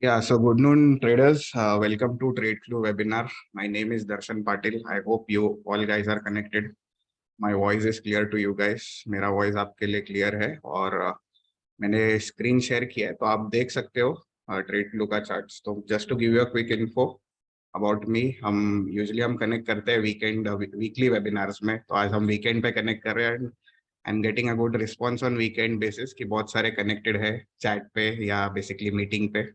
Yeah, so good noon, traders. Welcome to Trade Flow webinar. My name is Darshan Patil. I hope you all guys are connected. My voice is clear to you guys. मेरा voice आपके लिए clear है और मैंने screen share किया है तो आप देख सकते हो Trade Flow का charts. तो just to give you a quick info about me, हम usually हम connect करते हैं weekly webinars में. तो आज हम weekend पे connect कर रहे हैं. I'm getting a good response on weekend basis कि बहुत सारे connected है chat पे या basically meeting पे.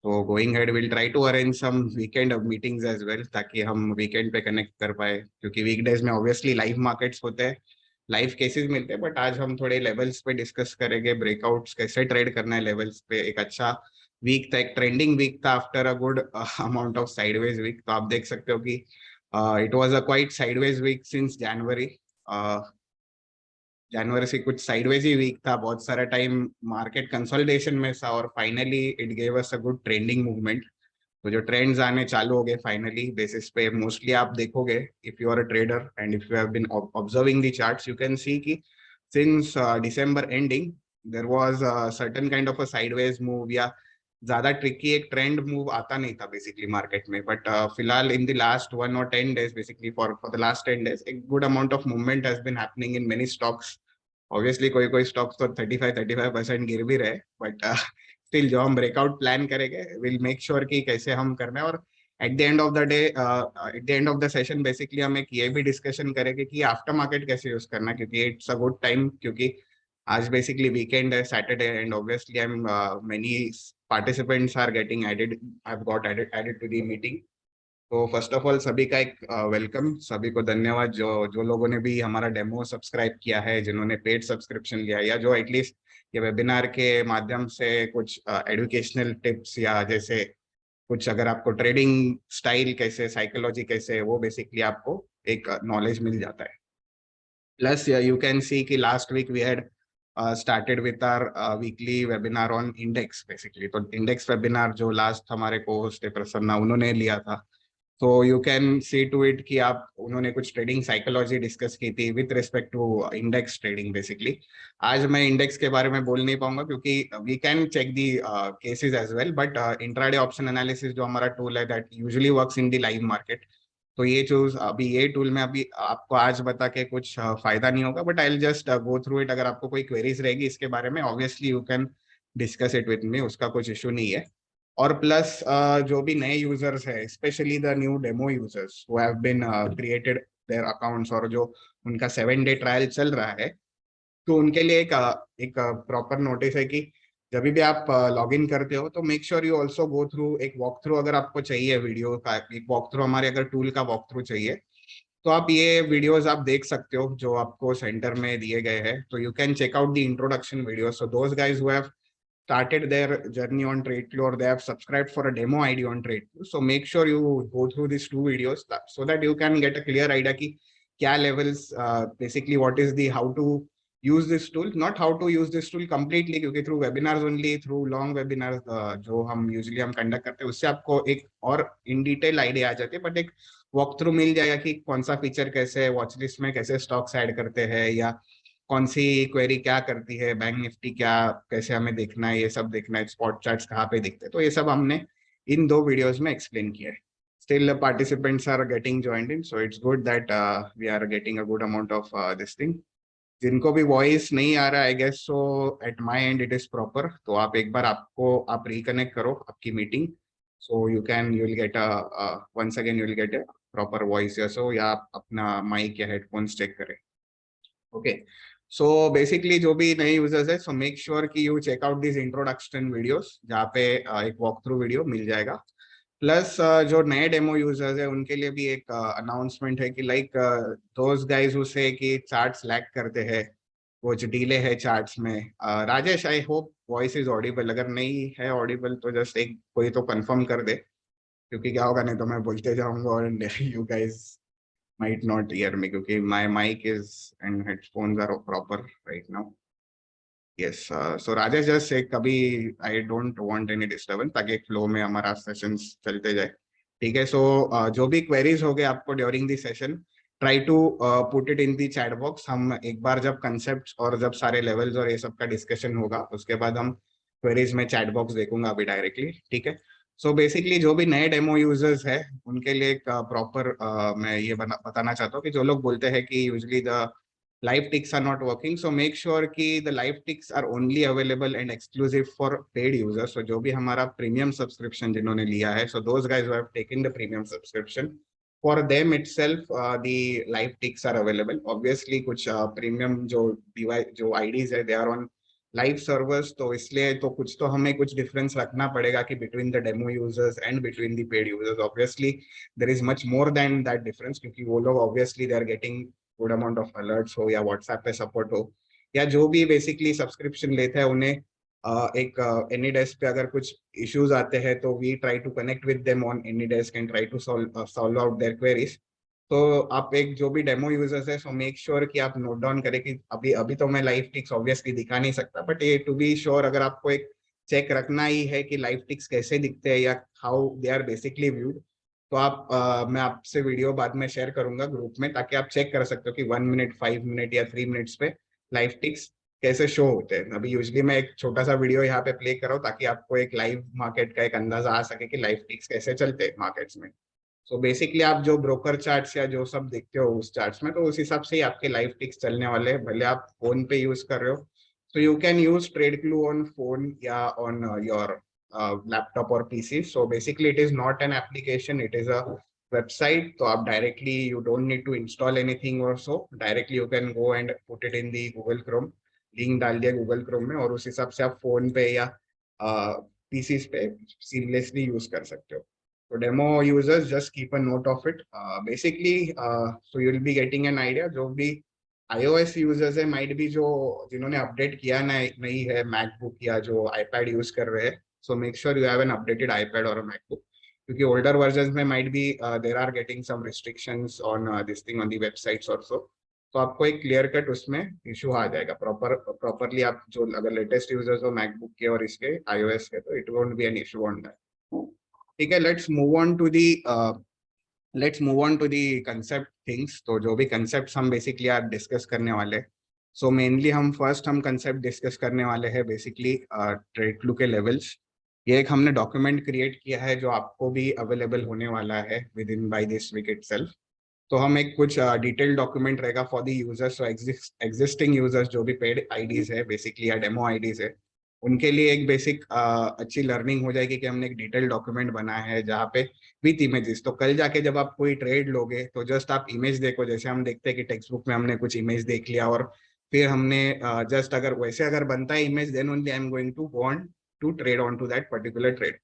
तो going head will try to arrange some weekend meetings as well ताकि हम वीकेंड पे कनेक्ट कर पाए क्योंकि वीकडेज में ऑब्वियसली लाइव मार्केट्स होते हैं, लाइव केसेस मिलते हैं, बट आज हम थोड़े लेवल्स पे डिस्कस करेंगे, ब्रेकआउट्स कैसे ट्रेड करना है लेवल्स पे। एक अच्छा वीक था, एक ट्रेंडिंग वीक था after a good amount of sideways week. तो आप देख सकते हो कि it was a quite sideways week since January. जनवरी से कुछ साइडवेज ही वीक था, बहुत सारा टाइम मार्केट कंसोलिडेशन में था और finally it gave us a good trending movement. तो जो ट्रेंड्स आने चालू हो गए फाइनली बेसिस पे, मोस्टली आप देखोगे if you are a trader and if you have been observing the charts you can see कि since December ending there was certain kind of a sideways move या ज्यादा ट्रिकी एक trend move आता नहीं था basically market में। But फिलहाल in the last 1 or 10 days basically for the last 10 days एक good amount of movement has been happening in many stocks. Obviously कोई कोई स्टॉक्स तो 35% गिर भी रहे, बट स्टिल जो हम ब्रेकआउट प्लान करेंगे विल मेक श्योर कि कैसे हम करना है। और eight the end of the day, eight the end of the session basically हम एक ये भी डिस्कशन करेंगे कि आफ्टर मार्केट कैसे यूज करना है, क्योंकि इट्स अ गुड टाइम, क्योंकि आज बेसिकली वीकेंड है, Saturday, and obviously I am many participants are getting added, I have got added to the meeting. तो फर्स्ट ऑफ ऑल सभी का एक वेलकम, सभी को धन्यवाद जो जो लोगों ने भी हमारा डेमो सब्सक्राइब किया है, जिन्होंने पेड सब्सक्रिप्शन लिया या जो एटलीस्ट ये वेबिनार के माध्यम से कुछ एजुकेशनल टिप्स या जैसे कुछ अगर आपको ट्रेडिंग स्टाइल कैसे, साइकोलॉजी कैसे है, वो बेसिकली आपको एक नॉलेज मिल जाता है। प्लस यू कैन सी कि last week we had started with our weekly webinar on index basically। तो इंडेक्स वेबिनार जो लास्ट हमारे को होस्ट प्रसन्ना उन्होंने लिया था, तो you can see to it कि आप उन्होंने कुछ ट्रेडिंग साइकोलॉजी डिस्कस की थी with respect to index trading basically. आज मैं इंडेक्स के बारे में बोल नहीं पाऊंगा क्योंकि we can check the cases as well, but intraday option analysis जो हमारा टूल है that usually works in the live market. तो ये चूज अभी ये टूल में अभी आपको आज बता के कुछ फायदा नहीं होगा, but I will just go through it. अगर आपको कोई क्वेरीज रहेगी इसके बारे में obviously you can discuss it with me, उसका कुछ इशू नहीं है। और प्लस जो भी नए यूजर्स है, specially the new demo users who have been created their accounts और जो उनका 7 डे ट्रायल चल रहा है, तो उनके लिए एक प्रॉपर नोटिस है कि जब भी आप लॉग इन करते हो तो make sure you also go through एक वॉक थ्रू। अगर आपको चाहिए वीडियो का एक वॉक थ्रू, हमारे अगर टूल का वॉक थ्रू चाहिए तो आप ये वीडियोस आप देख सकते हो जो आपको सेंटर में दिए गए हैं। तो you can check out the introduction video. So those guys who have started their journey on TradeFlow or they have subscribed for a demo ID on TradeFlow. So make sure you go through these 2 videos so that you can get a clear idea कि क्या levels, basically what is the how to use this tool, not how to use this tool completely, क्योंकि through webinars only, through long webinars जो हम usually हम conduct करते हैं उससे आपको एक और in detail idea आ जाती है, but एक walk through मिल जाएगा कि कौन सा फीचर कैसे वॉच लिस्ट में कैसे स्टॉक्स ऐड करते हैं या कौन सी क्वेरी क्या करती है, बैंक निफ्टी क्या कैसे हमें देखना है, ये सब देखना है, स्पॉट चार्ट्स कहाँ पे दिखते हैं, तो ये सब हमने इन 2 वीडियोस में एक्सप्लेन किया है। Still participants are getting joined in, so it's good that we are getting a good amount of this thing. जिनको भी वॉइस नहीं आ रहा है I guess so at my end it is proper, तो आप एक बार आपको आप रिकनेक्ट करो आपकी meeting, so you will get a once again you will get a proper voice, या सो या आप अपना माइक या हेडफोन्स चेक करें। ओके, सो बेसिकली जो भी नए यूजर्स है, सो मेक श्योर कि you check out this introduction videos जहाँ पे एक वॉक थ्रू वीडियो मिल जाएगा। प्लस जो नए डेमो यूजर्स है उनके लिए भी एक अनाउंसमेंट है कि लाइक दोज गाइज हु से कि चार्ट्स लैग करते हैं, कुछ डीले है चार्ट्स में। Rajesh, I hope voice is Audible, अगर नहीं है ऑडिबल तो जस्ट एक कोई तो कंफर्म कर दे, क्योंकि क्या होगा नहीं तो मैं बोलते जाऊंगा और you guys might not hear me क्योंकि my mic is and headphones are proper right now. Yes, so Rajesh just say कभी I don't want any disturbance ताकि फ्लो में हमारा सेशंस चलते जाए। ठीक है, सो जो भी क्वेरीज हो गए आपको during the session, try to put it in the chat box. हम एक बार जब कंसेप्ट और जब सारे लेवल्स और ये सब का डिस्कशन होगा उसके बाद हम क्वेरीज में चैट बॉक्स देखूंगा अभी डायरेक्टली, ठीक है। सो बेसिकली जो भी नए डेमो यूजर्स है उनके लिए एक प्रॉपर मैं ये बताना चाहता हूँ कि जो लोग बोलते हैं कि usually the live ticks are not working, so make sure कि the live ticks are only available and exclusive for paid users. So जो भी हमारा प्रीमियम सब्सक्रिप्शन जिन्होंने लिया है, so those guys who have taken the premium subscription, for them itself the live ticks are available. Obviously कुछ premium जो device जो IDs है, they are on live servers, तो इसलिए तो कुछ तो हमें कुछ डिफरेंस रखना पड़ेगा कि between the demo users and between the paid users. Obviously there is much more than that difference, क्योंकि वो लोग obviously they are getting good amount of alerts हो या व्हाट्सएप पे सपोर्ट हो या जो भी बेसिकली सब्सक्रिप्शन लेते हैं उन्हें एक एनी डेस्क पे अगर कुछ इश्यूज आते हैं तो we try to connect with them on AnyDesk and try to solve out their queries. तो आप एक जो भी डेमो यूजर्स है, सो मेक श्योर कि आप नोट डाउन करें कि अभी अभी तो मैं लाइव टिक्स ऑब्वियसली दिखा नहीं सकता, बट ये टू बी श्योर अगर आपको एक चेक रखना ही है कि लाइव टिक्स कैसे दिखते हैं या how they are basically viewed, तो आप मैं आपसे वीडियो बाद में शेयर करूंगा ग्रुप में, ताकि आप चेक कर सकते हो कि 1 मिनट 5 मिनट या 3 मिनट्स पे लाइव टिक्स कैसे शो होते हैं। अभी यूजली मैं एक छोटा सा वीडियो यहाँ पे प्ले कर रहा हूँ ताकि आपको एक लाइव मार्केट का एक अंदाजा आ सके कि लाइव टिक्स कैसे चलते हैं मार्केट्स में। सो बेसिकली आप जो ब्रोकर चार्ट्स या जो सब देखते हो उस चार्ट्स में, तो उस हिसाब से ही आपके लाइव टिक्स चलने वाले हैं, भले आप फोन पे यूज कर रहे हो। So you can use Tradeclue on phone या ऑन योर लैपटॉप और PC. So basically it is not an application, it is a website. तो आप directly you don't need to install anything और so directly you can go and put it in the Google Chrome, link डाल दिया Google Chrome में, और उस हिसाब से आप फोन पे या पीसी पे सीमलेसली यूज कर सकते हो। So demo users just keep a note of it. Basically, so you will be getting an idea. जो भी iOS users है, might be जो जिन्होंने अपडेट किया नहीं है मैकबुक या जो आईपैड यूज कर रहे हैं, so make sure you have an updated iPad or a MacBook. क्योंकि older versions में might be there are getting some restrictions on this thing on the websites also. तो आपको एक क्लियर कट उसमें issue आ जाएगा प्रॉपरली। आप जो अगर लेटेस्ट यूजर्स हो मैकबुक के और इसके iOS के, तो it won't be an issue on that. ठीक है, let's move on to the concept things. तो जो भी कंसेप्ट हम बेसिकली आज डिस्कस करने वाले, सो मेनली हम कंसेप्ट डिस्कस करने वाले हैं बेसिकली ट्रेडक्लू के लेवल्स। ये एक हमने डॉक्यूमेंट क्रिएट किया है जो आपको भी अवेलेबल होने वाला है within by this week itself. तो हम एक कुछ डिटेल डॉक्यूमेंट रहेगा for the users, existing users जो भी पेड आईडीज है बेसिकली या डेमो आईडीज है, उनके लिए एक बेसिक अच्छी लर्निंग हो जाएगी कि हमने एक डिटेल डॉक्यूमेंट बनाया है जहाँ पे विथ इमेजेस। तो कल जाके जब आप कोई ट्रेड लोगे तो जस्ट आप इमेज देखो, जैसे हम देखते हैं कि टेक्स्ट बुक में हमने कुछ इमेज देख लिया और फिर हमने जस्ट अगर वैसे अगर बनता है image, then only I am going to go on to trade on to that particular trade.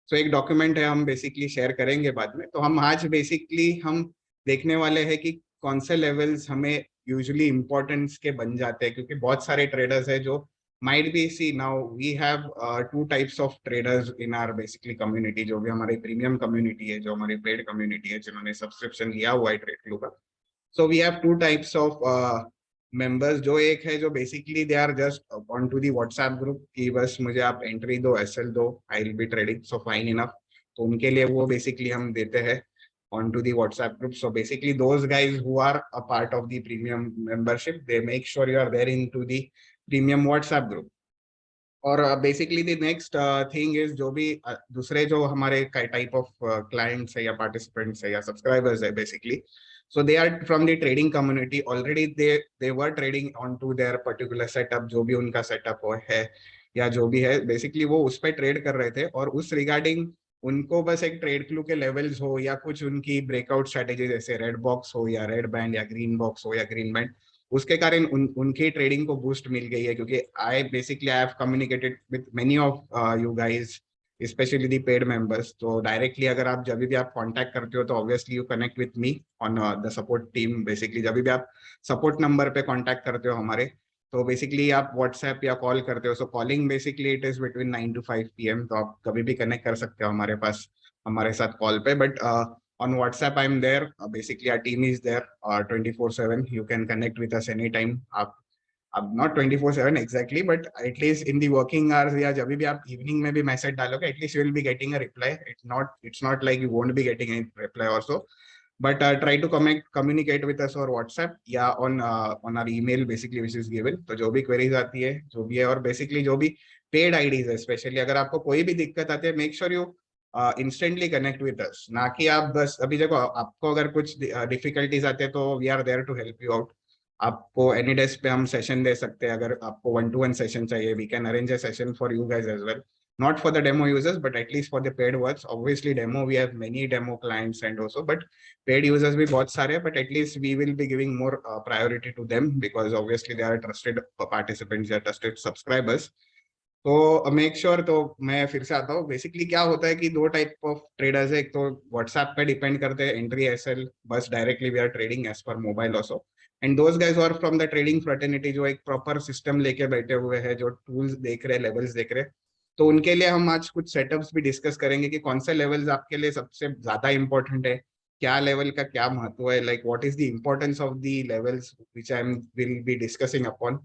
So एक डॉक्यूमेंट है, हम बेसिकली शेयर करेंगे बाद में। तो हम आज बेसिकली हम देखने वाले हैं कि कौन से लेवल्स हमें यूजुअली इंपॉर्टेंस के बन जाते हैं, क्योंकि बहुत सारे ट्रेडर्स है जो might be, see now we have two types of traders in our basically community, जो भी हमारी प्रीमियम कम्युनिटी है, जो हमारी पेड कम्युनिटी है, जिन्होंने सब्सक्रिप्शन लिया हुआ है ट्रेडक्लू का। So we have two types of members. जो एक है जो basically they are just on to the WhatsApp group कि बस मुझे आप एंट्री दो, एसएल दो, I will be trading, so fine enough. तो उनके लिए वो बेसिकली हम देते हैं onto the WhatsApp group. So basically those guys who are a part of the premium membership, they make sure you are there into the premium WhatsApp group. और basically the next thing is जो भी दूसरे जो हमारे type of clients है या participants है या सब्सक्राइबर्स है basically, so they are from the trading community already, they were trading on to their particular setup, जो भी उनका सेटअप है या जो भी है बेसिकली वो उस पर ट्रेड कर रहे थे, और उस रिगार्डिंग उनको बस एक ट्रेडक्लू के लेवल्स हो या कुछ उनकी ब्रेकआउट स्ट्रेटेजी जैसे रेड बॉक्स हो या रेड बैंड या ग्रीन बॉक्स हो या ग्रीन बैंड, उसके कारण उनकी ट्रेडिंग को बूस्ट मिल गई है। क्योंकि I basically I have communicated with many of you guys, specially the paid members. तो डायरेक्टली अगर आप जब भी आप कांटेक्ट करते हो तो obviously you connect with me on the support team. Basically जब भी आप सपोर्ट नंबर पे कांटेक्ट करते हो हमारे, तो बेसिकली आप व्हाट्सएप या कॉल करते हो। So calling basically it is between 9 to 5 PM, तो आप कभी भी कनेक्ट कर सकते हो हमारे पास, हमारे साथ कॉल पे। But on WhatsApp I'm there, basically our team is there 24/7. You can connect with us anytime. अब not 24/7 exactly, but at least in the working hours या जब भी आप इवनिंग में भी मैसेज डालोगे, at least you will be getting a reply. It's not like you won't be getting any reply also, but try to communicate with us or WhatsApp या on our email basically which is given. तो जो भी queries आती है जो भी है, और basically जो भी paid IDs है, स्पेशली अगर आपको कोई भी दिक्कत आती है, make sure you instantly connect with अस, ना कि आप बस अभी देखो आपको अगर कुछ डिफिकल्टीज आते हैं तो we are there to help you out. आपको एनी डेस्क पे हम सेशन दे सकते हैं, अगर आपको 1-to-1 सेशन चाहिए we can arrange a session for you guys as well. Not for the demo users, but at least for the paid ones. Obviously, demo we have many demo clients and also, but paid users भी बहुत सारे हैं. But at least we will be giving more priority to them because obviously they are trusted participants, they are trusted subscribers. तो make sure. तो मैं फिर से आता हूँ. बेसिकली क्या होता है कि दो टाइप ऑफ ट्रेडर्स है. एक तो व्हाट्सएप पे डिपेंड करते हैं, एंट्री एसएल बस directly we are trading as per mobile also. And those guys are from the trading fraternity, जो एक प्रॉपर सिस्टम लेके बैठे हुए हैं, जो टूल्स देख रहे हैं, लेवल्स देख रहे हैं. तो उनके लिए हम आज कुछ सेटअप्स भी डिस्कस करेंगे कि कौन से लेवल्स आपके लिए सबसे ज्यादा इंपॉर्टेंट है, क्या लेवल का क्या महत्व है, like what is the importance of the levels which I am will be discussing upon.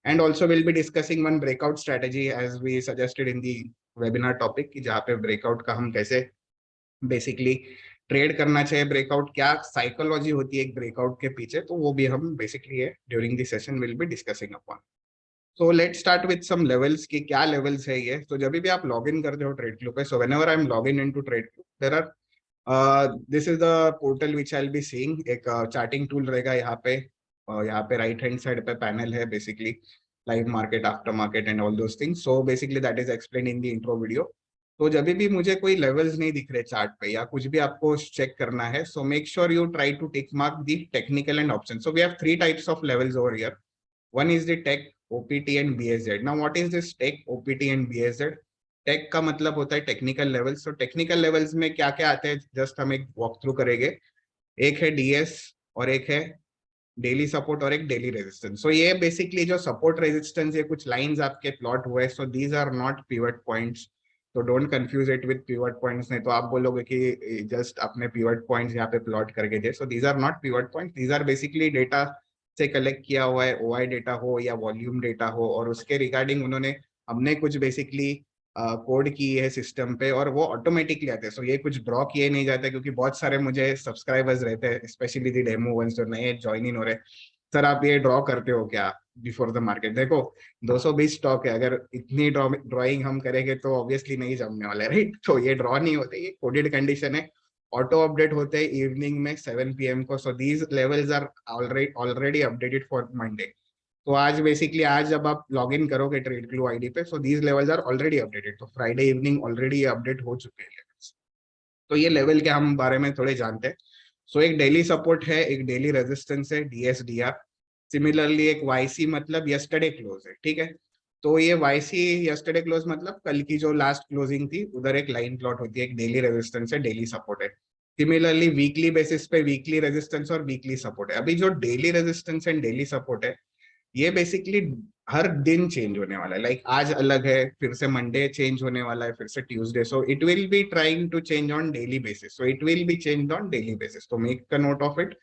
And also we'll be discussing one breakout strategy as we suggested in the webinar topic कि जहाँ पे breakout का हम कैसे basically trade करना चाहिए, breakout क्या psychology होती है एक ब्रेकआउट के पीछे, तो वो भी हम बेसिकली है during the session will be discussing upon. So let's start with some levels की क्या लेवल्स है ये. तो जब भी आप लॉग इन करते हो ट्रेडक्लू पे, so whenever I am log in into Tradeclue there are this is the portal which I will be seeing. एक चार्टिंग टूल रहेगा यहाँ पे. यहाँ पे राइट हैंड साइड पे पैनल है basically live market, after market and all those things. So basically that is explain in the intro video. तो जब भी मुझे कोई लेवल्स नहीं दिख रहे चार्ट पे या कुछ भी आपको चेक करना है, so make sure you try to tick mark the technical and option. So we have 3 types of levels over here. One is the tech, OPT and BSZ. Now what is this tech, OPT and BSZ? Tech का मतलब होता है technical levels. तो technical levels में क्या क्या आते हैं जस्ट हम एक वॉक थ्रू करेंगे. एक है डीएस और एक है डेली सपोर्ट और एक डेली रेजिस्टेंस. सो ये बेसिकली जो सपोर्ट रेजिस्टेंस, ये कुछ लाइंस आपके प्लॉट हुए. So these are not pivot points. तो don't confuse it with pivot points. नहीं तो आप बोलोगे कि जस्ट अपने पिवट पॉइंट्स यहाँ पे प्लॉट करके दे. So these are not pivot points. These are basically data से कलेक्ट किया हुआ है, ओआई डेटा हो या वॉल्यूम डेटा हो, और उसके रिगार्डिंग उन्होंने हमने कुछ बेसिकली कोड की है सिस्टम पे और वो ऑटोमेटिकली आते हैं. सो ये कुछ ड्रॉ किए नहीं जाते, क्योंकि बहुत सारे मुझे सब्सक्राइबर्स रहते हैं स्पेशली दी डेमो वंस जो नए ज्वाइन इन हो रहे. सर आप ये ड्रॉ करते हो क्या बिफोर द मार्केट? देखो 220 स्टॉक है, अगर इतनी ड्रॉइंग हम करेंगे तो ऑब्वियसली नहीं जमने वाला है, राइट. तो ये ड्रॉ नहीं होते, ये कोडेड कंडीशन है. ऑटो अपडेट होते हैं इवनिंग में 7 PM को. So these levels are already updated for Monday. तो आज बेसिकली आज जब आप लॉग इन करोगे ट्रेडक्लू आईडी पे, so these levels are already updated. तो फ्राइडे इवनिंग ऑलरेडी अपडेट हो चुके हैं लेवल्स. तो ये लेवल के हम बारे में थोड़े जानते हैं. सो एक डेली सपोर्ट है, एक डेली रेजिस्टेंस है, DSDR. सिमिलरली एक YC मतलब यस्टरडे क्लोज है, ठीक है. तो ये YC यस्टरडे क्लोज मतलब कल की जो लास्ट क्लोजिंग थी उधर एक लाइन प्लॉट होती है, एक डेली रेजिस्टेंस है, डेली सपोर्ट है. सिमिलरली वीकली बेसिस पे वीकली रेजिस्टेंस और वीकली सपोर्ट है. अभी जो daily resistance and daily support है ये बेसिकली हर दिन चेंज होने वाला है. लाइक आज अलग है, फिर से मंडे चेंज होने वाला है, फिर से Tuesday. So it will be trying to change on daily basis. So it will be change on daily basis. तो make a note of it.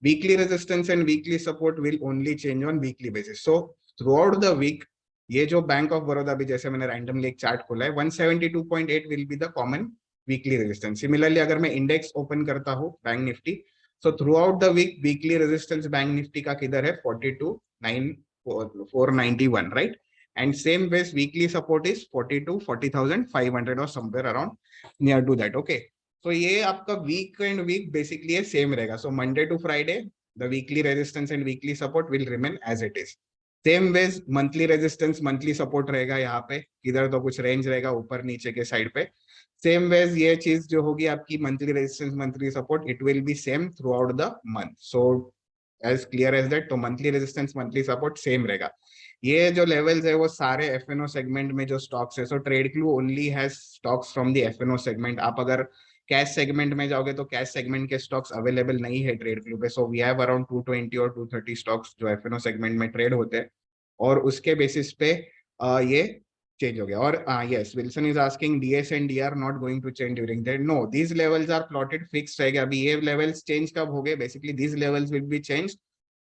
Weekly resistance and weekly support will only change on weekly basis. So throughout the week ये जो bank of Baroda भी, जैसे मैंने randomly एक chart खोला है, 172.8 will be the common weekly resistance. Similarly अगर मैं इंडेक्स ओपन करता हूँ bank Nifty, so throughout the week weekly resistance bank Nifty का किधर है? 42,491, right. And same ways weekly support is 42,40,500 और somewhere around near to that. Okay. तो ये आपका वीक एंड वीक बेसिकली ये सेम रहेगा. So Monday to Friday the weekly resistance and weekly support will remain as it is. Same ways monthly resistance monthly support रहेगा यहाँ पे, इधर तो कुछ रेंज रहेगा ऊपर नीचे के साइड पे. सेम वेज ये चीज जो होगी आपकी monthly resistance monthly support, it will be same throughout the month. So as clear as that. तो monthly resistance monthly support same रहेगा. ये जो लेवल्स है वो सारे एफएनओ सेगमेंट में जो स्टॉक्स है. So Tradeclue only has stocks from the FNO segment. आप अगर कैश सेगमेंट में जाओगे तो कैश सेगमेंट के स्टॉक्स अवेलेबल नहीं है ट्रेडक्लू पे. सो वी हैव अराउंड 220 और 230 स्टॉक्स जो एफएनओ सेगमेंट में ट्रेड होते हैं, और उसके बेसिस पे ये चेंज हो गया. और yes, Wilson is asking DS and DR not going to change during that. No, these levels are plotted fix रहेगा. अभी ये लेवल्स चेंज कब हो गए? Basically these levels will be change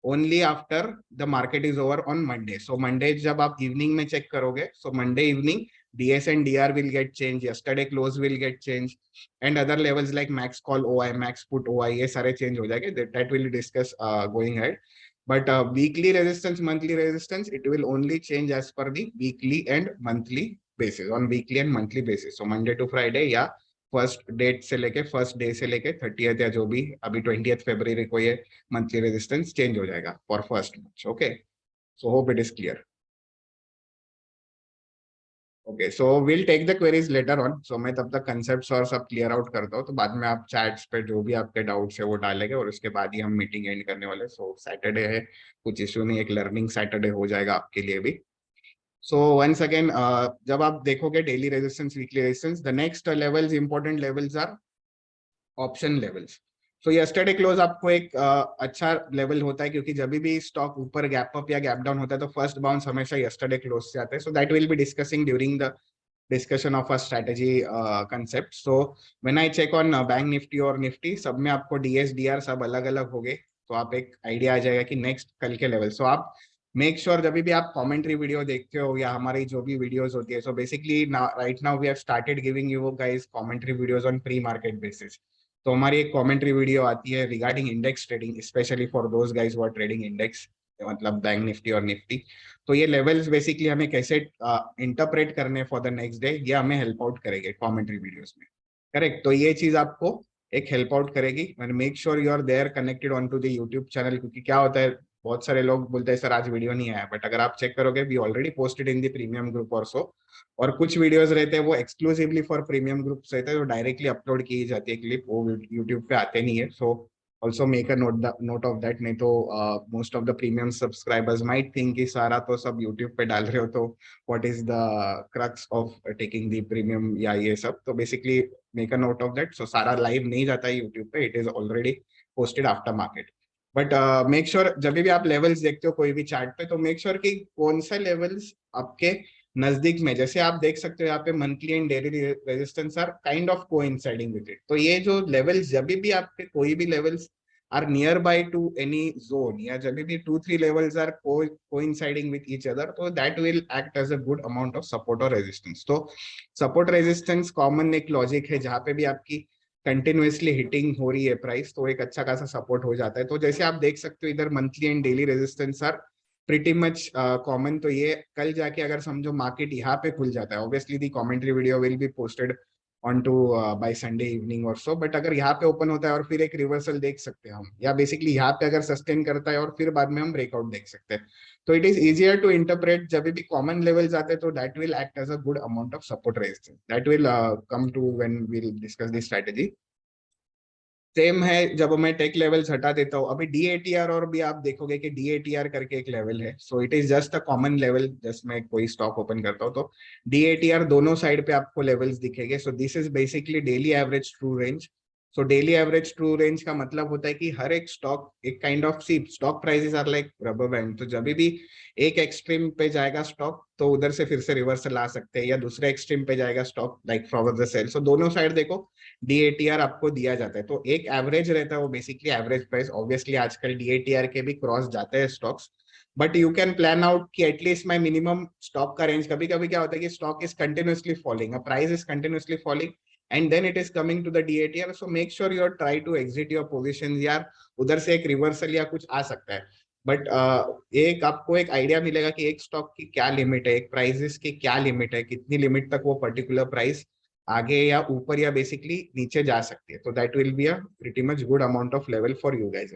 only after the market is over on Monday. So Monday जब आप evening में check करोगे, so Monday evening DS and DR will get changed, yesterday close will get changed, and other levels like max call OI, max put OI, ये सारे change हो जाएंगे. That will discuss going ahead. But weekly resistance, monthly resistance, it will only change as per the weekly and monthly basis, on weekly and monthly basis. So Monday to Friday या first date से लेके first day से लेके 30th या जो भी अभी 20th February को ये मंथली रेजिस्टेंस चेंज हो जाएगा for first match. Okay, so hope it is clear. Okay, so will take the queries later on. So मैं तब तक कंसेप्ट्स और सब क्लियर आउट करता हूँ, तो बाद में आप चैट्स पे जो भी आपके डाउट्स है वो डालेंगे और उसके बाद ही हम मीटिंग एंड करने वाले. सो सैटरडे है, कुछ इश्यू नहीं, एक लर्निंग सैटरडे हो जाएगा आपके लिए भी. सो वंस अगेन, जब आप देखोगे daily resistance, weekly resistance, the next levels, important levels are option levels. So yesterday close आपको एक अच्छा लेवल होता है, क्योंकि जब भी स्टॉक ऊपर गैप अप या गैप डाउन होता है तो फर्स्ट बाउंस हमेशा यस्टरडे क्लोज से आता है. So that will be discussing during the discussion of a strategy concept. So when I check on bank Nifty और निफ्टी, सब में आपको डीएस डीआर सब अलग अलग हो गए, तो आप एक आइडिया आ जाएगा कि नेक्स्ट कल के लेवल. सो आप मेक श्योर जब भी आप कमेंट्री वीडियो देखते हो या हमारी जो भी वीडियोस होती है, so basically right now we have started giving you guys commentary videos on pre market basis. तो हमारी एक कमेंट्री वीडियो आती है regarding index trading, specially for those guys who are trading index, मतलब बैंक निफ्टी और Nifty. तो ये levels basically हमें कैसे इंटरप्रेट करने फॉर द नेक्स्ट डे, ये हमें हेल्प आउट करेंगे कमेंट्री वीडियोस में. करेक्ट, तो ये चीज आपको एक हेल्प आउट करेगी. And make sure you are there connected on to the YouTube channel, क्योंकि क्या होता है, बहुत सारे लोग बोलते हैं सर आज वीडियो नहीं आया, बट अगर आप चेक करोगे we already posted in the premium group or so. और कुछ वीडियोस रहते हैं वो एक्सक्लूसिवली फॉर प्रीमियम ग्रुप्स रहते हैं, तो डायरेक्टली अपलोड की जाती है क्लिप, वो यूट्यूब पे आते नहीं है. सो also make a note of that. नहीं तो most of the premium subscribers might think कि सारा तो सब YouTube पे डाल रहे हो, तो what is the crux of taking the premium या ये सब. तो basically make a note of that. So सारा live नहीं जाता है YouTube पे, it is already posted after market. But make sure जब भी आप लेवल्स देखते हो कोई भी चार्ट पे, तो मेक श्योर कि कौन सा लेवल्स आपके नजदीक में, जैसे आप देख सकते हो यहाँ पे monthly and daily resistance are kind of coinciding with it. तो ये जो लेवल्स जब भी आपके कोई भी levels are nearby to any zone, या जब भी 2-3 levels are coinciding with each other, तो that will act as a good amount of support और रेजिस्टेंस. तो सपोर्ट रेजिस्टेंस कॉमन एक लॉजिक है, जहाँ पे भी आपकी कंटिन्यूअसली हिटिंग हो रही है प्राइस, तो एक अच्छा खासा सपोर्ट हो जाता है. तो जैसे आप देख सकते हो इधर monthly and daily resistance are pretty much common. तो ये कल जाके अगर समझो मार्केट यहाँ पे खुल जाता है, obviously the commentary video will be posted on to by Sunday evening or so. But अगर यहाँ पे ओपन होता है और फिर एक रिवर्सल देख सकते हैं हम, या बेसिकली यहाँ पे अगर सस्टेन करता है और फिर बाद में हम ब्रेकआउट देख सकते हैं, तो it is easier to interpret. जब भी कॉमन लेवल्स आते हैं तो that will act as a good amount of support resistance. That will come to when we will discuss the strategy. Same है जब मैं टेक लेवल्स हटा देता हूँ, अभी डीएटीआर और भी आप देखोगे कि डीएटीआर करके एक लेवल है. सो it is just a common level. Just मैं कोई स्टॉक ओपन करता हूँ तो डीएटीआर दोनों साइड पे आपको लेवल्स दिखेंगे. So this is basically daily average true range. So daily average true range का मतलब होता है कि हर एक स्टॉक एक kind of see stock prices are like rubber band. तो जब भी एक एक्सट्रीम पे जाएगा स्टॉक, तो उधर से फिर से रिवर्सल ला सकते हैं, या दूसरे एक्सट्रीम पे जाएगा stock like forward the sale. So दोनों साइड देखो डीएटीआर आपको दिया जाता है. तो एक एवरेज रहता है, वो बेसिकली एवरेज प्राइस. ऑब्वियसली आजकल डीएटीआर के भी क्रॉस जाते हैं stocks, but you can plan out कि एटलीस्ट माई मिनिमम स्टॉक का रेंज. कभी कभी क्या होता है कि stock is continuously falling, price is continuously falling, and then it is coming to the DATR. So make sure you are try to exit your position, यार उधर से एक रिवर्सल या कुछ आ सकता है. बट एक आपको एक आइडिया मिलेगा कि एक स्टॉक की क्या लिमिट है, एक प्राइसेस की क्या लिमिट है, कितनी लिमिट तक वो पर्टिकुलर प्राइस आगे या ऊपर या बेसिकली नीचे जा सकती है. तो that will be a pretty much good amount of level for you guys.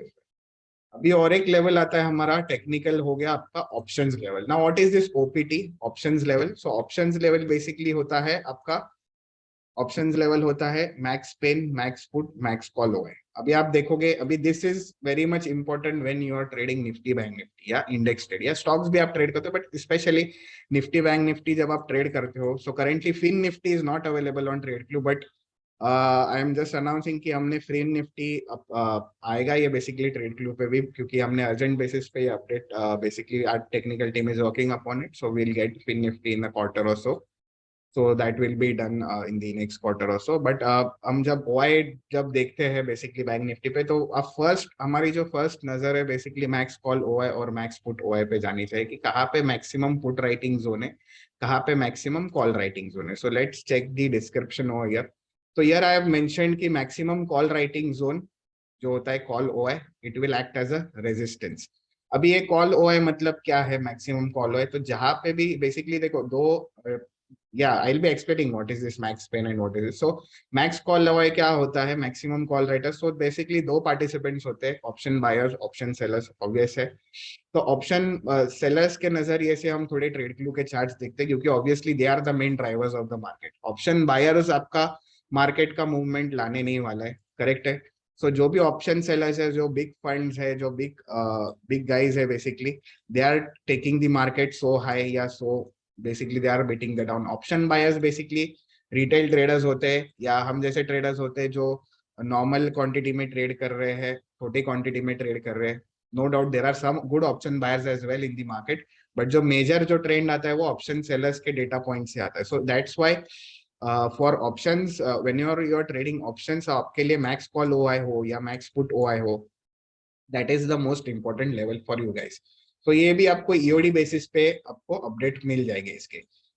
अभी और एक लेवल आता है हमारा, टेक्निकल हो गया आपका options level. Now what is this OPT options level? So options level basically होता है आपका, ऑप्शंस लेवल होता है max pain, max put, max call हो है. अभी आप देखोगे, अभी this is very much important when you are trading Nifty bank Nifty या इंडेक्स ट्रेड या स्टॉक्स भी आप ट्रेड करते हो, but specially Nifty bank Nifty जब आप ट्रेड करते हो. So currently fin Nifty is not available on Tradeclue, but I am just announcing कि हमने फिन निफ्टी आएगा ये बेसिकली ट्रेड क्लू पे भी, क्योंकि हमने अर्जेंट बेसिस पे update, basically our technical team is working upon it. So we will get Fin Nifty in a quarter or so. So that will be done in the next quarter or so. But हम जब OI जब देखते हैं basically bank Nifty पे, तो अब first हमारी जो फर्स्ट नजर है बेसिकली मैक्स कॉल OI और मैक्स पुट OI पे जानी चाहिए कि कहाँ पे मैक्सिमम पुट राइटिंग जोन है, कहाँ पे मैक्सिमम कॉल राइटिंग जोन है. So let's check the description over here. तो हियर आई हैव मेंशन्ड कि मैक्सिमम कॉल राइटिंग जोन जो होता है call O I, it will act as a resistance. अभी ये कॉल ओ आई मतलब क्या है, मैक्सिमम कॉल ओ आई, तो जहां पे भी बेसिकली देखो दो, या I will be explaining what is this max pain and what is this. So max call O I क्या होता है, maximum call writer. So basically दो पार्टिसिपेंट्स होते हैं, option buyers, option sellers, obvious है. तो ऑप्शन सेलर्स के नजरिए से हम थोड़े ट्रेड क्लू के चार्ट्स देखते हैं, क्योंकि obviously they are the main drivers of the market. Option buyers आपका मार्केट का मूवमेंट लाने नहीं वाला है, करेक्ट है. सो जो भी ऑप्शन सेलर्स है, जो बिग फंड्स है, जो बिग बिग गाइज है, basically they are taking the market so high या so, basically they are beating the down. Option buyers basically retail traders होते हैं, या हम जैसे ट्रेडर्स होते हैं जो नॉर्मल क्वांटिटी में ट्रेड कर रहे हैं, छोटी क्वांटिटी में ट्रेड कर रहे हैं. No doubt there are some good option buyers as well in the market, but जो मेजर जो ट्रेंड आता है वो ऑप्शन सेलर्स के डेटा पॉइंट से आता है. So that's why for options, when you are trading options, आपके लिए मैक्स कॉल ओ आई हो या मैक्स पुट ओ आई हो, that is the most important level for you guys. तो ये भी आपको ईओडी बेसिस पे आपको अपडेट मिल जाएगी.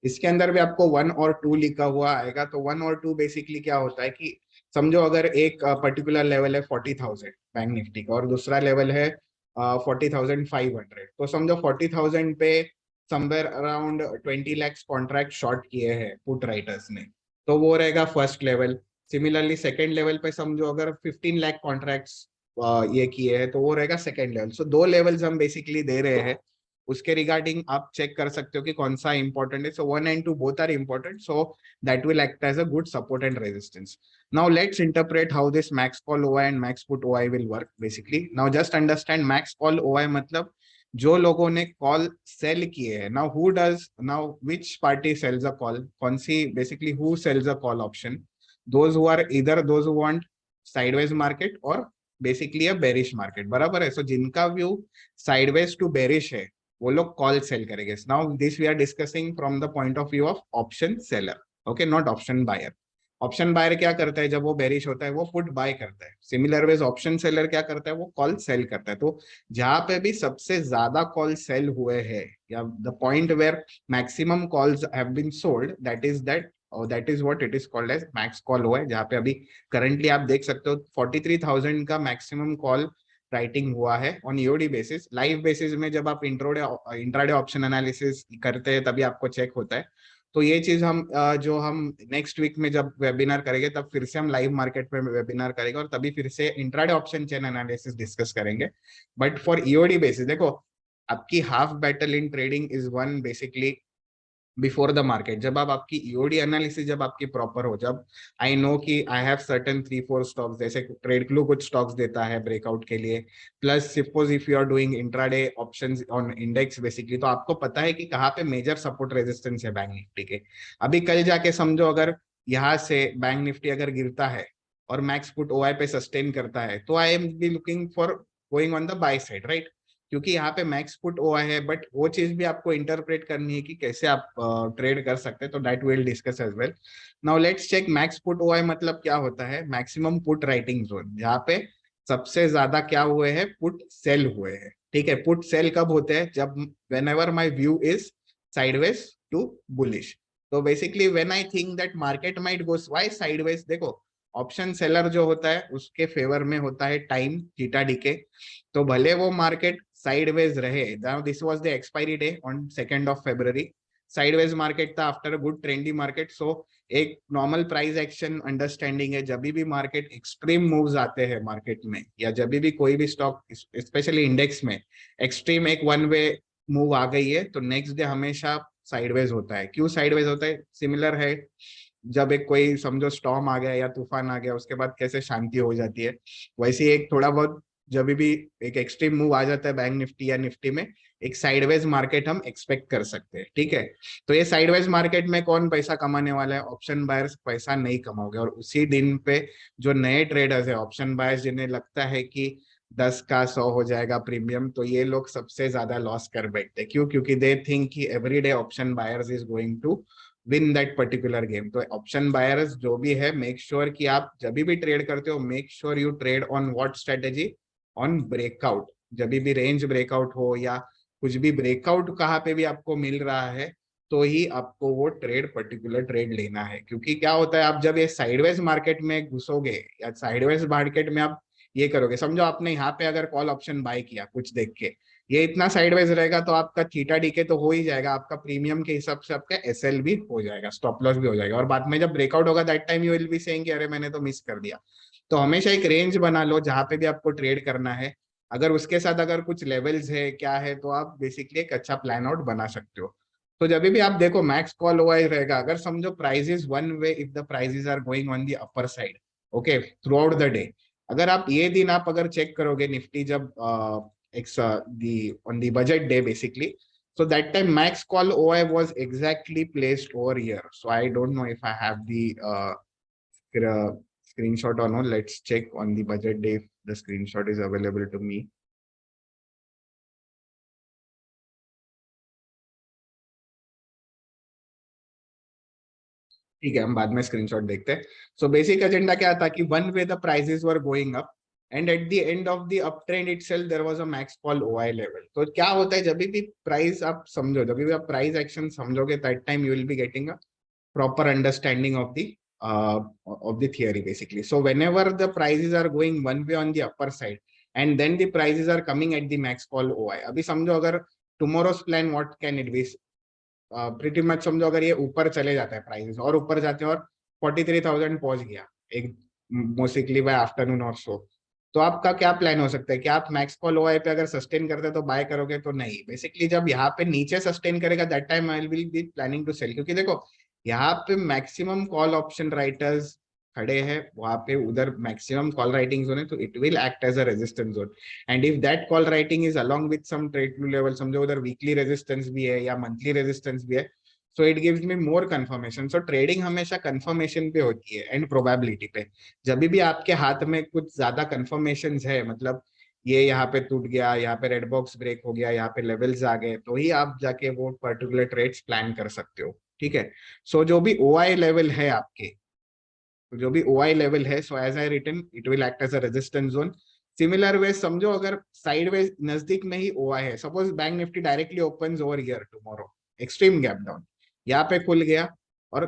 इसके अंदर भी आपको 1 और 2 लिखा हुआ आएगा. तो 1 और 2 बेसिकली क्या होता है कि समझो अगर एक पर्टिकुलर लेवल है 40,000 बैंक निफ्टी का, और दूसरा लेवल है 40,500, तो समझो 40,000 पे somewhere around 20 lakhs contract short किए हैं पुट राइटर्स ने, तो वो रहेगा first level. Similarly second level पे समझो अगर 15 लाख कॉन्ट्रैक्ट्स ये किए हैं, तो वो रहेगा सेकेंड लेवल. सो दो लेवल्स हम बेसिकली दे रहे हैं. उसके रिगार्डिंग आप चेक कर सकते हो कि कौन सा इंपॉर्टेंट है. So 1 and 2 both are important, so that will act as a good support and resistance. Now let's interpret how this max call OI and max put OI will work. Basically now just understand, max call OI मतलब जो लोगों ने call sell किए हैं. Now who does, now which party sells a call, कौन सी, basically who sells a call option? Those who are इधर those who want sideways market और बेसिकली अ बेरिश मार्केट, बराबर है. सो जिनका व्यू साइडवेज टू बेरिश है वो लोग कॉल सेल करेंगे. Now this we are discussing from the point of view of option seller, okay, not option buyer. Option buyer क्या करता है, जब वो बेरिश होता है वो पुट बाय करता है. सिमिलर वेज ऑप्शन सेलर क्या करता है, वो कॉल सेल करता है. तो जहां पे भी सबसे ज्यादा कॉल सेल हुए हैं, या the point where maximum calls have been sold, that is what it is called as max call हुआ है. जहां पे अभी करंटली आप देख सकते हो 43,000 का मैक्सिमम कॉल राइटिंग हुआ है on EOD basis. Live basis में जब आप इंट्राडे ऑप्शन एनालिसिस करते हैं तभी आपको चेक होता है. तो ये चीज हम जो हम नेक्स्ट वीक में जब वेबिनार करेंगे तब फिर से हम लाइव मार्केट में वेबिनार करेंगे, और तभी फिर से intraday option chain analysis discuss करेंगे. बट फॉर ईओडी बेसिस देखो, आपकी half battle in trading is one basically before the market. जब आप आपकी ईओडी एनालिसिस जब आपकी प्रॉपर हो, जब आई नो कि आई हैव सर्टेन 3-4 स्टॉक्स, जैसे ट्रेड क्लू कुछ स्टॉक्स देता है ब्रेकआउट के लिए, plus suppose if you are doing intraday options on index basically, तो आपको पता है कि कहाँ पे मेजर सपोर्ट रेजिस्टेंस है बैंक निफ्टी के. अभी कल जाके समझो अगर यहाँ से बैंक निफ्टी अगर गिरता है और मैक्स पुट ओआई पे सस्टेन करता है, तो I am be looking for going on the by side, right, क्योंकि यहाँ पे मैक्स पुट ओआ है. बट वो चीज भी आपको इंटरप्रेट करनी है कि कैसे आप ट्रेड कर सकते हैं, तो that will discuss as well. Now let's check max put OI मतलब क्या होता है. मैक्सिमम पुट राइटिंग जोन, जहाँ पे सबसे ज्यादा क्या हुए हैं, पुट सेल हुए हैं. ठीक है, पुट सेल कब होते हैं, जब whenever my view is sideways to bullish. तो basically when I think that market might go why sideways, देखो ऑप्शन सेलर जो होता है उसके फेवर में होता है टाइम थीटा डीके. तो भले वो मार्केट साइडवेज रहे, this was the expiry day on 2nd of February, sideways market था after a good trendy market. So एक नॉर्मल प्राइस एक्शन अंडरस्टैंडिंग है, जब भी मार्केट एक्सट्रीम मूव्स आते हैं मार्केट में, या जब भी कोई भी स्टॉक स्पेशली इंडेक्स में एक्सट्रीम एक वन वे मूव आ गई है, तो नेक्स्ट डे हमेशा साइडवेज होता है. क्यों साइडवेज होता है, सिमिलर है जब एक कोई समझो स्टॉर्म आ गया या तूफान आ गया, उसके बाद कैसे शांति हो जाती है, वैसे एक थोड़ा बहुत जब भी एक एक्सट्रीम मूव आ जाता है बैंक निफ्टी या निफ्टी में, एक साइडवेज मार्केट हम एक्सपेक्ट कर सकते हैं. ठीक है, तो ये साइडवेज मार्केट में कौन पैसा कमाने वाला है, ऑप्शन बायर्स पैसा नहीं कमाओगे. और उसी दिन पे जो नए ट्रेडर्स है ऑप्शन बायर्स, जिन्हें लगता है कि 10 का 100 हो जाएगा प्रीमियम, तो ये लोग सबसे ज्यादा लॉस कर बैठते हैं. क्यों, क्योंकि दे थिंक कि every day option buyers is going to win that particular game. तो ऑप्शन बायर्स जो भी है, मेक श्योर कि आप जब भी ट्रेड करते हो, make sure you trade on what strategy, on breakout. जब भी रेंज ब्रेकआउट हो या कुछ भी ब्रेकआउट कहाँ पे भी आपको मिल रहा है, तो ही आपको वो ट्रेड पर्टिकुलर ट्रेड लेना है। क्योंकि क्या होता है, आप जब ये साइडवेज मार्केट में घुसोगे या साइडवेज मार्केट में आप ये करोगे, समझो आपने यहाँ पे अगर कॉल ऑप्शन बाय किया कुछ देख के, ये इतना साइडवेज रहेगा तो आपका थीटा डीके तो हो ही जाएगा, आपका प्रीमियम के हिसाब से आपका एसएल भी हो जाएगा, स्टॉप लॉस भी हो जाएगा, और बाद में जब ब्रेकआउट होगा that time you will be saying अरे मैंने तो मिस कर दिया। तो हमेशा एक रेंज बना लो जहां पे भी आपको ट्रेड करना है, अगर उसके साथ अगर कुछ लेवल्स है क्या है तो आप बेसिकली एक अच्छा प्लान आउट बना सकते हो। तो जब भी आप देखो मैक्स कॉल ओआई रहेगा, अगर समझो prices one way, if the prices are going on the upper side okay throughout the day, अगर आप ये दिन आप अगर चेक करोगे निफ्टी जब on the budget day basically, so that time max call OI was exactly placed over here. So I don't know if I have the uh, screenshot or not. Let's check on the budget day if the screenshot is available to me. ठीक है, हम बाद में screenshot देखते हैं। So basic agenda क्या था कि one way the prices were going up and at the end of the up trend itself there was a max call OI level. तो क्या होता है, जब भी प्राइस आप समझो, जब भी आप प्राइस एक्शन समझोगे that time you will be getting a proper understanding of the theory basically. So whenever the prices are going one way on the upper side and then the prices are coming at the max call OI, अभी समझो अगर tomorrow's plan what can it be, pretty much समझो अगर ये ऊपर चले जाता है प्राइसेस और ऊपर जाते हैं और 43,000 पहुंच गया एक मोस्टली बाय आफ्टरनून और सो, तो आपका क्या प्लान हो सकता है कि आप मैक्स कॉल ओआई पे अगर सस्टेन करते हैं तो बाय करोगे, तो नहीं, बेसिकली जब यहाँ पे नीचे सस्टेन करेगा that time I will be planning to sell. क्योंकि देखो यहाँ पे मैक्सिमम कॉल ऑप्शन राइटर्स खड़े हैं, वहां पे उधर मैक्सिमम कॉल राइटिंग जोन है, तो it will act as a resistance zone. And if that call writing is along with some trade flow level, समझो उधर वीकली रेजिस्टेंस भी है या मंथली रेजिस्टेंस भी है, so it gives me more confirmation. So trading हमेशा confirmation पे होती है एंड प्रोबेबिलिटी पे। जब भी आपके हाथ में कुछ ज्यादा कंफर्मेशन है, मतलब ये यहाँ पे टूट गया, यहाँ पे रेड बॉक्स ब्रेक हो गया, यहाँ पे लेवल्स आ गए, तो ही आप जाके वो पर्टिकुलर ट्रेड्स प्लान कर सकते हो। ठीक है, सो जो भी ओआई लेवल है आपके, तो जो भी ओआई लेवल है, so as I written it will act as a resistance zone. Similar way समझो अगर साइड वे नजदीक में ही ओआई है, suppose bank Nifty directly open over here tomorrow, extreme gap down, यहाँ पे खुल गया और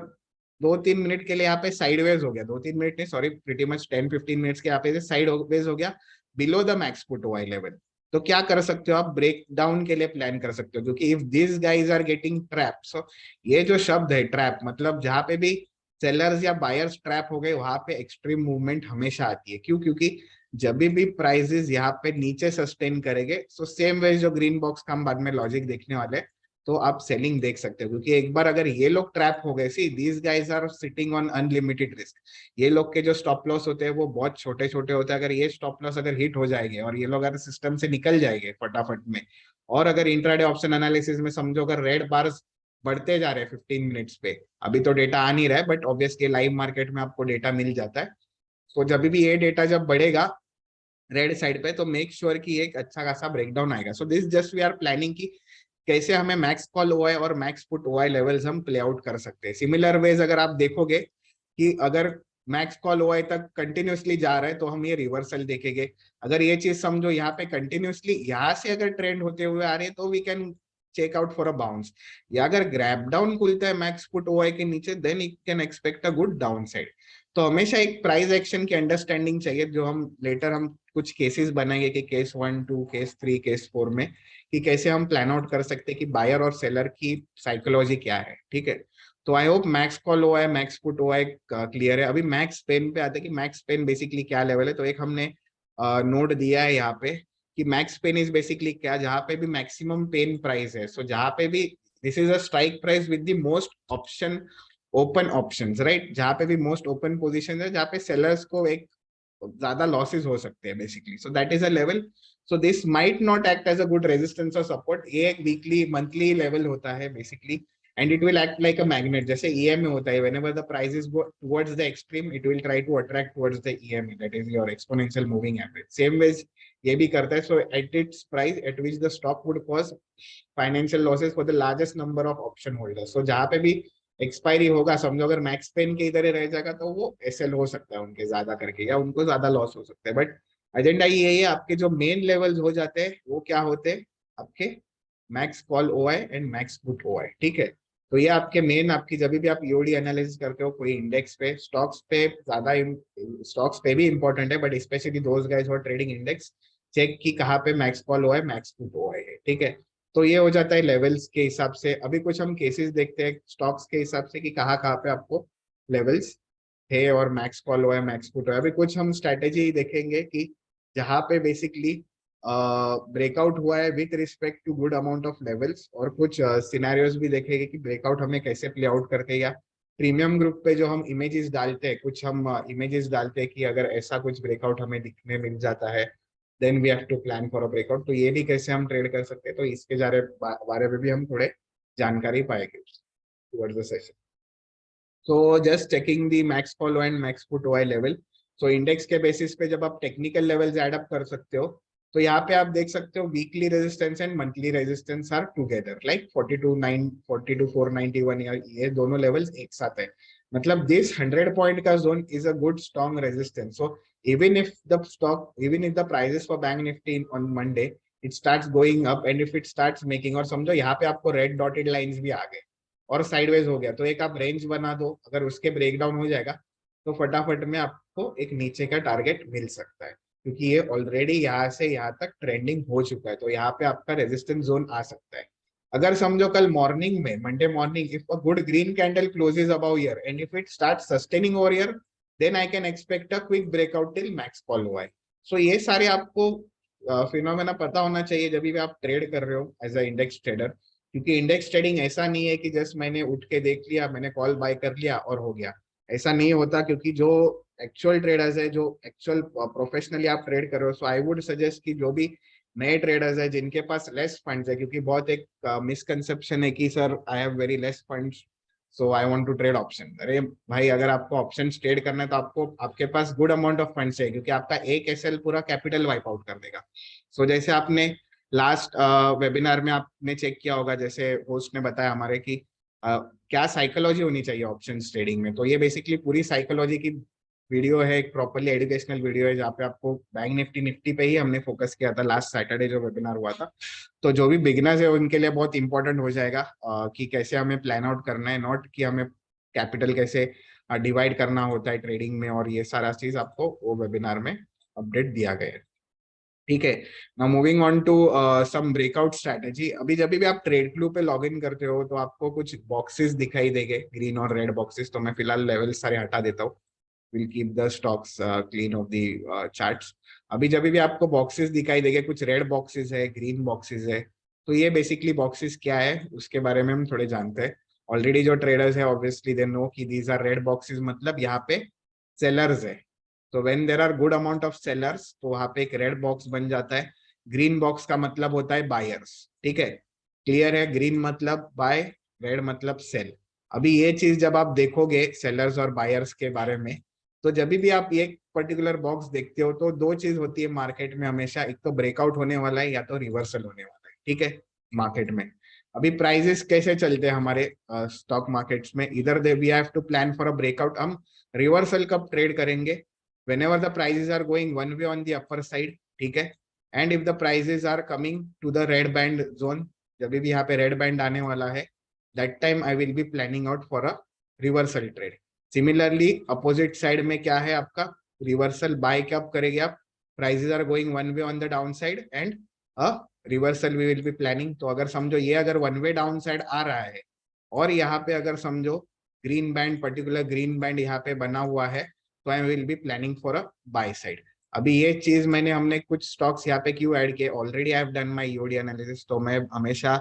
2-3 मिनट के लिए यहाँ पे साइडवेज हो गया, 2-3 मिनट नहीं सॉरी, प्रीटी मच 10-15 मिनट्स के यहाँ पे साइडवेज हो गया below the max put OI level. तो क्या कर सकते हो आप, ब्रेक डाउन के लिए प्लान कर सकते हो, क्योंकि if this guys are getting trap, so ये जो शब्द है ट्रैप, मतलब जहां पे भी सेलर्स या बायर्स ट्रैप हो गए वहां पे एक्सट्रीम मूवमेंट हमेशा आती है। क्यों? क्योंकि जब भी प्राइसेस यहाँ पे नीचे सस्टेन करेंगे, सो सेम वे जो ग्रीन बॉक्स का हम बाद में लॉजिक देखने वाले हैं, तो आप सेलिंग देख सकते हो। क्योंकि एक बार अगर ये लोग ट्रैप हो गए, see these guys are sitting on unlimited risk, ये लोग के जो स्टॉप लॉस होते हैं वो बहुत छोटे छोटे होते हैं। अगर ये स्टॉप लॉस अगर हिट हो जाएंगे और ये लोग अगर सिस्टम से निकल जाएंगे फटाफट में, और अगर इंट्राडे ऑप्शन एनालिसिस में समझो अगर रेड बार्स बढ़ते जा रहे हैं 15 मिनट्स पे, अभी तो डेटा आ नहीं रहा है बट ऑब्वियसली लाइव मार्केट में आपको डेटा मिल जाता है, तो जब भी ये डेटा जब बढ़ेगा रेड साइड पे, तो मेक श्योर कि एक अच्छा खासा ब्रेकडाउन आएगा। So this just we are planning की कैसे हमें मैक्स कॉल ओआई और मैक्स पुट ओआई लेवल्स हम प्ले आउट कर सकते हैं। सिमिलर वेज अगर आप देखोगे कि अगर मैक्स कॉल ओआई तक कंटिन्यूसली जा रहा है तो हम ये रिवर्सल देखेंगे। अगर ये चीज समझो यहाँ पे कंटिन्यूसली यहाँ से अगर ट्रेंड होते हुए आ रहे हैं तो we can check out for a bounce, या अगर ग्रैप डाउन खुलता है मैक्स पुट ओआई के नीचे then you can expect a good downside. तो हमेशा एक प्राइस एक्शन की अंडरस्टैंडिंग चाहिए, जो हम लेटर हम कुछ केसेस बनाएंगे कि केस 1, 2, केस 3, केस 4 में, कि कैसे हम प्लान आउट कर सकते हैं कि बायर और सेलर की साइकोलॉजी क्या है। ठीक है, तो आई होप मैक्स कॉल हुआ है, मैक्स पुट हुआ है, क्लियर है। अभी मैक्स पेन पे आते हैं कि मैक्स पेन बेसिकली क्या लेवल है, तो एक हमने नोट दिया है यहाँ पे कि मैक्स पेन इज बेसिकली क्या, जहाँ पे भी मैक्सिमम पेन प्राइस है, सो जहाँ पे भी this is a strike price with the most option open options, right, जहाँ पे भी मोस्ट ओपन पोजीशन है, जहाँ पे सेलर्स को एक ज्यादा लॉसेस हो सकते हैं basically, so that is a level. So this might not act as a good resistance और सपोर्ट, ये एक वीकली मंथली लेवल होता है basically, and it will act like a magnet, जैसे ईएमए होता है, whenever the prices go towards the extreme it will try to attract towards the EMA, that is your exponential moving average, same ways ये भी करता है। So at it's price at which the stock would cause financial losses for the largest number of option holders, so जहां पे भी expiry होगा, समझो अगर मैक्स पेन के इधर ही रह जाएगा तो वो एसएल हो सकता है उनके ज्यादा करके, या उनको ज्यादा लॉस हो सकता है। बट एजेंडा ये है, आपके जो मेन लेवल्स हो जाते हैं वो क्या होते हैं आपके max call OI and max put OI. ठीक है, तो ये आपके मेन, आपकी जब भी आप ईओडी एनालिसिस करते हो कोई इंडेक्स पे, स्टॉक्स पे ज्यादा, स्टॉक्स पे भी इंपॉर्टेंट है, बट स्पेशली दोज गाइस और ट्रेडिंग इंडेक्स, चेक की कहाँ पे मैक्स कॉल हुआ है, मैक्स पुट हुआ है, ठीक है। तो ये हो जाता है लेवल्स के हिसाब से। अभी कुछ हम केसेस देखते हैं स्टॉक्स के हिसाब से कि कहाँ कहाँ पे आपको लेवल्स है और मैक्स कॉल हुआ है, मैक्स पुट हुआ है। अभी कुछ हम स्ट्रैटेजी देखेंगे कि जहाँ पे बेसिकली ब्रेकआउट हुआ है with respect to good amount of levels, और कुछ सिनेरियोज भी देखेंगे कि ब्रेकआउट हमें कैसे प्ले आउट करते हैं, या प्रीमियम ग्रुप पे जो हम इमेजेस डालते हैं, कुछ हम इमेजेस डालते हैं कि अगर ऐसा कुछ ब्रेकआउट हमें दिखने मिल जाता है, then we have to plan for a breakout. तो ये भी कैसे हम ट्रेड कर सकते हैं, तो इसके बारे में भी हम थोड़े जानकारी पाएंगे towards the session. So just checking the max follow and max put OI level. So index के बेसिस पे जब आप टेक्निकल लेवल्स ऐड अप कर सकते हो, तो यहाँ पे आप देख सकते हो weekly resistance and monthly resistance are together, like 42,491, ये दोनों लेवल्स एक साथ है। मतलब दिस 100 पॉइंट का zone is a good strong resistance. So even if the prices for bank Nifty on Monday it starts going up and if it starts making, और समझो यहाँ पे आपको रेड डॉटेड लाइंस भी आ गए और साइडवेज हो गया, तो एक आप रेंज बना दो, अगर उसके ब्रेकडाउन हो जाएगा तो फटाफट में आपको एक नीचे का टारगेट मिल सकता है, क्योंकि ये ऑलरेडी यहाँ से यहाँ तक ट्रेंडिंग हो चुका है। तो यहाँ पे आपका रेजिस्टेंस जोन आ सकता है। अगर समझो कल मॉर्निंग में, Monday morning, if a good green candle closes above here and if it start sustaining over here, then I can expect a quick breakout till max call हुआ है। सो ये सारे आपको फिनोमेना पता होना चाहिए जब भी आप ट्रेड कर रहे हो एज अ इंडेक्स ट्रेडर, क्योंकि इंडेक्स ट्रेडिंग ऐसा नहीं है कि जस्ट मैंने उठ के देख लिया, मैंने कॉल बाय कर लिया और हो गया। ऐसा नहीं होता, क्योंकि जो एक्चुअल ट्रेडर्स है, जो एक्चुअल प्रोफेशनली आप ट्रेड कर रहे हो, सो आई वुड सजेस्ट कि जो भी नए ट्रेडर्स है जिनके पास लेस फंड्स है, क्योंकि बहुत एक मिसकंसेप्शन है कि sir I have very less funds so I want to trade option. अरे भाई, अगर आपको ऑप्शन ट्रेड करना है तो आपको, आपके पास गुड अमाउंट ऑफ फंड्स है, क्योंकि आपका एक एसएल पूरा कैपिटल वाइप आउट कर देगा। सो जैसे आपने लास्ट वेबिनार में आपने चेक किया होगा, जैसे होस्ट ने बताया हमारे कि क्या साइकोलॉजी होनी चाहिए ऑप्शंस ट्रेडिंग में, तो ये बेसिकली पूरी साइकोलॉजी की वीडियो है, एक प्रॉपरली एजुकेशनल वीडियो है, जहाँ पे आपको बैंक निफ्टी पे ही हमने फोकस किया था लास्ट सैटरडे जो वेबिनार हुआ था। तो जो भी बिगिनर्स है उनके लिए बहुत इंपॉर्टेंट हो जाएगा कि कैसे हमें प्लान आउट करना है, नॉट कि हमें कैपिटल कैसे डिवाइड करना होता है ट्रेडिंग में, और ये सारा चीज आपको वो वेबिनार में अपडेट दिया गया है, ठीक है। Now moving on to some breakout strategy. अभी जब भी आप ट्रेड क्लू पे लॉग इन करते हो तो आपको कुछ बॉक्सेस दिखाई देंगे, ग्रीन और रेड बॉक्सेस। तो मैं फिलहाल लेवल सारे हटा देता हूँ, will keep the stocks clean of the charts. अभी जब भी आपको बॉक्सेस दिखाई देंगे, कुछ रेड बॉक्सेस है, ग्रीन बॉक्सेस है, तो ये बेसिकली बॉक्सेस क्या है उसके बारे में हम थोड़े जानते हैं। ऑलरेडी जो ट्रेडर्स है ऑब्वियसली दे नो कि दीज आर रेड बॉक्सेस, मतलब यहाँ पे सेलर्स है। तो when there are good amount of sellers, तो वहां पे एक रेड बॉक्स बन जाता है। ग्रीन बॉक्स का मतलब होता है बायर्स, ठीक है, क्लियर है। ग्रीन मतलब बाय, रेड मतलब सेल। अभी ये चीज जब आप देखोगे सेलर्स और बायर्स के बारे में, तो जब भी आप ये पर्टिकुलर बॉक्स देखते हो तो दो चीज होती है मार्केट में हमेशा, एक तो ब्रेकआउट होने वाला है या तो रिवर्सल होने वाला है, ठीक है, मार्केट में। अभी प्राइजेस कैसे चलते हैं हमारे स्टॉक मार्केट्स में, इधर they we have to plan for a breakout. हम रिवर्सल कब ट्रेड करेंगे, whenever the prices are going one way on the upper side, ठीक है, and if the prices are coming to the red band zone, जब भी यहाँ पे red band आने वाला है, that time I will be planning out for a reversal trade. Similarly opposite side में क्या है आपका, रिवर्सल बाय कब करेंगे आप, prices are going one way on the downside and a reversal we will be planning. तो अगर समझो ये अगर वन वे डाउन साइड आ रहा है और यहाँ पे अगर समझो green band, particular green band यहाँ पे बना हुआ है, तो I will be planning for a buy side. अभी ये चीज मैंने, हमने कुछ स्टॉक्स यहाँ पे क्यों ऐड किए, already I have done my EOD analysis. तो मैं हमेशा,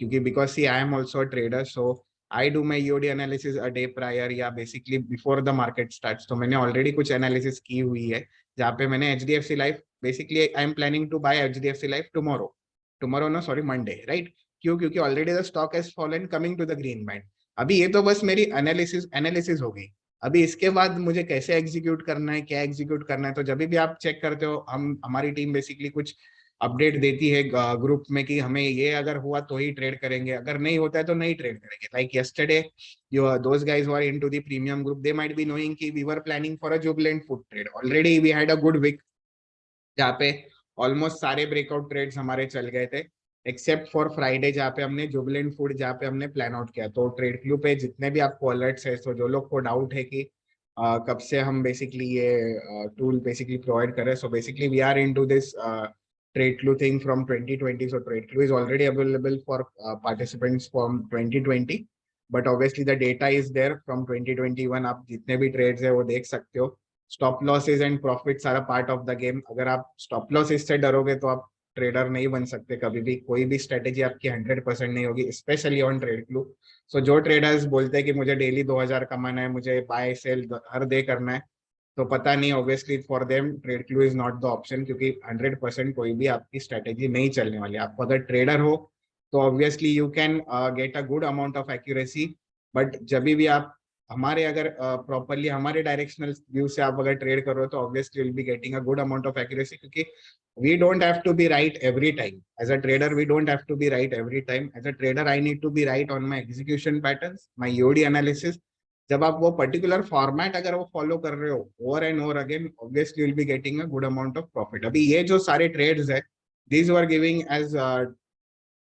क्योंकि because see I am also a trader, so I do my EOD analysis a day prior या basically before the market start. तो मैंने ऑलरेडी कुछ एनालिसिस की हुई है, जहाँ पे मैंने HDFC Life, basically I am planning to buy HDFC Life tomorrow, tomorrow ना सॉरी मंडे, राइट। क्यों, क्योंकि already the stock has fallen coming to the green band. अभी ये तो बस मेरी एनालिसिस एनालिसिस हो गई। अभी इसके बाद मुझे कैसे एग्जीक्यूट करना है, क्या एग्जीक्यूट करना है, तो जब भी आप चेक करते हो, हम हमारी टीम बेसिकली कुछ अपडेट देती है ग्रुप में कि हमें ये अगर हुआ तो ही ट्रेड करेंगे, अगर नहीं होता है तो नहीं ट्रेड करेंगे। Like yesterday those guys who are into the premium group, they might be knowing कि we were planning for a Jubilant Food trade, already we had a good week जहाँ पे ऑलमोस्ट सारे ब्रेकआउट ट्रेड्स हमारे चल गए थे। Except for Friday जहाँ पे हमने जुबिलेंट फूड जहाँ पे हमने प्लान आउट किया। तो ट्रेड क्लू पे जितने भी आपको अलर्ट्स है, तो जो लोग को डाउट है कि कब से हम बेसिकली ये टूल बेसिकली प्रोवाइड कर रहे हैं, so basically we are into this trade clue thing from 2020। So trade clue is already available for participants from 2020, but obviously the data is there from 2021। आप जितने भी ट्रेड्स है वो देख सकते हो। Stop losses and profits are a part of the game. अगर आप स्टॉप लॉसेज से डरोगे तो आप ट्रेडर नहीं बन सकते कभी भी। कोई भी स्ट्रेटेजी आपकी 100% नहीं होगी, स्पेशली ऑन ट्रेड क्लू। सो जो ट्रेडर्स बोलते हैं कि मुझे डेली 2000 कमाना है, मुझे बाय सेल हर डे करना है, तो पता नहीं, obviously for them trade clue is not the option, क्योंकि 100% कोई भी आपकी स्ट्रेटेजी नहीं चलने वाली। आपको अगर ट्रेडर हो तो obviously you can gate a good amount of accuracy, but जब भी आप हमारे अगर प्रॉपरली हमारे डायरेक्शनल व्यू से आप अगर ट्रेड करो तो obviously will be getting a good amount of accuracy, क्योंकि we don't have to be right every time. As a trader, we don't have to be right every time. As a trader, I need to be right on my execution patterns, my EOD analysis. जब आप वो particular format अगर वो follow कर रहे हो over and over again, obviously will be getting a good amount of profit. अभी ये जो सारे ट्रेड्स है, these were giving as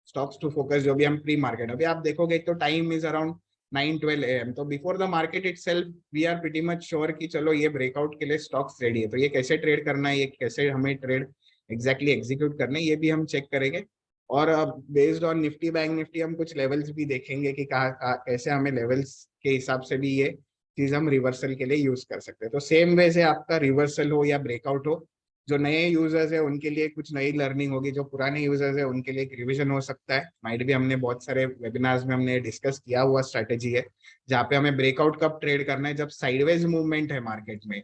stocks to focus, जो भी हम प्री मार्केट, अभी आप देखोगे तो टाइम इज अराउंड 9-12 AM। तो before the market itself we are pretty much sure कि चलो ये ब्रेकआउट के लिए स्टॉक्स रेडी है। तो ये कैसे ट्रेड करना है, ये कैसे हमें ट्रेड एग्जैक्टली एग्जीक्यूट करना है, ये भी हम चेक करेंगे। और based on Nifty bank Nifty हम कुछ लेवल्स भी देखेंगे कि कहाँ कैसे हमें लेवल्स के हिसाब से भी ये चीज हम रिवर्सल के लिए यूज कर सकते हैं। तो सेम वे से आपका रिवर्सल हो या ब्रेकआउट हो, जो नए यूजर्स है उनके लिए कुछ नई लर्निंग होगी, जो पुराने यूजर्स है उनके लिए एक रिवीजन हो सकता है। माइट भी हमने बहुत सारे वेबिनार्स में हमने डिस्कस किया हुआ स्ट्रेटेजी है, जहाँ पे हमें ब्रेकआउट कब ट्रेड करना है, जब साइडवेज मूवमेंट है मार्केट में।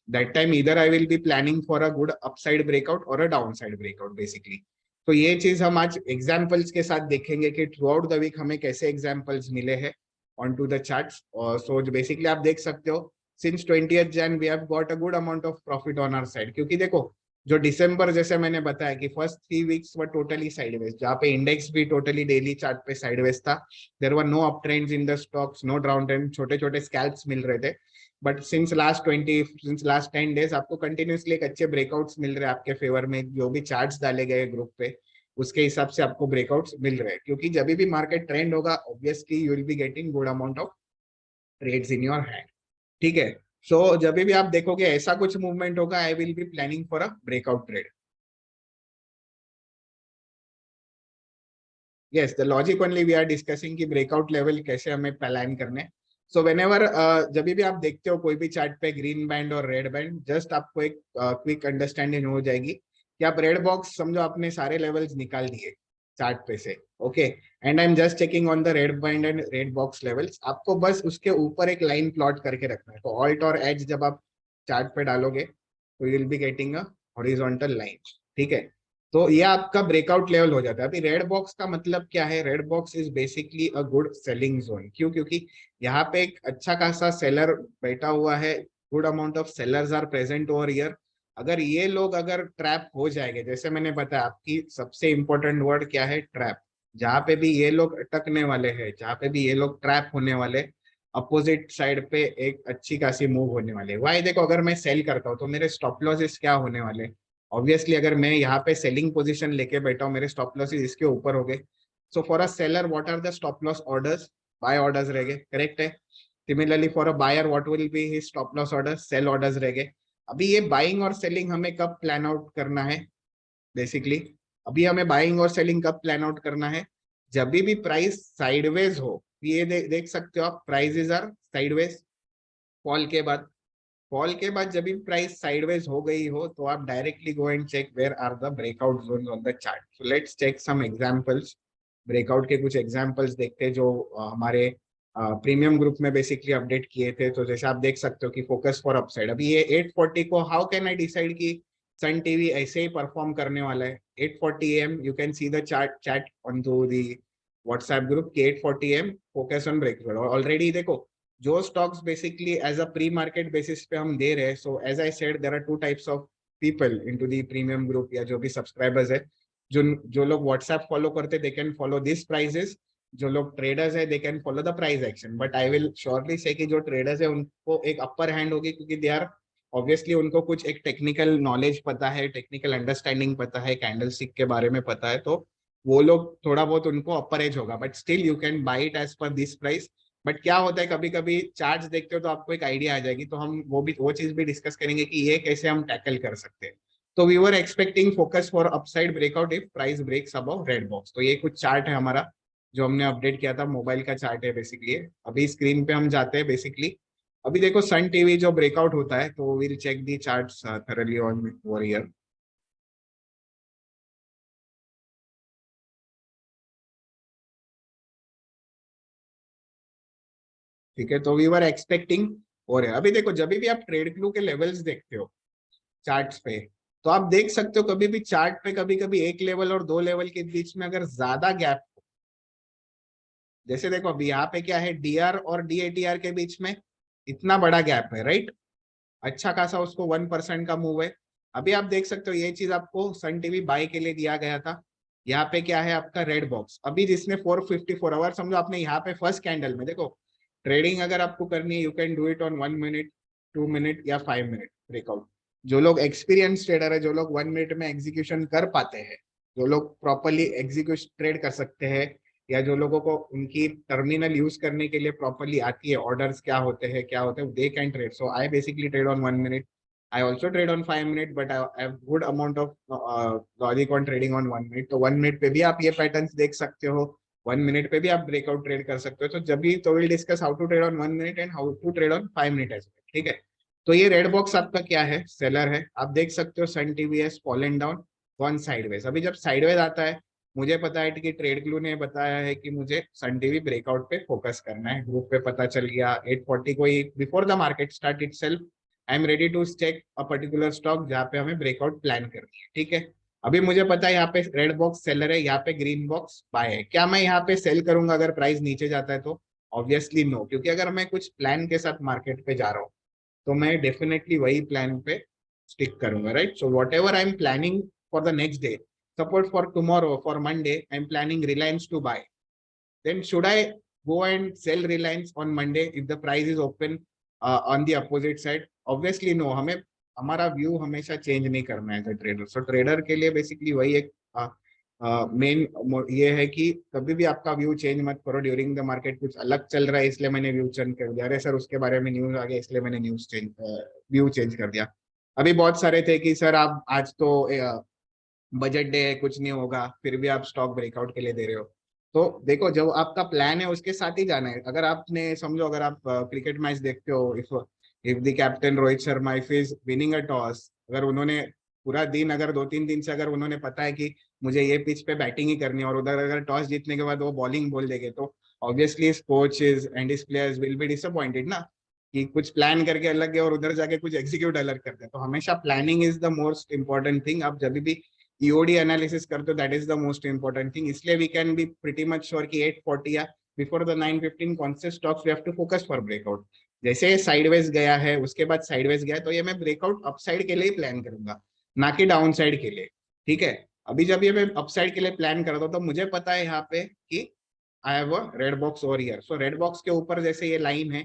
दैट टाइम इधर I will be planning for a good upside breakout और a down side breakout basically. तो ये चीज हम आज एग्जाम्पल्स के साथ देखेंगे कि थ्रू आउट द वीक हमें कैसे एग्जाम्पल्स मिले हैं on to the charts. So basically आप देख सकते हो since 20th Jan we have got a good amount of profit on our side, क्योंकि देखो जो दिसंबर जैसे मैंने बताया कि first 3 weeks were totally sideways, जहाँ पे इंडेक्स भी टोटली डेली चार्ट पे साइडवेज था। There were no up trends in the stocks, no down trend, छोटे छोटे स्कैल्प्स मिल रहे थे। बट सिंस लास्ट 10 days आपको कंटिन्यूसली एक अच्छे ब्रेकआउट्स मिल रहे हैं आपके फेवर में। जो भी चार्ट्स डाले गए ग्रुप पे उसके हिसाब से आपको ब्रेकआउट्स मिल रहे हैं, क्योंकि जब भी मार्केट ट्रेंड होगा obviously you will be getting good amount of trades in your hand. ठीक है। सो जब भी आप देखोगे ऐसा कुछ मूवमेंट होगा, I will be planning for a breakout trade. Yes, the logic only we are discussing कि ब्रेकआउट लेवल कैसे हमें प्लान करने। सो वेन एवर जब भी आप देखते हो कोई भी चार्ट पे ग्रीन बैंड और रेड बैंड, जस्ट आपको एक क्विक अंडरस्टैंडिंग हो जाएगी कि आप रेड बॉक्स समझो आपने सारे लेवल्स निकाल दिए चार्ट पे से। Okay, and I am just checking on the red band and red box levels. आपको बस उसके ऊपर एक लाइन प्लॉट करके रखना है। तो ऑल्ट और एज जब आप चार्ट पे डालोगे तो you will be getting a horizontal line. ठीक है, तो ये आपका ब्रेकआउट लेवल हो जाता है। अभी रेड बॉक्स का मतलब क्या है? Red box is basically a good selling zone. क्यों? क्योंकि यहाँ पे एक अच्छा खासा सेलर बैठा हुआ है, good amount of sellers are present over here. अगर ये लोग अगर ट्रैप हो जाएंगे, जैसे मैंने बताया आपकी सबसे इंपॉर्टेंट वर्ड क्या है? ट्रैप। जहां पे भी ये लोग अटकने वाले हैं, जहां पे भी ये लोग ट्रैप होने वाले, अपोजिट साइड पे एक अच्छी खासी मूव होने वाले। वाई? देखो, अगर मैं सेल करता हूँ तो मेरे स्टॉप लॉसेस क्या होने वाले? ऑब्वियसली अगर मैं यहाँ पे सेलिंग पोजीशन लेके बैठा हूँ, मेरे स्टॉप लॉसेस इसके ऊपर हो गए। So for a seller what are the stop loss orders? Buy orders रह गए, करेक्ट है। Similarly for a buyer what will be his stop loss orders? Sell orders रह गए। अभी ये बाइंग और सेलिंग हमें कब प्लान आउट करना है? बेसिकली अभी हमें बाइंग और सेलिंग कब प्लान आउट करना है? जब भी प्राइस साइडवेज हो। ये देख सकते हो आप, प्राइसेस आर साइडवेज फॉल के बाद। फॉल के बाद जब भी प्राइस साइडवेज हो गई हो तो आप directly go and check where are the breakout zone on the chart. So let's check some examples. Breakout के कुछ एग्जांपल्स देखते हैं जो हमारे प्रीमियम ग्रुप में बेसिकली अपडेट किए थे। तो जैसे आप देख सकते हो कि फोकस फॉर अपसाइड, अभी ये 840 को हाउ कैन आई डिसाइड कि सन टीवी ऐसे ही परफॉर्म करने वाला है? 8:40 AM you can see the chat on to the WhatsApp group कि 8:40 AM focus on breakout. Already देखो जो stocks basically as a pre market basis पे हम दे रहे हैं। So as I said there are two types of people into the premium group, या जो भी सब्सक्राइबर्स है। जो जो लोग व्हाट्सएप फॉलो करते they can follow this prices. जो लोग ट्रेडर्स है they can follow the price action. But I will surely say कि जो ट्रेडर्स है उनको एक अपर हैंड होगी, क्योंकि दे आर ऑब्वियसली उनको कुछ एक टेक्निकल नॉलेज पता है, टेक्निकल अंडरस्टैंडिंग पता है, कैंडल स्टिक के बारे में पता है। तो वो लोग थोड़ा बहुत उनको अपर एज होगा, but still you can buy it as per this price. But क्या होता है कभी कभी चार्ट्स देखते हो तो आपको एक आइडिया आ जाएगी, तो हम वो चीज भी डिस्कस करेंगे कि ये कैसे हम टैकल कर सकते हैं। तो we were expecting focus for upside breakout if price breaks above red box. तो ये कुछ चार्ट है हमारा जो हमने अपडेट किया था, मोबाइल का चार्ट है बेसिकली। अभी स्क्रीन पे हम जाते हैं बेसिकली। अभी देखो सन टीवी जो ब्रेकआउट होता है, तो will check the charts thoroughly on Warrior. ठीक है, तो वी वर एक्सपेक्टिंग। और अभी देखो जब भी आप ट्रेड क्लू के लेवल्स देखते हो चार्ट्स पे, तो आप देख सकते हो कभी भी चार्ट पे कभी कभी एक लेवल और दो लेवल के बीच में अगर ज्यादा गैप, जैसे देखो अभी यहाँ पे क्या है, डीआर और डीएटीआर के बीच में इतना बड़ा गैप है, राइट। अच्छा खासा उसको 1% का मूव है। अभी आप देख सकते हो ये चीज आपको सन टीवी बाय के लिए दिया गया था। यहाँ पे क्या है आपका रेड बॉक्स, अभी जिसने 454 आवर समझो आपने यहाँ पे फर्स्ट कैंडल में देखो, ट्रेडिंग अगर आपको करनी है you can do it on 1 minute, 2 minute या 5 मिनट ब्रेकआउट। जो लोग एक्सपीरियंस ट्रेडर है, जो लोग 1 मिनट में एग्जीक्यूशन कर पाते हैं, जो लोग प्रॉपरली एग्जीक्यूशन ट्रेड कर सकते हैं, या जो लोगों को उनकी टर्मिनल यूज करने के लिए प्रॉपरली आती है, ऑर्डर्स क्या होते हैं क्या होते हैं, they can trade. So I basically trade on 1 minute. I also trade on 5 minute, but I have good amount of logic on trading on 1 minute. तो 1 मिनट पे भी आप ये पैटर्न्स देख सकते हो, 1 मिनट पे भी आप ब्रेकआउट ट्रेड कर सकते हो। तो जब भी तो will discuss how to trade on 1 minute and how to trade on 5 minute as well, ठीक है। तो ये रेड बॉक्स आपका क्या है, सेलर है। आप देख सकते हो Sun TVS fallen down, one sideways. अभी जब साइडवेज आता है, मुझे पता है कि ट्रेड ग्लू ने बताया है कि मुझे सन टीवी ब्रेकआउट पे फोकस करना है, ग्रुप पे पता चल गया 840 को ही before the market start itself I am ready to check a particular stock जहाँ पे हमें ब्रेकआउट प्लान करनी है, ठीक है। अभी मुझे पता है यहाँ पे रेड बॉक्स सेलर है, यहाँ पे ग्रीन बॉक्स बाय है। क्या मैं यहाँ पे सेल करूंगा अगर प्राइस नीचे जाता है? तो ऑब्वियसली नो, क्योंकि अगर मैं कुछ प्लान के साथ मार्केट पे जा रहा हूँ तो मैं डेफिनेटली वही प्लान पे स्टिक करूंगा, right. So what ever I am planning for the next day, suppose for tomorrow, for Monday I'm planning Reliance to buy, then should I go and sell Reliance on Monday if the price is open on the opposite side? Obviously no, हमें हमारा view हमेशा change नहीं करना है as a trader. So trader के लिए basically वही एक मेन ये है कि कभी भी आपका व्यू चेंज मत करो ड्यूरिंग द मार्केट। कुछ अलग चल रहा है इसलिए मैंने व्यू चेंज कर दिया, अरे सर उसके बारे में न्यूज आ गया इसलिए मैंने न्यूज चेंज व्यू चेंज कर दिया। अभी बहुत सारे थे कि सर आप आज तो बजट डे है कुछ नहीं होगा, फिर भी आप स्टॉक ब्रेकआउट के लिए दे रहे हो। तो देखो जब आपका प्लान है उसके साथ ही जाना है। अगर आपने समझो अगर आप क्रिकेट मैच देखते हो, if the captain Rohit Sharma if is winning a toss, अगर उन्होंने पूरा दिन, अगर 2-3 दिन से अगर उन्होंने पता है कि मुझे ये पिच पे बैटिंग ही करनी है, और उधर अगर टॉस जीतने के बाद वो बॉलिंग बोल देंगे, तो obviously coaches and his players will be disappointed ना, कि कुछ प्लान करके अलग है और उधर जाके कुछ एग्जीक्यूट अलग करते हैं। तो हमेशा planning is the most important thing. आप जब भी ईओडी एनालिसिस करते हो that is the most important thing. इसलिए we can be pretty much sure कि 840 या बिफोर द 915 कौन से stocks we have to focus for breakout. जैसे साइडवेज गया है उसके बाद साइडवेज गया है, तो ये मैं ब्रेकआउट अपसाइड के लिए ही प्लान करूंगा, ना कि डाउन साइड के लिए, ठीक है। अभी जब ये मैं अपसाइड के लिए प्लान करता हूँ तो मुझे पता है यहाँ पे कि I have a red box over here. So red box के ऊपर जैसे ये लाइन है,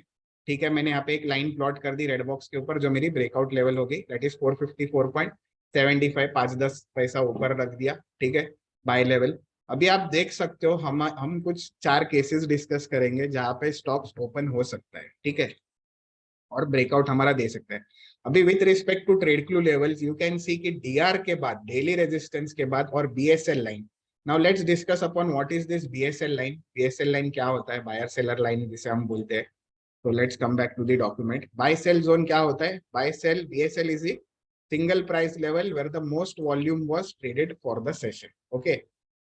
ठीक है, मैंने यहाँ पे एक लाइन प्लॉट कर दी रेड बॉक्स के ऊपर जो मेरी ब्रेकआउट लेवल होगी, दैट इज 454.75, 5-10 पैसा ऊपर रख दिया, ठीक है, बाय लेवल। अभी आप देख सकते हो हम कुछ 4 केसेस डिस्कस करेंगे जहां पे स्टॉक्स ओपन हो सकता है, ठीक है, और ब्रेकआउट हमारा दे सकता है। अभी with respect to trade clue levels you can see कि डीआर के बाद, डेली रेजिस्टेंस के बाद, और BSL line. Now let's discuss upon what is this BSL line. BSL line क्या होता है? बायर सेलर लाइन जिसे हम बोलते हैं। तो let's come back to the document. Buy sell zone क्या होता है? Buy sell BSL is the single price level where the most volume was traded for the session, okay.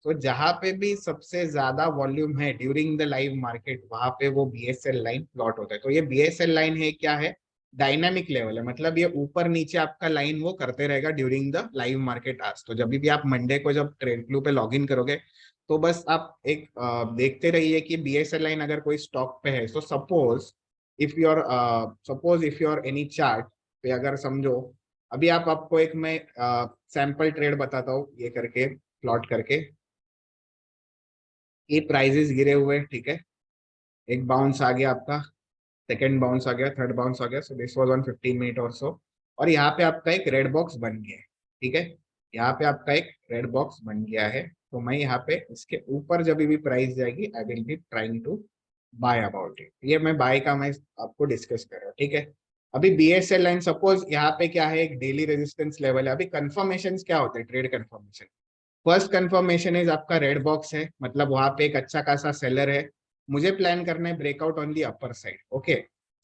तो जहां पे भी सबसे ज्यादा वॉल्यूम है ड्यूरिंग द लाइव मार्केट, वहां पे वो बीएसएल लाइन प्लॉट होता है। तो ये बीएसएल लाइन है क्या है? डायनामिक लेवल है, मतलब ये ऊपर नीचे आपका लाइन वो करते रहेगा ड्यूरिंग द लाइव मार्केट आज। तो जब भी आप मंडे को जब ट्रेड ग्लू पे लॉग इन करोगे, तो बस आप एक देखते रहिए कि बीएसएल लाइन अगर कोई स्टॉक पे है। So suppose if your any chart पे अगर समझो, अभी आपको एक मैं सैंपल ट्रेड बताता हूँ ये करके, प्लॉट करके। ये प्राइजेस गिरे हुए, ठीक है, एक बाउंस आ गया आपका, सेकेंड बाउंस आ गया, थर्ड बाउंस आ गया, सो दिस वाज ऑन 15 मिनट और सो। और यहाँ पे आपका एक रेड बॉक्स बन गया है, ठीक है, यहाँ पे आपका एक रेड बॉक्स बन गया है। तो मैं यहाँ पे इसके ऊपर जब भी प्राइस जाएगी I will be trying to buy about it. ये मैं बाय का मैं आपको डिस्कस कर रहा हूँ, ठीक है। अभी BSL लाइन सपोज यहाँ पे क्या है, एक डेली रेजिस्टेंस लेवल है। अभी कंफर्मेशन क्या होते हैं, trade confirmation. First confirmation is आपका रेड बॉक्स है, मतलब वहां पे एक अच्छा खासा सेलर है, मुझे प्लान करना है breakout on the upper side, okay.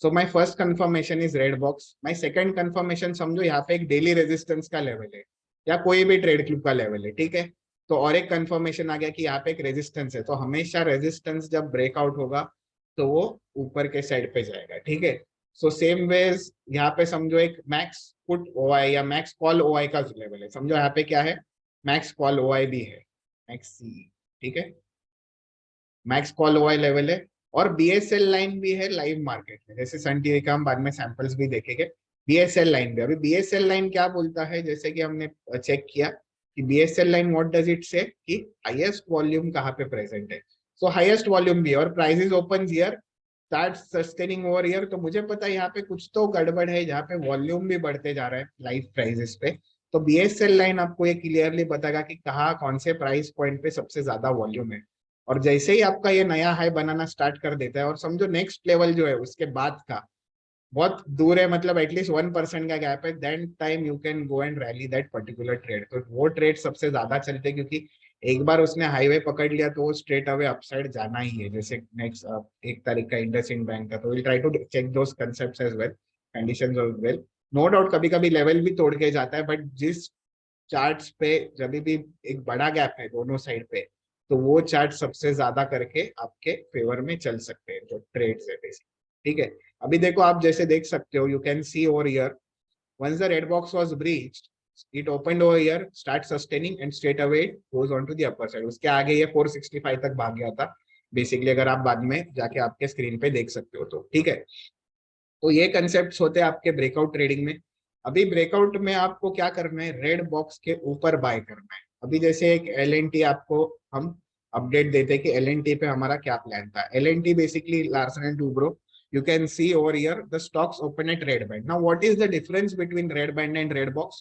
So my first confirmation is red box. My second confirmation समझो यहाँ पे एक डेली रेजिस्टेंस का लेवल है या कोई भी ट्रेड क्लिप का लेवल है, ठीक है। तो और एक कंफर्मेशन आ गया कि यहाँ पे एक रेजिस्टेंस है, तो हमेशा रेजिस्टेंस जब ब्रेकआउट होगा तो वो ऊपर के साइड पे जाएगा, ठीक है। सो सेम वेज यहाँ पे समझो एक मैक्स पुट OI या मैक्स कॉल OI का लेवल है, समझो यहाँ पे क्या है, मैक्स कॉल OI भी है, मैक्स सी, ठीक है, मैक्स कॉल OI लेवल है। और BSL लाइन भी है लाइव मार्केट में, जैसे सन टीवी का हम बाद में सैंपल्स भी देखेंगे। BSL लाइन भी, अभी BSL लाइन क्या बोलता है, जैसे कि हमने चेक किया कि BSL line what does it से कि हाईएस्ट वॉल्यूम कहाँ पे प्रेजेंट है। सो हाईएस्ट वॉल्यूम भी है और prices open year start sustaining over year. तो मुझे पता है यहाँ पे कुछ तो गड़बड़ है, जहाँ पे वॉल्यूम भी बढ़ते जा रहा है लाइव प्राइसेस पे। तो BSL लाइन आपको ये क्लियरली बताएगा कि कहाँ कौन से प्राइस पॉइंट पे सबसे ज्यादा वॉल्यूम है। और जैसे ही आपका ये नया हाई बनाना स्टार्ट कर देता है और समझो नेक्स्ट लेवल जो है उसके बाद का बहुत दूर है, मतलब एटलीस्ट 1% का गैप है, then time you can go and rally that particular trade. तो वो ट्रेड सबसे ज्यादा चलते हैं, क्योंकि एक बार उसने हाईवे पकड़ लिया तो वो स्ट्रेट अवे अपसाइड जाना ही है। जैसे नेक्स्ट 1 तारीख का इंडसइंड बैंक का, तो will try to check those concepts as well, conditions as well. No doubt कभी कभी लेवल भी तोड़ के जाता है, बट जिस चार्ट्स पे जब भी एक बड़ा गैप है दोनों साइड पे, तो वो चार्ट सबसे ज्यादा करके आपके फेवर में चल सकते हैं जो ट्रेड्स है बेसिक, ठीक है। अभी देखो आप जैसे देख सकते हो, you can see over here once the red box was breached, it opened over here, start sustaining and straight away goes on to the upper side। उसके आगे ये 465 तक भाग गया था बेसिकली, अगर आप बाद में जाके आपके स्क्रीन पे देख सकते हो तो, ठीक है। तो ये कंसेप्ट होते हैं आपके ब्रेकआउट ट्रेडिंग में। अभी ब्रेकआउट में आपको क्या करना है, रेड बॉक्स के ऊपर बाय करना है। अभी जैसे एक LNT आपको हम अपडेट देते हैं कि LNT पे हमारा क्या प्लान था। LNT basically Larsen and Toubro, you can see over here the stocks open at red band। now what is the difference between red band and red box?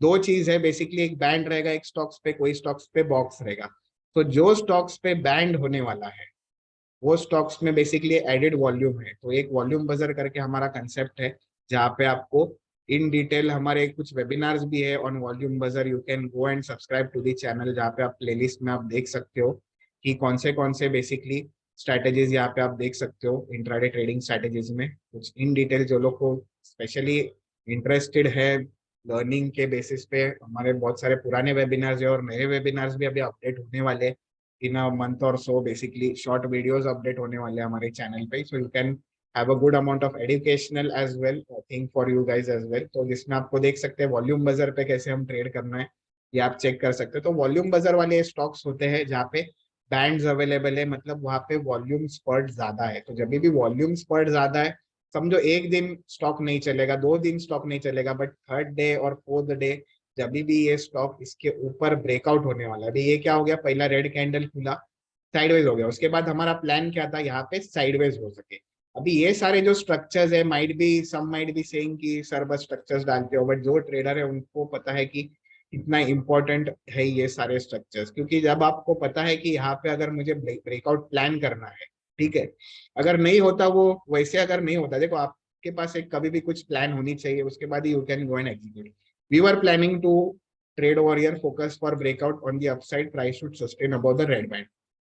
दो चीज है बेसिकली, एक बैंड रहेगा एक स्टॉक्स पे, कोई stocks पे box रहेगा। तो जो स्टॉक्स पे बैंड होने वाला है वो स्टॉक्स में बेसिकली एडेड वॉल्यूम है। तो एक वॉल्यूम बजर करके हमारा कंसेप्ट है, जहाँ पे आपको इन डिटेल हमारे कुछ वेबिनार्स भी है on volume buzzer. You can go and subscribe to the channel, जहाँ पे आप प्लेलिस्ट में आप देख सकते हो कि कौन से बेसिकली स्ट्रैटेजीज यहाँ पे आप देख सकते हो इंट्राडे ट्रेडिंग स्ट्रैटेजीज में कुछ इन डिटेल। जो लोग को स्पेशली इंटरेस्टेड है लर्निंग के बेसिस पे, हमारे बहुत सारे पुराने वेबिनार्स है और नए वेबिनार्स भी अभी अपडेट होने वाले इन अ मंथ और so. Basically short videos update होने वाले हैं हमारे चैनल पे, so you can have a good amount of educational as well thing for you guys as well. तो जिसमें आपको देख सकते हैं वॉल्यूम बजर पे कैसे हम ट्रेड करना है, ये आप चेक कर सकते हो। तो वॉल्यूम बजर वाले स्टॉक्स होते हैं जहाँ पे बैंड्स अवेलेबल है, मतलब वहां पे वॉल्यूम स्पर्ट ज्यादा है। तो जब भी वॉल्यूम स्पर्ट ज्यादा है, समझो एक दिन स्टॉक नहीं चलेगा, 2 दिन स्टॉक नहीं चलेगा, बट थर्ड डे और फोर्थ डे जब भी ये स्टॉक इसके ऊपर ब्रेकआउट होने वाला है। अभी ये क्या हो गया, पहला रेड कैंडल खुला साइडवेज हो गया, उसके बाद हमारा प्लान क्या था यहाँ पे साइडवेज हो सके। अभी ये सारे जो स्ट्रक्चर्स है, माइट बी सेइंग कि सर बस स्ट्रक्चर्स डालते हो, बट जो ट्रेडर है उनको पता है कि कितना इंपॉर्टेंट है ये सारे स्ट्रक्चर्स। क्योंकि जब आपको पता है कि यहाँ पे अगर मुझे ब्रेकआउट प्लान करना है, ठीक है, अगर नहीं होता वो वैसे, अगर नहीं होता, देखो आपके पास एक कभी भी कुछ प्लान होनी चाहिए, उसके बाद ही you can go and execute. We were planning to trade over here, focus for breakout on the upside, price should sustain above the red band।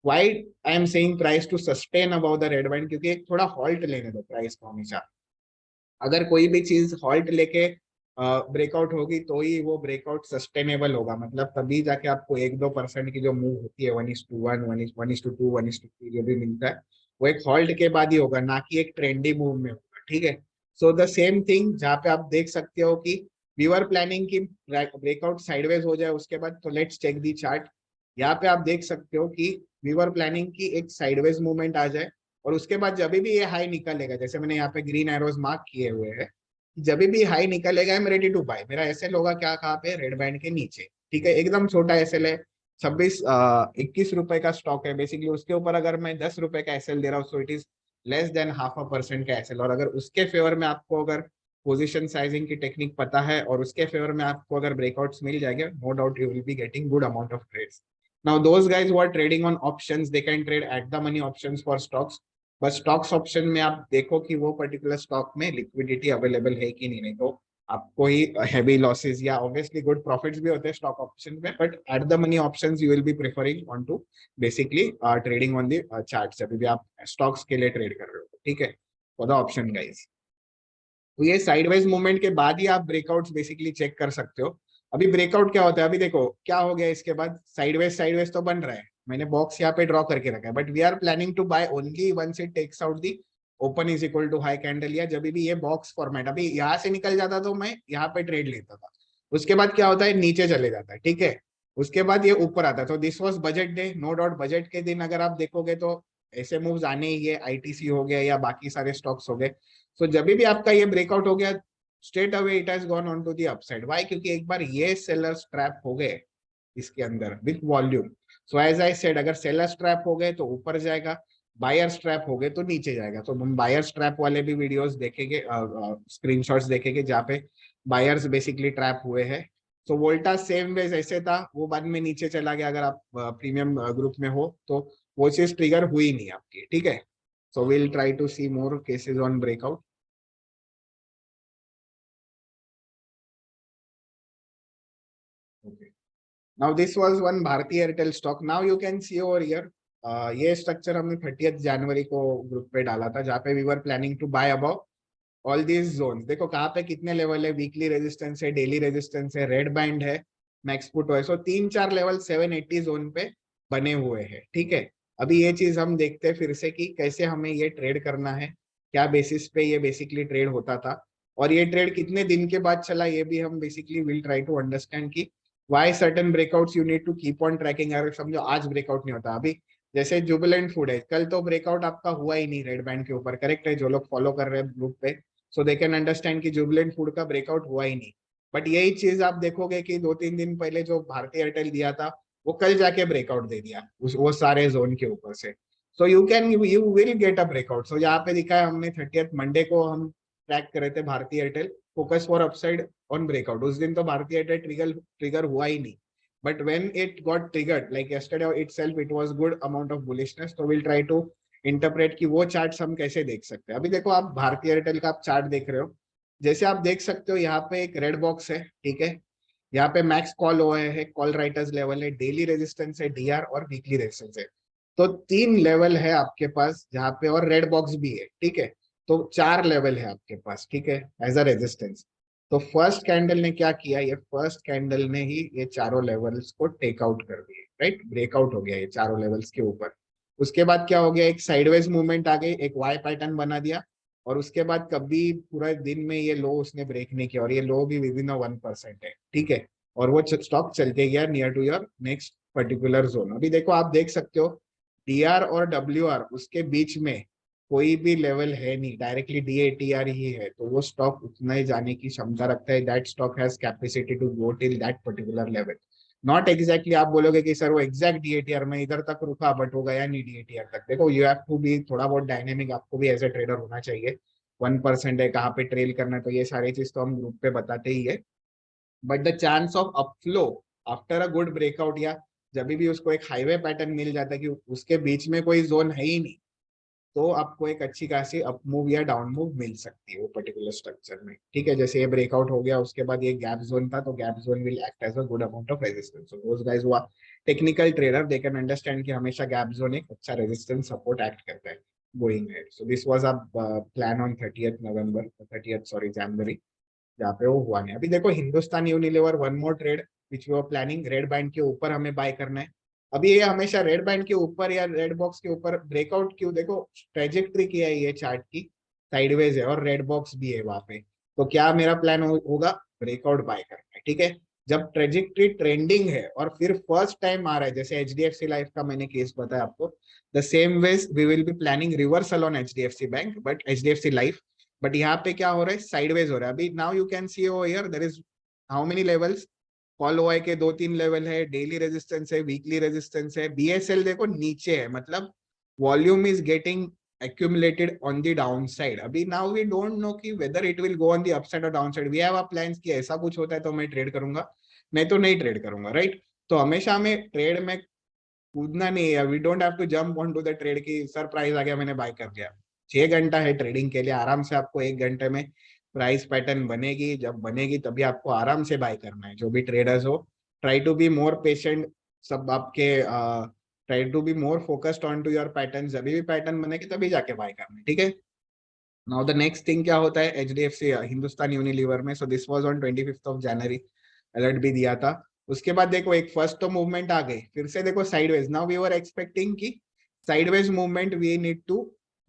why I am saying price to sustain above the red band, क्योंकि एक थोड़ा halt लेने दो price को हमेशा। अगर कोई भी चीज हॉल्ट लेके ब्रेकआउट होगी तो ही वो ब्रेकआउट सस्टेनेबल होगा, मतलब तभी जाके आपको 1-2% की जो मूव होती है 1:1, 1:2, 1:3 जो भी मिलता है, वो एक हॉल्ट के बाद ही होगा, ना कि एक ट्रेंडी मूव में होगा, ठीक है। सो द सेम थिंग जहाँ पे आप देख सकते हो कि वी वर प्लानिंग की ब्रेकआउट साइडवेज हो जाए उसके बाद, तो लेट्स चेक दी चार्ट। यहाँ पे आप देख सकते हो कि वी वर प्लानिंग की एक साइडवेज मूवमेंट आ जाए और उसके बाद जब भी ये हाई निकलेगा, जैसे मैंने यहाँ पे ग्रीन एरोज मार्क किए हुए हैं, जब भी हाई निकलेगा I am ready to buy. मेरा एसएल होगा क्या, कहाँ पे, रेड बैंड के नीचे, ठीक है, एकदम छोटा एसएल है, 21 रुपए का स्टॉक है बेसिकली। उसके ऊपर अगर मैं 10 रुपए का एसएल दे रहा हूँ, सो इट इज लेस देन 0.5% का एसएल। और अगर उसके फेवर में आपको अगर पोजीशन साइजिंग की टेक्निक पता है और उसके फेवर में आपको अगर ब्रेकआउट्स मिल जाएंगे, no doubt you will be getting good amount of trades. Now those guys who are trading on options, they can trade at the money options for stocks. बस स्टॉक्स ऑप्शन में आप देखो कि वो पर्टिकुलर स्टॉक में liquidity available है कि नहीं, तो आपको ही हैवी लॉसेस या ऑब्वियसली गुड प्रॉफिट्स भी होते हैं स्टॉक ऑप्शन में, but at the money options you will be preferring on to basically trading on the charts. अभी भी आप स्टॉक्स के लिए ट्रेड कर रहे हो, ठीक है, फॉर द ऑप्शन गाइस। तो ये साइडवेज मूवमेंट के बाद ही आप ब्रेकआउट्स बेसिकली चेक कर सकते हो। अभी ब्रेकआउट क्या होता है, अभी देखो क्या हो गया, इसके बाद साइडवेज साइडवेज तो बन रहा है, मैंने बॉक्स यहाँ पे ड्रॉ करके रखा है, but we are planning to buy only once it takes out the open is equal to high candle, या जब भी ये बॉक्स फॉर्मेट अभी यहाँ से निकल जाता तो मैं यहाँ पे ट्रेड लेता था। उसके बाद क्या होता है, नीचे चले जाता है, ठीक है, उसके बाद ये ऊपर आता है। तो this was budget day, no doubt budget के दिन अगर आप देखोगे तो ऐसे मूव्स आने ही है, आईटीसी हो गया या बाकी सारे स्टॉक्स हो गए। सो जब भी आपका ये ब्रेकआउट हो गया, straight away it has gone on to the upside. Why? क्योंकि एक बार ये सेलर्स ट्रैप हो गए इसके अंदर with volume. So as I said, अगर सेलर्स ट्रैप हो गए तो ऊपर जाएगा, बायर्स ट्रैप हो गए तो नीचे जाएगा। तो हम बायर्स ट्रैप वाले भी वीडियोस देखेंगे, स्क्रीनशॉट्स देखेंगे जहाँ पे बायर्स बेसिकली ट्रैप हुए हैं। सो वोल्टा सेम वेज ऐसे था, वो बाद में नीचे चला गया, अगर आप प्रीमियम ग्रुप में हो तो वो चीज ट्रिगर हुई नहीं आपकी, ठीक है। So will try to see more cases on breakout. Okay. Now this was one Bharti Airtel stock. Now you can see over here, ये स्ट्रक्चर हमने 30th जनवरी को ग्रुप पे डाला था, जहाँ पे we were planning to buy about all these zone. देखो कहाँ पे कितने लेवल है, वीकली रेजिस्टेंस है, डेली रेजिस्टेंस है, रेड बैंड है, मैक्स पुट है। सो 3-4 लेवल 780 जोन पे बने हुए हैं, ठीक है। अभी ये चीज हम देखते हैं फिर से कि कैसे हमें ये ट्रेड करना है, क्या बेसिस पे ये बेसिकली ट्रेड होता था, और ये ट्रेड कितने दिन के बाद चला, ये भी हम basically will try to understand की why certain breakouts you need to keep on tracking. अगर समझो आज ब्रेकआउट नहीं होता, अभी जैसे जुबिलेंट फूड है, कल तो ब्रेकआउट आपका हुआ ही नहीं रेड बैंड के ऊपर, करेक्ट है, जो लोग फॉलो कर रहे हैं ग्रुप पे, सो दे कैन अंडरस्टैंड कि जुबिलेंट फूड का ब्रेकआउट हुआ ही नहीं। बट यही चीज आप देखोगे कि 2-3 दिन पहले जो भारतीय एयरटेल दिया था, वो कल जाके ब्रेकआउट दे दिया उस वो सारे जोन के ऊपर से। So you will get a breakout. So यहाँ पे दिखा है हमने 30th मंडे को हम ट्रैक करे थे भारतीय Airtel, focus for upside on breakout. उस दिन तो भारतीय एयरटेल ट्रिगर हुआ ही नहीं, but when it got triggered like yesterday itself, it was good amount of bullishness. So we'll try to interpret कि वो चार्ट हम कैसे देख सकते हैं। अभी देखो आप भारतीय एयरटेल का आप चार्ट देख रहे हो, जैसे आप देख सकते हो यहाँ पे एक रेड बॉक्स है, ठीक है, यहाँ पे मैक्स कॉल हुआ है, कॉल राइटर्स लेवल है, डेली रेजिस्टेंस है, डीआर और वीकली रेजिस्टेंस है। तो 3 लेवल है आपके पास जहाँ पे, और रेड बॉक्स भी है, ठीक है। तो 4 लेवल है आपके पास, ठीक है, एज अ रेजिस्टेंस। तो फर्स्ट कैंडल ने क्या किया, ये फर्स्ट कैंडल ने ही ये चारों लेवल्स को टेक आउट कर दिए, राइट, ब्रेकआउट हो गया ये चारों लेवल्स के ऊपर। उसके बाद क्या हो गया, एक साइडवेज मूवमेंट आ गई, एक वाई पैटर्न बना दिया, और उसके बाद कभी पूरा दिन में ये लो उसने ब्रेक नहीं किया, और ये लो भी विद इन 1% है, ठीक है, और वो स्टॉक चलते गया near to your next particular zone. अभी देखो आप देख सकते हो डीआर और डब्ल्यू उसके बीच में कोई भी लेवल है नहीं, डायरेक्टली डीएटीआर ही है, तो वो स्टॉक उतना ही जाने की क्षमता रखता है। That stock has capacity to go till that particular level. Not exactly आप बोलोगे कि सर वो एग्जैक्ट डीएटीआर में इधर तक रुका बट वो गया नहीं डीएटीआर तक। देखो यू हैव टू बी थोड़ा बहुत डायनेमिक, आपको भी एज ए ट्रेडर होना चाहिए। 1% है, कहाँ पे ट्रेल करना है, तो ये सारी चीज तो हम ग्रुप पे बताते ही है। But the chance of upflow after a good breakout, या जब भी उसको एक हाईवे पैटर्न मिल जाता है कि उसके बीच में कोई जोन है ही नहीं, तो आपको एक अच्छी खासी अप मूव या डाउन मूव मिल सकती है वो पर्टिकुलर स्ट्रक्चर में, ठीक है। जैसे ये ब्रेकआउट हो गया, उसके बाद ये गैप जोन था, तो gap zone will act as a good amount of resistance. So those guys हुआ technical trader, they can understand कि हमेशा गैप जोन एक अच्छा रेजिस्टेंस सपोर्ट एक्ट करता है going ahead. So this was a plan on 30th November, 30th sorry January, जहाँ पे वो हुआ नहीं। अभी देखो Hindustan Unilever, one more trade which we are planning, red band के ऊपर हमें बाय करना है। अभी ये हमेशा रेड बैंड के ऊपर या रेड बॉक्स के ऊपर ब्रेकआउट क्यों, देखो ट्रेजेक्ट्री की है ये चार्ट की, साइडवेज है और रेड बॉक्स भी है वहां पे। तो क्या मेरा प्लान होगा, ब्रेकआउट बाय करना है, ठीक है। जब ट्रेजेक्ट्री ट्रेंडिंग है और फिर फर्स्ट टाइम आ रहा है, जैसे एचडीएफसी लाइफ का मैंने केस बताया आपको, the same ways we will be planning reversal on HDFC bank but HDFC life. But यहाँ पे क्या हो रहा है, साइडवेज हो रहा है। अभी now you can see over here there is how many levels, call OI के 2-3 लेवल है, डेली रेजिस्टेंस है, वीकली रेजिस्टेंस है, बीएसएल देखो नीचे है, मतलब volume is getting accumulated on the downside. अभी now we don't know कि whether it will go on the upside or downside. We have a plans कि ऐसा कुछ होता है तो मैं ट्रेड करूंगा, नहीं तो नहीं ट्रेड करूंगा, राइट। तो हमेशा हमें ट्रेड में कूदना नहीं है, we don't have to jump on to the trade की सर प्राइस आ गया मैंने बाय कर लिया। 6 घंटा है ट्रेडिंग के लिए, आराम से आपको 1 घंटे में प्राइस पैटर्न बनेगी, जब बनेगी तभी आपको आराम से बाय करना है। जो भी ट्रेडर्स हो, try to be more patient, सब आपके try to be more focused on to your pattern, जब भी पैटर्न बनेगी तभी जाके बाय करना है, ठीक है। नाउ द नेक्स्ट थिंग क्या होता है एचडीएफसी हिंदुस्तान यूनिलीवर में, सो this was on 25 January, alert भी दिया था। उसके बाद देखो एक फर्स्ट तो मूवमेंट आ गई, फिर से देखो sideways, now we were expecting कि sideways movement, we need to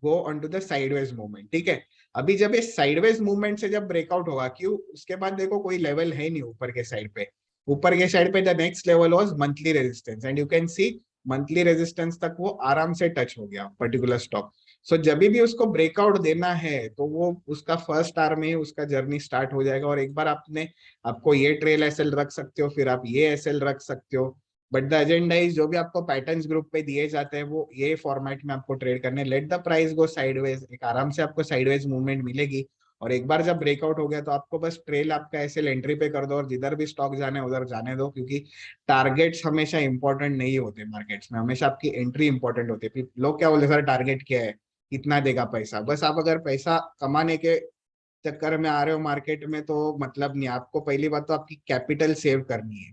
go on to the sideways movement, ठीक है। अभी जब ये साइडवेज मूवमेंट से जब ब्रेकआउट होगा, क्यों, उसके बाद देखो कोई लेवल है नहीं ऊपर के साइड पे, ऊपर के साइड पे the next level was monthly resistance, and you can C monthly resistance तक वो आराम से टच हो गया पर्टिकुलर स्टॉक। सो जब भी उसको ब्रेकआउट देना है तो वो उसका फर्स्ट आवर में उसका जर्नी स्टार्ट हो जाएगा, और एक बार आपने, आपको ये ट्रेल एसएल रख सकते हो, फिर आप ये एसएल रख सकते हो, बट द एजेंडा इज जो भी आपको पैटर्न्स ग्रुप पे दिए जाते हैं वो ये फॉर्मेट में आपको ट्रेड करने, let the price go sideways, एक आराम से आपको साइडवेज मूवमेंट मिलेगी, और एक बार जब ब्रेकआउट हो गया तो आपको बस ट्रेल आपका एसएल एंट्री पे कर दो, और जिधर भी स्टॉक जाने उधर जाने दो, क्योंकि टारगेट्स हमेशा इंपॉर्टेंट नहीं होते मार्केट्स में, हमेशा आपकी एंट्री इंपॉर्टेंट होती है। फिर लोग क्या बोलते हैं, सर टारगेट क्या है, कितना देगा पैसा, बस आप अगर पैसा कमाने के चक्कर में आ रहे हो मार्केट में तो मतलब नहीं, आपको पहली बात तो आपकी कैपिटल सेव करनी है।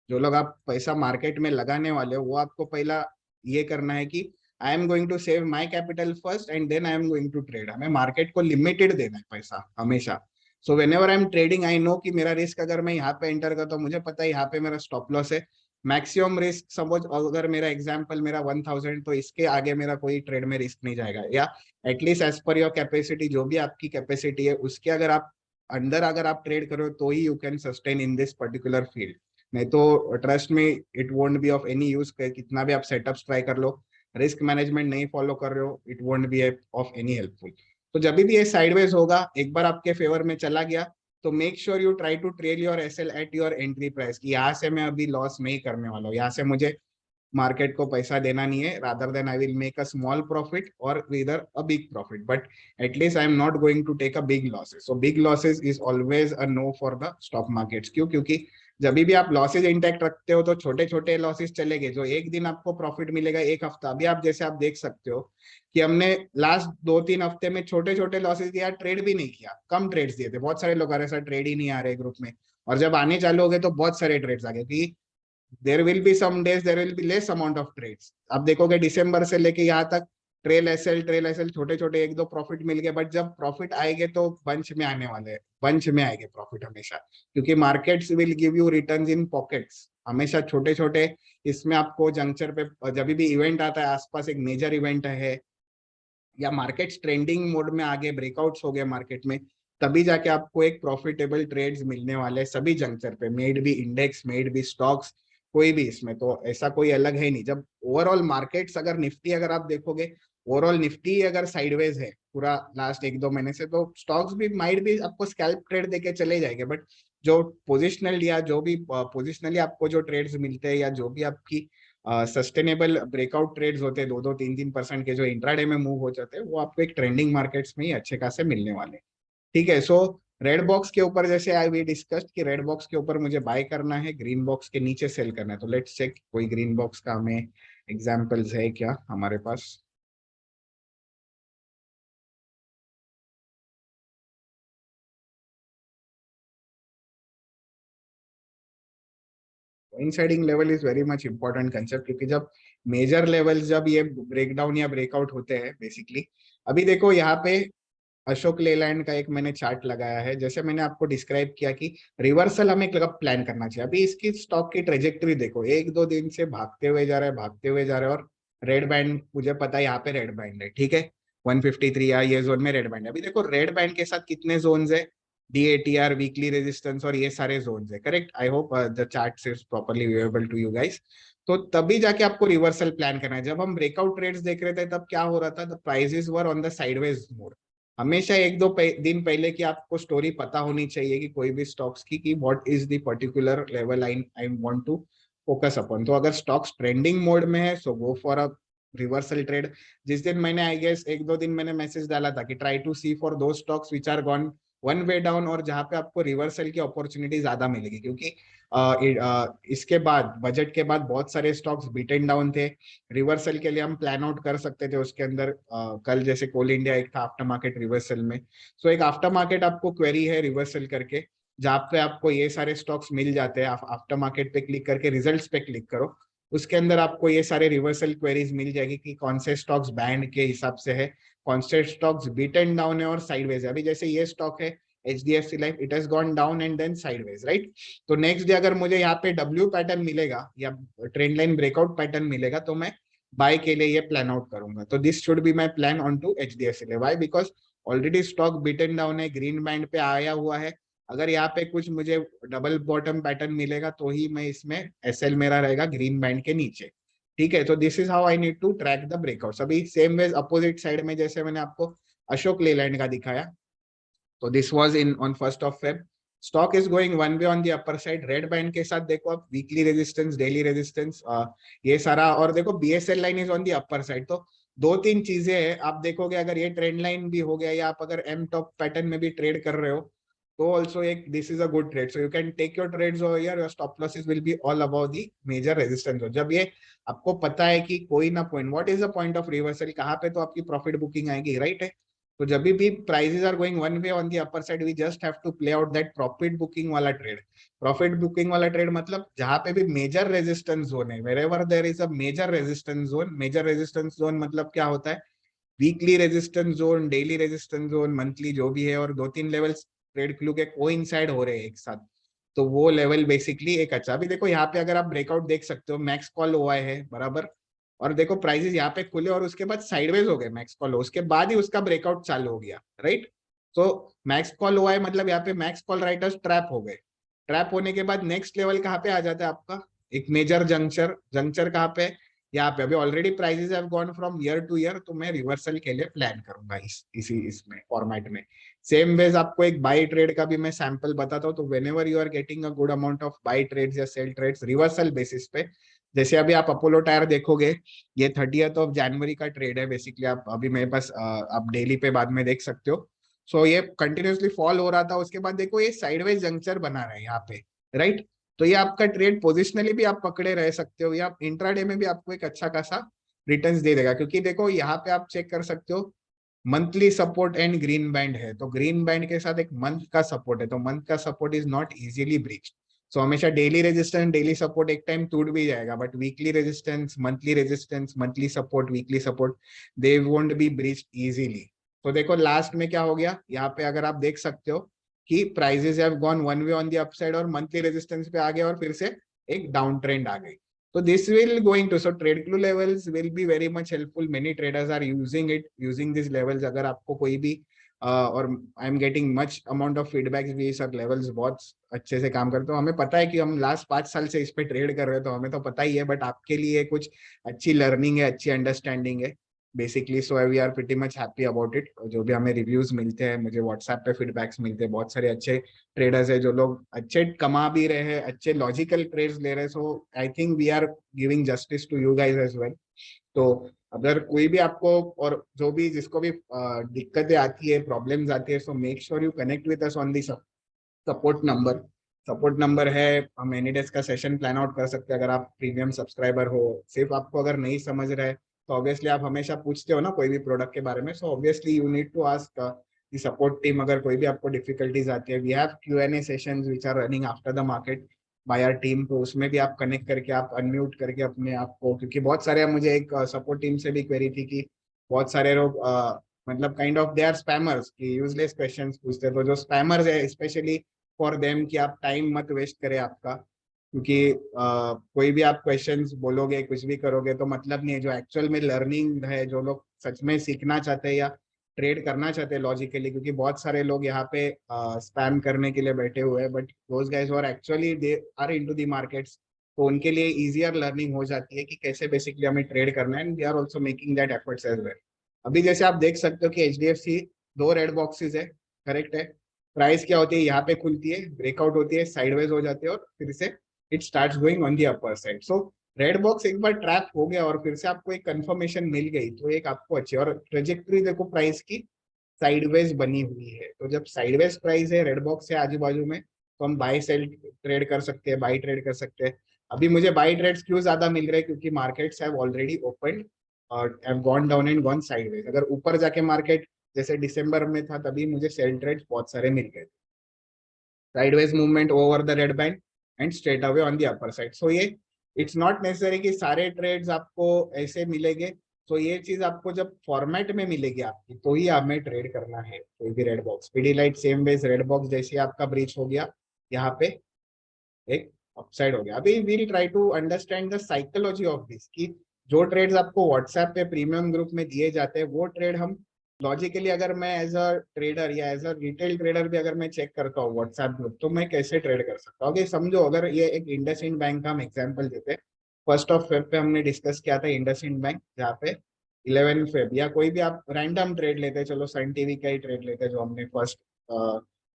जो लोग आप पैसा मार्केट में लगाने वाले हो, वो आपको पहला ये करना है कि I am going to save my capital first and then I am going to trade. हमें मार्केट को लिमिटेड देना है पैसा हमेशा। So whenever I am trading, I know कि मेरा रिस्क अगर मैं यहाँ पे एंटर करता हूँ, मुझे पता है यहाँ पे मेरा स्टॉप लॉस है, मैक्सिमम रिस्क समझ, अगर मेरा एग्जाम्पल मेरा 1000, तो इसके आगे मेरा कोई ट्रेड में रिस्क नहीं जाएगा, या at least as per your capacity, जो भी आपकी कैपेसिटी है उसके अगर आप अंदर अगर आप ट्रेड करो तो ही you can sustain in this particular field. नहीं तो ट्रस्ट में it won't be of any use, कितना भी आप सेटअप्स ट्राई कर लो, रिस्क मैनेजमेंट नहीं फॉलो कर रहे हो, it won't be of any helpful. तो जब भी ये साइडवेज होगा, एक बार आपके फेवर में चला गया, तो make sure you try to trail your SL at your entry price, की यहाँ से मैं अभी लॉस नहीं करने वाला हूँ, यहाँ से मुझे मार्केट को पैसा देना नहीं है, rather than I will make a small profit और इधर a big profit, but at least I am not going to take a big losses. So big losses is always a no for the stock markets. क्यों, क्योंकि जब भी आप losses intact रखते हो तो छोटे छोटे लॉसेस चलेंगे, जो एक दिन आपको प्रॉफिट मिलेगा, एक हफ्ता, अभी आप जैसे आप देख सकते हो कि हमने लास्ट 2-3 हफ्ते में छोटे छोटे लॉसेस दिया, ट्रेड भी नहीं किया, कम ट्रेड्स दिए थे, बहुत सारे लोग आ रहे सर ट्रेड ही नहीं आ रहे ग्रुप में, और जब आने चालू हो गए तो बहुत सारे ट्रेड्स आ गए, कि there will be some days there will be less amount of trades. आप देखोगे दिसंबर से लेके यहाँ तक ट्रेल एसएल छोटे छोटे 1-2 प्रॉफिट मिल गए, बट जब प्रॉफिट आएंगे तो बंच में आने वाले हैं, बंच में आएंगे प्रॉफिट हमेशा, क्योंकि markets will give you returns in pockets, हमेशा छोटे छोटे। इसमें आपको जंक्चर पे जब भी इवेंट आता है, आसपास एक मेजर इवेंट है, या मार्केट ट्रेंडिंग मोड में आगे ब्रेकआउट्स हो गए मार्केट में, तभी जाके आपको एक प्रॉफिटेबल ट्रेड्स मिलने वाले सभी जंक्चर पे, मेड भी इंडेक्स, मेड भी स्टॉक्स, कोई भी इसमें तो ऐसा कोई अलग है नहीं। जब ओवरऑल मार्केट्स अगर निफ्टी अगर आप देखोगे, ओवरऑल निफ्टी अगर साइडवेज है पूरा लास्ट 1-2 महीने से, तो स्टॉक्स भी माइट भी आपको स्कैल्प ट्रेड देके चले जाएंगे, बट जो पोजिशनल या जो भी पोजिशनली आपको जो ट्रेड्स मिलते हैं, या जो भी आपकी सस्टेनेबल ब्रेकआउट ट्रेड्स होते हैं 2-3% के, जो इंट्राडे में मूव हो जाते हैं, वो आपको एक ट्रेंडिंग मार्केट्स में ही अच्छे खासे मिलने वाले, ठीक है। सो रेड बॉक्स के ऊपर जैसे आई वी डिस्कस्ड कि रेड बॉक्स के ऊपर मुझे बाय करना है, ग्रीन बॉक्स के नीचे सेल करना है, तो लेट्स चेक कोई ग्रीन बॉक्स का हमें एग्जांपल्स है क्या हमारे पास। Coinciding level is very much important concept, क्योंकि जब मेजर लेवल्स जब ये ब्रेकडाउन या ब्रेकआउट होते हैं बेसिकली, अभी देखो यहाँ पे अशोक लेलैंड का एक मैंने चार्ट लगाया है, जैसे मैंने आपको डिस्क्राइब किया कि रिवर्सल हमें कब प्लान करना चाहिए। अभी इसकी स्टॉक की ट्रेजेक्टरी देखो, 1-2 दिन से भागते हुए जा रहा है, भागते हुए जा रहा है, और रेड बैंड मुझे पता है यहाँ पे रेड बैंड है, ठीक है, 153 या ये जोन में रेड बैंड है। अभी देखो रेड बैंड के साथ कितने जोन है, डीएटीआर, वीकली रेजिस्टेंस, और ये सारे जोन है, correct. I hope the chart is properly visible to you guys. तो तभी जाके आपको रिवर्सल प्लान करना है। जब हम ब्रेकआउट ट्रेड्स देख रहे थे तब क्या हो रहा था, the prices were on the sideways mode. हमेशा 1-2 दिन पहले की आपको स्टोरी पता होनी चाहिए कि कोई भी स्टॉक्स की what is the particular level I I want to focus upon. तो अगर स्टॉक्स ट्रेंडिंग मोड में है, so go for a reversal trade. जिस दिन मैंने आई गेस 1-2 दिन मैंने मैसेज डाला था कि ट्राई टू सी फॉर दो stocks which are gone one way down, और जहां पे आपको रिवर्सल की अपॉर्चुनिटी ज्यादा मिलेगी, क्योंकि इसके बाद बजट के बाद बहुत सारे स्टॉक्स बीटन डाउन थे। रिवर्सल के लिए हम प्लान आउट कर सकते थे उसके अंदर, कल जैसे कोल इंडिया एक था आफ्टर मार्केट रिवर्सल में। सो एक आफ्टर मार्केट आपको क्वेरी है रिवर्सल करके, जहाँ पे आपको ये सारे स्टॉक्स मिल जाते हैं। आप आफ्टर मार्केट पे क्लिक करके रिजल्ट्स पे क्लिक करो, उसके अंदर आपको ये सारे रिवर्सल क्वेरीज मिल जाएगी कि कौन से स्टॉक्स बैंड के हिसाब से है, कौन से स्टॉक्स बीटन डाउन है और साइडवेज है। अभी जैसे ये स्टॉक है HDFC life, it has gone down and then sideways, right. तो नेक्स्ट डे अगर मुझे यहाँ पे डब्ल्यू पैटर्न मिलेगा या ट्रेंड लाइन ब्रेकआउट पैटर्न मिलेगा, तो मैं बाय के लिए ये प्लान आउट करूंगा। तो this should be my plan on to HDFC life. Why? Because already stock beaten down है, ग्रीन बैंड पे आया हुआ है। अगर यहाँ पे कुछ मुझे डबल बॉटम पैटर्न मिलेगा तो ही मैं इसमें SL मेरा रहेगा ग्रीन बैंड के नीचे, ठीक है। तो this is how I need to track the breakouts. अभी सेम वेज अपोजिट साइड में जैसे मैंने आपको अशोक लेलैंड का दिखाया, तो this was in on 1st of Feb। Stock is going one way on the upper side, red band के साथ देखो आप वीकली रेजिस्टेंस, डेली रेजिस्टेंस, ये सारा, और देखो BSL line is on the upper side. तो दो तीन चीजें हैं, आप देखोगे अगर ये ट्रेंड लाइन भी हो गया या आप अगर एम टॉप पैटर्न में भी ट्रेड कर रहे हो, तो ऑल्सो एक this is a good trade. So you can take your trades over here, your stop losses will be all about the major resistance. जब ये आपको पता है कि कोई ना point, what is the point of reversal, कहाँ पे तो आपकी प्रॉफिट बुकिंग आएगी, राइट है। तो जब भी prices are going one way on the upper side, we just have to play out that profit booking वाला ट्रेड। प्रॉफिट बुकिंग वाला ट्रेड मतलब जहां पे भी मेजर रेजिस्टेंस जोन है, wherever there is a major resistance zone. Major resistance zone मतलब क्या होता है? Weekly resistance zone, daily resistance zone, monthly जो भी है, और दो तीन लेवल्स ट्रेड क्लू के कोइंसाइड हो रहे हैं एक साथ, तो वो लेवल बेसिकली एक अच्छा। अभी देखो यहाँ पे अगर आप ब्रेकआउट देख सकते हो, मैक्स कॉल OI है बराबर, और देखो प्राइसेस यहाँ पे खुले और उसके बाद साइडवेज हो गए मैक्स कॉल, उसके बाद ही उसका ब्रेकआउट चालू हो गया, राइट। तो मैक्स कॉल OI मतलब यहाँ पे मैक्स कॉल राइटर्स ट्रैप हो गए। ट्रैप होने के बाद नेक्स्ट लेवल कहाँ पे आ जाता है आपका? एक मेजर जंक्चर। जंक्चर कहाँ पे? यहाँ पे। अभी already prices have gone from year two year, तो मैं रिवर्सल के लिए प्लान करूंगा इसी इसमें फॉर्मेट में। सेम वेज आपको एक बाई ट्रेड का भी मैं सैंपल बताता हूँ। तो whenever you are getting a good amount of buy trades या सेल ट्रेड्स रिवर्सल बेसिस पे, जैसे अभी आप अपोलो टायर देखोगे, ये 30th of January का ट्रेड है बेसिकली। आप अभी मेरे पास आप डेली पे बाद में देख सकते हो। सो ये कंटिन्यूअसली फॉल हो रहा था, उसके बाद देखो ये साइडवेज जंक्चर बना रहा है यहाँ पे, राइट। तो ये आपका ट्रेड पोजिशनली भी आप पकड़े रह सकते हो, या इंट्राडे में भी आपको एक अच्छा खासा रिटर्न्स दे देगा। क्योंकि देखो यहाँ पे आप चेक कर सकते हो, monthly support and green band है, तो ग्रीन बैंड के साथ एक मंथ का सपोर्ट है, तो मंथ का support is not easily breached. So हमेशा डेली रेजिस्टेंस, डेली सपोर्ट एक टाइम टूट भी जाएगा, but weekly resistance, monthly support, weekly support, they won't be breached easily. तो देखो लास्ट में क्या हो गया यहाँ पे, अगर आप देख सकते हो कि prices have gone one way on the upside और मंथली रेजिस्टेंस पे आ गए और फिर से एक डाउन ट्रेंड आ गई। So this will going to, so trade clue levels will be very much helpful. Many traders are using it, using these levels। अगर आपको कोई भी और I am getting much amount of feedbacks भी, sir levels बहुत अच्छे से काम करते हो। हमें पता है कि हम लास्ट 5 साल से इस पे ट्रेड कर रहे हैं, तो हमें तो पता ही है, बट आपके लिए कुछ अच्छी लर्निंग है, अच्छी अंडरस्टैंडिंग है basically. So we are pretty much happy about it. जो भी हमें रिव्यूज मिलते हैं, मुझे व्हाट्सएप पे फीडबैक्स मिलते हैं, बहुत सारे अच्छे ट्रेडर्स है जो लोग अच्छे कमा भी रहे हैं, अच्छे लॉजिकल ट्रेड्स ले रहे हैं। So I think we are giving justice to you guys as well. तो अगर कोई भी आपको और जो भी जिसको भी दिक्कतें आती है, प्रॉब्लम्स आती है, so make sure you connect with us on the support number. Support number है, हम एनी डेज का सेशन प्लान आउट कर सकते हैं अगर आप प्रीमियम सब्सक्राइबर हो। सिर्फ आपको अगर नहीं समझ रहे तो ऑब्वियसली आप हमेशा पूछते हो ना कोई भी प्रोडक्ट के बारे में, so obviously you need to ask the support team. अगर कोई भी आपको डिफिकल्टीज आती है, we have Q&A sessions which are running after the market by our team. तो उसमें भी आप कनेक्ट करके, आप अनम्यूट करके अपने आप को, क्योंकि बहुत सारे मुझे एक सपोर्ट टीम से भी क्वेरी थी कि बहुत सारे लोग मतलब kind of they are spammers कि यूजलेस क्वेश्चंस पूछते हैं। तो जो स्पैमर्स है स्पेशली फॉर देम कि आप टाइम मत वेस्ट करें आपका, क्योंकि कोई भी आप क्वेश्चंस बोलोगे, कुछ भी करोगे तो मतलब नहीं है। जो एक्चुअल में लर्निंग है, जो लोग सच में सीखना चाहते हैं या ट्रेड करना चाहते हैं लॉजिकली, क्योंकि बहुत सारे लोग यहाँ पे स्पैम करने के लिए बैठे हुए हैं, but those guys are actually they are into the markets, तो उनके लिए इजियर लर्निंग हो जाती है कि कैसे बेसिकली हमें ट्रेड करना है, and we are also making that efforts as well. अभी जैसे आप देख सकते हो कि HDFC दो रेड बॉक्सेस है, करेक्ट है। प्राइस क्या होती है, यहाँ पे खुलती है, ब्रेकआउट होती है, साइडवेज हो जाती है, और फिर से it starts going on the upper side. So red box एक बार ट्रैप हो गया और फिर से आपको एक कंफर्मेशन मिल गई, तो एक आपको अच्छी और ट्रेजेक्टरी देखो प्राइस की, साइडवेज बनी हुई है। तो जब साइडवेज प्राइस है रेड बॉक्स से आजू बाजू में, तो हम बाई सेल ट्रेड कर सकते हैं, बाई ट्रेड कर सकते हैं। अभी मुझे बाई ट्रेड्स क्यों ज्यादा मिल रहे हैं, क्योंकि मार्केट्स हैव ऑलरेडी ओपन और have gone down and gone sideways. अगर ऊपर जाके मार्केट जैसे दिसंबर में था, तभी मुझे सेल ट्रेड्स बहुत सारे मिल गए। Sideways movement over the red band and straight away on the upper side. So ये इट्स नॉट नेसेसरी कि सारे ट्रेड्स आपको ऐसे मिलेंगे। तो ये चीज आपको जब फॉर्मेट में मिलेगी आपकी, तो ही हमें ट्रेड करना है कोई भी red box. PD light same base red box जैसे आपका ब्रीच हो गया, यहाँ पे एक अपसाइड हो गया। अभी we'll try to understand the psychology of this, कि जो ट्रेड्स आपको व्हाट्सएप पे प्रीमियम ग्रुप में दिए जाते हैं, वो ट्रेड हम लॉजिकली, अगर मैं एज अ ट्रेडर या एज अ रिटेल ट्रेडर भी अगर मैं चेक करता हूँ व्हाट्सएप ग्रुप, तो मैं कैसे ट्रेड कर सकता हूँ। समझो अगर ये एक इंडसइंड बैंक का हम एग्जांपल देते हैं, 1 Feb पे हमने डिस्कस किया था इंडसइंड बैंक, जहाँ पे 11 Feb या कोई भी आप रैंडम ट्रेड लेते हैं, चलो सन टीवी का ही ट्रेड लेते हैं जो हमने first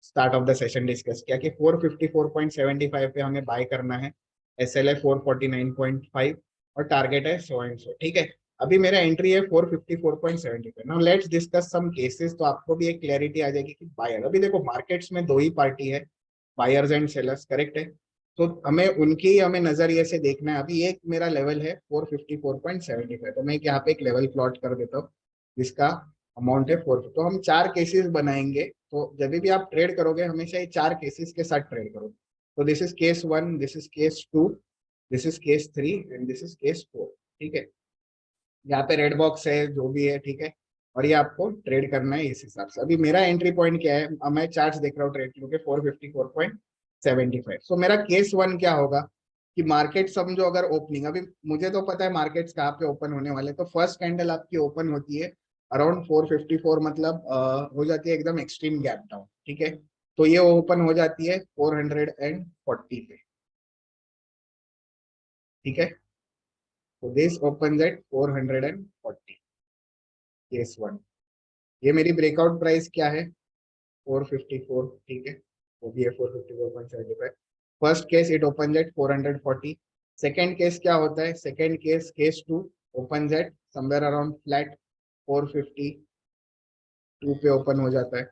start of the session discuss किया, कि 454.75 पे हमें बाय करना है, SL है 449.5 और टारगेट है सो एंड सो। ठीक है, अभी मेरा एंट्री है 454.75। Now let's discuss some cases, तो आपको भी एक क्लैरिटी आ जाएगी कि बायर, अभी देखो मार्केट्स में दो ही पार्टी है, बायर्स एंड सेलर्स, करेक्ट है। तो हमें नजरिए से देखना है। अभी एक मेरा लेवल है 454.75, तो मैं यहाँ पे एक लेवल प्लॉट कर देता हूँ जिसका अमाउंट है 4। तो हम 4 केसेस बनाएंगे। तो जब भी आप ट्रेड करोगे, हमेशा ये 4 केसेस के साथ ट्रेड करोगे। तो this is case 1, this is case 2, this is case 3 and this is case 4। ठीक है, यहाँ पे रेड बॉक्स है जो भी है, ठीक है। और ये आपको ट्रेड करना है इस हिसाब से। अभी मेरा एंट्री पॉइंट क्या है, अब मैं चार्ट देख रहा हूँ ट्रेड के 454.75। सो मेरा केस 1 क्या होगा, कि मार्केट समझो अगर ओपनिंग, अभी मुझे तो पता है मार्केट्स कहाँ पे ओपन होने वाले, तो फर्स्ट कैंडल आपकी ओपन होती है अराउंड 454, मतलब हो जाती है एकदम एक्सट्रीम गैप डाउन। ठीक है, तो ये ओपन हो जाती है 440 पे। ठीक है, तो दिस ओपन एट 440, केस 1। ये मेरी ब्रेकआउट प्राइस क्या है, 454। ठीक है, वो भी है 454.75। First case it open at 440। Second case क्या होता है, second case, case 2, open at somewhere around flat 452 पे ओपन हो जाता है।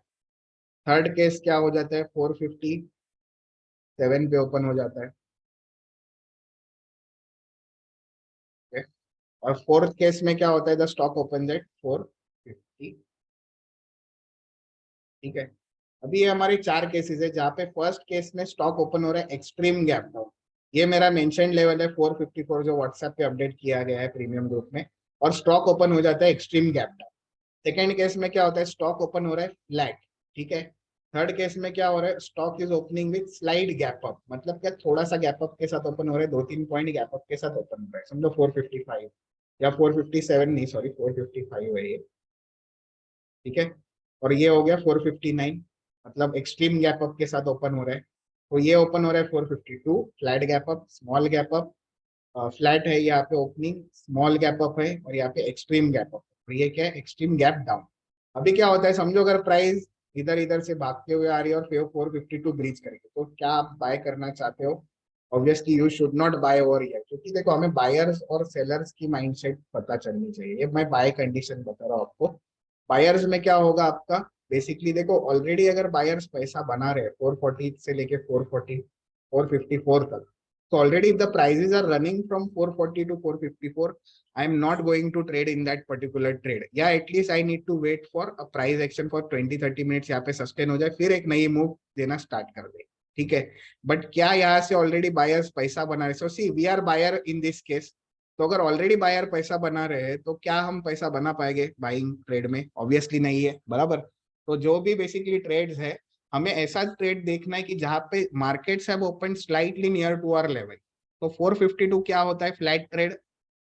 थर्ड केस क्या हो जाता है, 457 पे ओपन हो जाता है। ठीक है? और फोर्थ केस में क्या होता है, द स्टॉक ओपन एट 450। ठीक है, अभी ये हमारे 4 केसेस है, जहाँ पे फर्स्ट केस में स्टॉक ओपन हो रहा है एक्सट्रीम गैप डाउन। ये मेरा मेंशन लेवल है 454, जो व्हाट्सएप पे अपडेट किया गया है प्रीमियम ग्रुप में, और स्टॉक ओपन हो जाता है extreme gap down. Second case में क्या होता है, स्टॉक ओपन हो रहा है फ्लैट। ठीक है, थर्ड केस में क्या हो रहा है, stock is opening with slide gap up, मतलब क्या थोड़ा सा गैप अप के साथ ओपन हो रहा है, 2-3 पॉइंट गैप अप के साथ ओपन हो रहा है, समझो 455 या 457, नहीं सॉरी 455 है ये। ठीक है, और ये हो गया 459, मतलब एक्सट्रीम गैप अप के साथ ओपन हो रहा है। तो ये ओपन हो रहा है 452, flat gap up, small gap up, flat है यहाँ पे ओपनिंग, स्मॉल गैप अप है, और यहाँ पे एक्सट्रीम गैप अप, और ये क्या है, एक्सट्रीम गैप डाउन। अभी क्या होता है, समझो अगर प्राइस इधर इधर से भागते हुए आ रही है और फिर 452 ब्रीच करेगी, तो क्या आप बाय करना चाहते हो। Obviously you should not buy over here, क्योंकि देखो हमें बायर्स और सेलर्स की माइंडसेट पता चलनी चाहिए। ये मैं बाय कंडीशन बता रहा हूँ आपको। बायर्स में क्या होगा आपका, बेसिकली देखो ऑलरेडी अगर बायर्स पैसा बना रहे 440 से लेके 454 तक, so already if the prices are running from 440 to 454, I am not going to trade in that particular trade. या at least I need to wait for a price action for 20-30 minutes, यहाँ पे sustain हो जाए, फिर एक नई move देना start कर दे। ठीक है, बट क्या यहाँ से ऑलरेडी बायर्स पैसा बना रहे, so see we are buyer in this case. तो अगर ऑलरेडी बायर पैसा बना रहे हैं, तो क्या हम पैसा बना पाएंगे बाइंग ट्रेड में, ऑब्वियसली नहीं है, बराबर। तो जो भी बेसिकली ट्रेड्स है, हमें ऐसा ट्रेड देखना है कि जहां पे markets have open slightly near to our level. तो 452 क्या होता है, flat trade,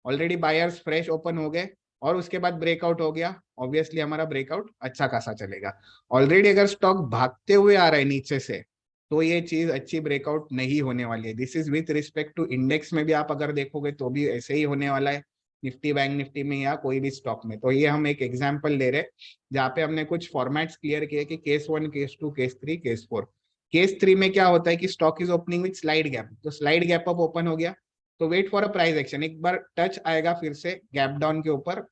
already buyers fresh open हो गए और उसके बाद ब्रेकआउट हो गया, ऑब्वियसली हमारा ब्रेकआउट अच्छा खासा चलेगा। ऑलरेडी अगर स्टॉक भागते हुए आ रहा है नीचे से, तो ये चीज अच्छी ब्रेकआउट नहीं होने वाली है। This is with respect to index में भी आप अगर देखोगे तो भी ऐसे ही होने वाला है, निफ्टी बैंक निफ्टी में या कोई भी स्टॉक में। तो ये हम एक एग्जाम्पल ले रहे, जहाँ पे हमने कुछ फॉर्मेट्स क्लियर किए कि case 1, case 2, case 3, case 4। Case 3 में क्या होता है कि stock is opening with slide gap, तो स्लाइड गैप अप ओपन हो गया, तो wait for a price action, एक बार टच आएगा फिर से गैप डाउन के ऊपर,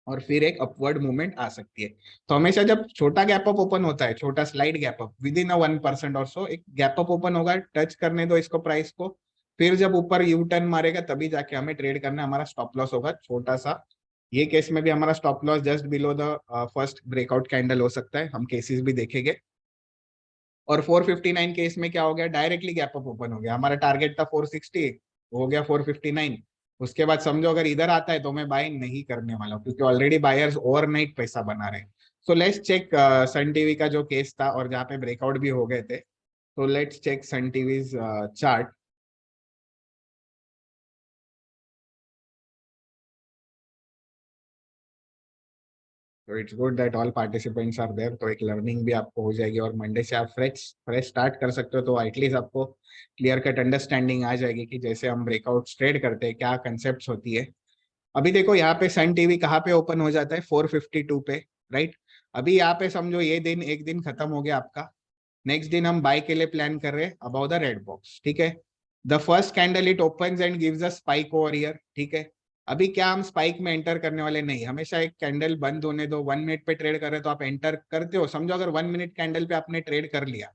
और फिर एक अपवर्ड मूवमेंट आ सकती है। तो हमेशा जब छोटा गैप अप ओपन होता है, छोटा slide gap up within a 1% और सो, एक गैप अप ओपन होगा, टच करने दो इसको प्राइस को, फिर जब ऊपर यू टर्न मारेगा तभी जाके हमें ट्रेड करना है। हमारा स्टॉप लॉस होगा छोटा सा। ये केस में भी हमारा stop loss just below the first breakout candle हो सकता है, हम केसेस भी देखेंगे। और 459 केस में क्या हो गया, डायरेक्टली गैप अप ओपन हो गया। हमारा टारगेट था 460, हो गया 459। उसके बाद समझो अगर इधर आता है तो मैं बाय नहीं करने वाला हूँ, क्योंकि ऑलरेडी बायर्स ओवरनाइट पैसा बना रहे हैं। So let's check Sun TV का जो केस था और जहाँ पे ब्रेकआउट भी हो गए थे। तो let's check Sun TV chart. तो it's good that all participants are there, तो एक लर्निंग भी आपको हो जाएगी और मंडे से आप फ्रेश फ्रेश स्टार्ट कर सकते हो। तो एटलीस्ट आपको क्लियर कट अंडरस्टैंडिंग आ जाएगी कि जैसे हम ब्रेकआउट ट्रेड करते हैं क्या कंसेप्ट होती है। अभी देखो यहाँ पे सन टीवी कहाँ पे ओपन हो जाता है, 452 पे, राइट। अभी यहाँ पे समझो ये दिन, एक दिन खत्म हो गया आपका। नेक्स्ट दिन हम बाय के लिए प्लान कर रहे हैं अबाउ द रेड बॉक्स, ठीक है। The first candle it opens and gives a spike over here, ठीक है। अभी क्या हम स्पाइक में एंटर करने वाले नहीं, हमेशा एक कैंडल बंद होने दो। 1 मिनट पे ट्रेड कर रहे हो तो आप एंटर करते हो, समझो अगर 1 मिनट कैंडल पे आपने ट्रेड कर लिया,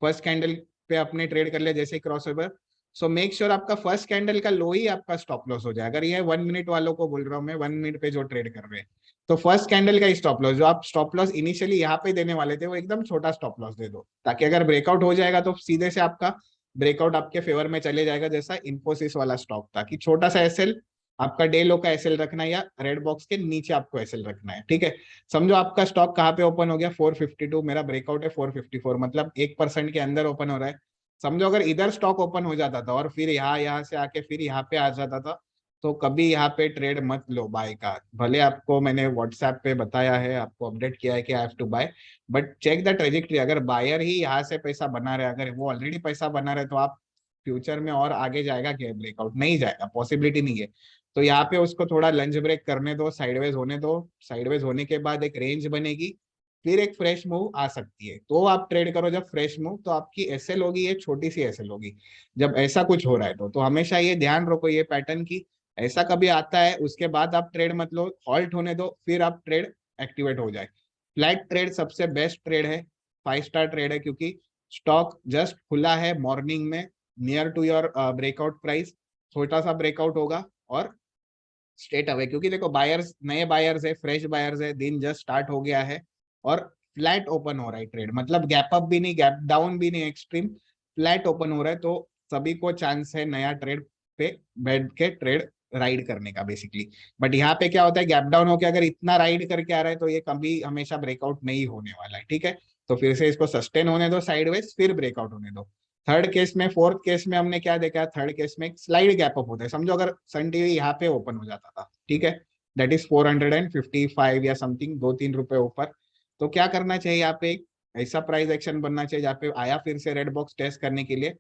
फर्स्ट कैंडल पे आपने ट्रेड कर लिया जैसे क्रॉस ओवर, सो मेक श्योर आपका फर्स्ट कैंडल का लो ही आपका स्टॉप लॉस हो जाए। अगर ये 1 मिनट वालों को बोल रहा हूँ मैं, 1 मिनट पे जो ट्रेड कर रहे हैं, तो फर्स्ट कैंडल का स्टॉप लॉस जो आप स्टॉप लॉस इनिशियली यहाँ पे देने वाले थे वो एकदम छोटा स्टॉप लॉस दे दो, ताकि अगर ब्रेकआउट हो जाएगा तो सीधे से आपका ब्रेकआउट आपके फेवर में चले जाएगा, जैसा इन्फोसिस वाला स्टॉक था कि छोटा सा एसएल, आपका डे लो का एसएल रखना है या रेड बॉक्स के नीचे आपको एसएल रखना है, ठीक है। समझो आपका स्टॉक कहाँ पे ओपन हो गया, 452, मेरा ब्रेकआउट है 454, मतलब 1% के अंदर ओपन हो रहा है। समझो अगर इधर स्टॉक ओपन हो जाता था और फिर यहाँ से आके फिर यहाँ पे आ जाता था, तो कभी यहाँ पे ट्रेड मत लो बाय का। भले आपको मैंने व्हाट्सएप पे बताया है, आपको अपडेट किया है कि I have to buy, but check the trajectory. अगर बायर ही यहाँ से पैसा बना रहे, अगर वो ऑलरेडी पैसा बना रहे, तो आप फ्यूचर में और आगे जाएगा क्या ब्रेकआउट, नहीं जाएगा, पॉसिबिलिटी नहीं है। तो यहाँ पे उसको थोड़ा लंच ब्रेक करने दो, साइडवेज होने दो। साइडवेज होने के बाद एक रेंज बनेगी, फिर एक फ्रेश मूव आ सकती है, तो आप ट्रेड करो जब फ्रेश मूव, तो आपकी एसएल होगी, ये छोटी सी एसएल होगी जब ऐसा कुछ हो रहा है। तो हमेशा ये ध्यान रखो ये पैटर्न की, ऐसा कभी आता है उसके बाद आप ट्रेड मत लो, हॉल्ट होने दो फिर आप ट्रेड एक्टिवेट हो जाए। फ्लैट ट्रेड सबसे बेस्ट ट्रेड है, 5 स्टार ट्रेड है, क्योंकि स्टॉक जस्ट खुला है मॉर्निंग में near to your breakout price, छोटा सा ब्रेकआउट होगा और स्ट्रेट अवे, क्योंकि देखो बायर्स, नए बायर्स है, फ्रेश बायर्स है, दिन जस्ट स्टार्ट हो गया है और फ्लैट ओपन हो रहा है ट्रेड, मतलब गैप अप भी नहीं गैप डाउन भी नहीं, एक्सट्रीम फ्लैट ओपन हो रहा है। तो सभी को चांस है नया ट्रेड पे बैठ के ट्रेड राइड करने का बेसिकली। बट यहाँ पे क्या होता है, गैप डाउन होकर अगर इतना राइड करके आ रहा है तो ये कभी हमेशा ब्रेकआउट नहीं होने वाला है, ठीक है। तो फिर से इसको सस्टेन होने दो साइडवेज, फिर ब्रेकआउट होने दो। थर्ड केस में, फोर्थ केस में हमने क्या देखा, थर्ड केस में एक स्लाइड गैप अप होता है। समझो अगर सन टीवी यहाँ पे ओपन हो जाता था, ठीक है, दैट इज 455 या समथिंग, 2-3 रुपए ऊपर, तो क्या करना चाहिए, यहाँ पे एक ऐसा प्राइस एक्शन बनना चाहिए जहाँ पे आया फिर से रेड बॉक्स टेस्ट करने के लिए,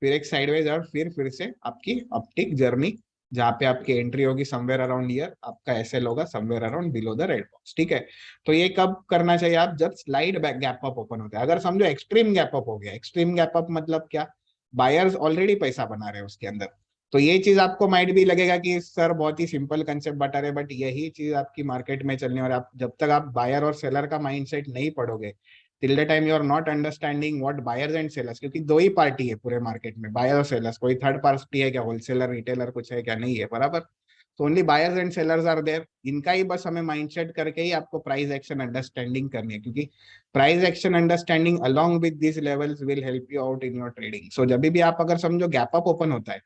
फिर एक साइडवेज और फिर से आपकी अपटिक जर्नी, जहाँ पे आपकी एंट्री होगी समवेयर अराउंड ईयर, आपका एसएल होगा somewhere around below the red box, ठीक है। तो ये कब करना चाहिए आप, जब slide back gap up open होता है। अगर समझो एक्सट्रीम गैप अप हो गया, एक्सट्रीम गैप अप मतलब क्या, बायर्स ऑलरेडी पैसा बना रहे हैं उसके अंदर, तो ये चीज आपको माइट भी लगेगा कि सर बहुत ही सिंपल कंसेप्ट बता रहे, बट यही चीज आपकी मार्केट में चलने, और आप जब तक आप बायर और सेलर का माइंडसेट नहीं पढ़ोगे, till the time you are not understanding what buyers and sellers, क्योंकि दो ही पार्टी है पूरे मार्केट में, बायर और सेलर्स, कोई थर्ड पार्टी है क्या, होलसेलर रिटेलर कुछ है क्या, नहीं है, बराबर। तो only buyers and sellers are there, इनका ही बस हमें माइंडसेट करके ही आपको प्राइस एक्शन अंडरस्टैंडिंग करनी है, क्योंकि price action understanding along with this levels will help you out in your trading. So जब भी आप अगर समझो गैप अप ओपन होता है,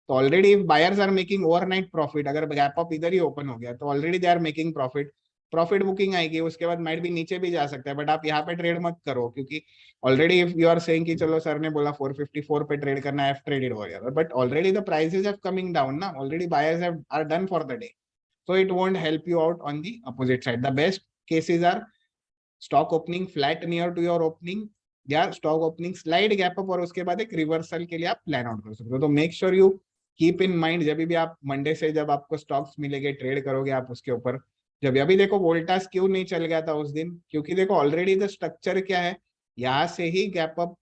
तो already buyers are making overnight profit, अगर गैप अप इधर ही ओपन हो गया तो already they are making profit, profit booking आएगी, उसके बाद माइट भी नीचे भी जा सकता है, बट आप यहाँ पे ट्रेड मत करो, क्योंकि already if you are saying कि चलो सर ने बोला 454 पे ट्रेड करना है, ट्रेडेड वगैरह, but already the prices have coming down ना, already buyers have are done for the day, so it won't help you out on the opposite side. The best cases are stock opening flat near to your opening, या stock opening slide gap up और उसके बाद एक reversal के लिए आप plan out कर सकते हो। तो make sure you keep in mind, जब भी आप मंडे से जब आपको स्टॉक्स मिलेंगे ट्रेड करोगे आप उसके ऊपर, जब अभी देखो वोल्टास क्यों नहीं चल गया था उस दिन, क्योंकि देखो ऑलरेडी द स्ट्रक्चर क्या है, यहाँ से ही गैप अप,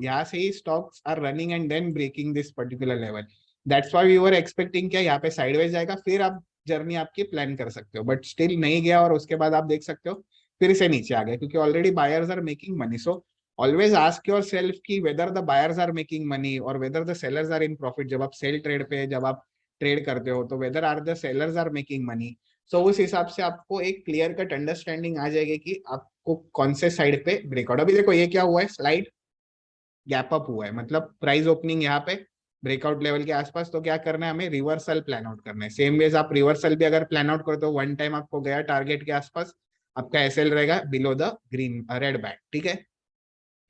यहाँ से ही stocks are running and then breaking this particular level, that's why we were expecting क्या यहाँ पे साइडवेज जाएगा, फिर आप जर्नी आपकी प्लान कर सकते हो, बट स्टिल नहीं गया और उसके बाद आप देख सकते हो फिर से नीचे आ गया, क्योंकि already buyers are making money. So always ask yourself की whether the buyers are making money और whether the sellers are in profit. जब आप सेल ट्रेड पे जब आप ट्रेड करते हो तो whether are the sellers are making money. So उस हिसाब से आपको एक क्लियर कट अंडरस्टैंडिंग आ जाएगी कि आपको कौन से साइड पे ब्रेकआउट. अभी देखो ये क्या हुआ है, स्लाइड गैप अप हुआ है, मतलब प्राइस ओपनिंग यहाँ पे ब्रेकआउट लेवल के आसपास. तो क्या करना है, हमें रिवर्सल प्लान आउट करना है. सेम वेज आप रिवर्सल भी अगर प्लान आउट करते हो, वन टाइम आपको गया टारगेट के आसपास, आपका एसएल रहेगा below the green red back, ठीक है.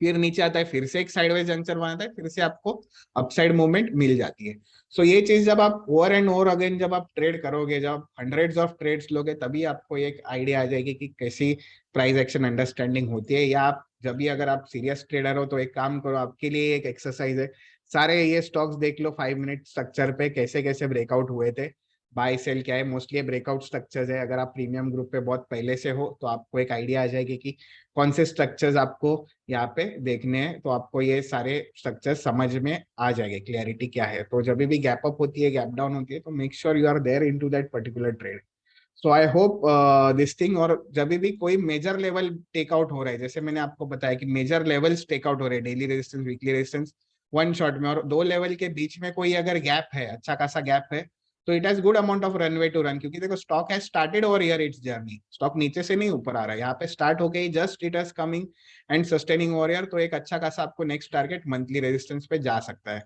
फिर नीचे आता है, फिर से एक साइडवेज जंक्शन बनाता है, फिर से आपको अपसाइड मूवमेंट मिल जाती है. सो ये चीज जब आप ओवर एंड ओवर अगेन जब आप ट्रेड करोगे, जब हंड्रेड्स ऑफ ट्रेड्स लोगे, तभी आपको एक आइडिया आ जाएगी कि कैसी प्राइस एक्शन अंडरस्टैंडिंग होती है. या आप जब भी अगर आप सीरियस ट्रेडर हो तो एक काम करो, आपके लिए एक एक्सरसाइज है, सारे ये स्टॉक्स देख लो 5 मिनट स्ट्रक्चर पे कैसे कैसे ब्रेकआउट हुए थे. बाय सेल क्या है, मोस्टली ब्रेकआउट स्ट्रक्चर्स है. अगर आप प्रीमियम ग्रुप पे बहुत पहले से हो तो आपको एक आइडिया आ जाएगी कि कौन से स्ट्रक्चर्स आपको यहाँ पे देखने हैं. तो आपको ये सारे स्ट्रक्चर समझ में आ जाएंगे, क्लैरिटी क्या है. तो जब भी गैप अप होती है, गैप डाउन होती है, तो make sure you are there into that particular trade. So I hope this thing. और जब भी कोई मेजर लेवल टेकआउट हो रहा है, जैसे मैंने आपको बताया कि मेजर लेवल्स टेकआउट हो रहे हैं, daily resistance, weekly resistance, one shot में, और दो लेवल के बीच में कोई अगर गैप है, अच्छा खासा गैप है, तो it has good amount of runway to run. क्योंकि देखो stock has started over here its journey. Stock नीचे से नहीं ऊपर आ रहा है, यहाँ पे स्टार्ट होके ही just it has coming and sustaining over here. तो एक अच्छा खासा आपको नेक्स्ट टारगेट मंथली रेजिस्टेंस पे जा सकता है.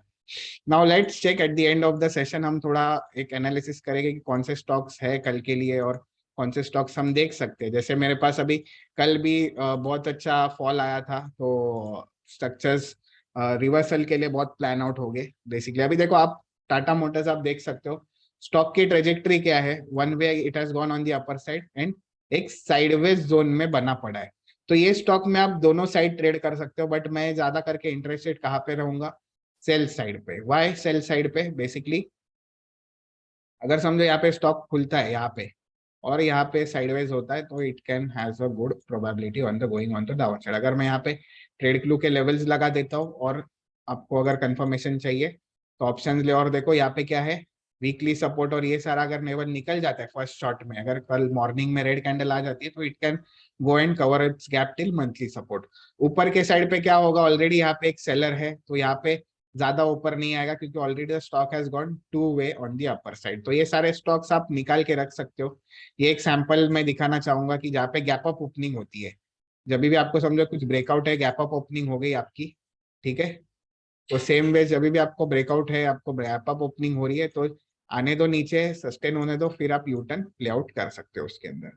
Now let's check at the end of the session, हम थोड़ा एक एनालिसिस करेंगे कि कौन से स्टॉक्स है कल के लिए और कौन से स्टॉक्स हम देख सकते हैं. जैसे मेरे पास अभी कल भी बहुत अच्छा फॉल आया था, तो स्ट्रक्चर्स रिवर्सल के लिए बहुत प्लान आउट हो गए बेसिकली. अभी देखो आप टाटा मोटर्स आप देख सकते हो, स्टॉक की ट्रेजेक्ट्री क्या है, one way it has gone on the upper side and एक साइडवेज जोन में बना पड़ा है. तो ये स्टॉक में आप दोनों साइड ट्रेड कर सकते हो, बट मैं ज्यादा करके इंटरेस्टेड कहाँ पे रहूंगा, सेल साइड पे. वाई सेल साइड पे, बेसिकली अगर समझो यहाँ पे स्टॉक खुलता है यहाँ पे और यहाँ पे साइडवेज होता है, तो it can has a good probability on the going on the down side. अगर मैं यहाँ पे ट्रेड क्लू के लेवल्स लगा देता हूँ और आपको अगर कंफर्मेशन चाहिए तो ऑप्शंस ले, और देखो यहाँ पे क्या है, वीकली सपोर्ट, और ये सारा अगर लेवल निकल जाता है फर्स्ट शॉट में, अगर कल मॉर्निंग में रेड कैंडल आ जाती है, तो it can go and cover it's gap till monthly support. ऊपर के साइड पे क्या होगा, ऑलरेडी यहाँ पे एक सेलर है, तो यहाँ पे ज्यादा ऊपर नहीं आएगा, क्योंकि already the stock has gone two way on the upper side. तो ये सारे स्टॉक्स आप निकाल के रख सकते हो. ये एक सैंपल मैं दिखाना चाहूंगा कि जहाँ पे गैप अप ओपनिंग होती है, जब भी आपको समझो कुछ ब्रेकआउट है, गैप अप ओपनिंग हो गई आपकी, ठीक है, तो सेम वे जब भी आपको ब्रेकआउट है, आपको गैप अप ओपनिंग हो रही है, तो आने दो नीचे, सस्टेन होने दो, फिर आप यू टर्न प्ले आउट कर सकते हो उसके अंदर.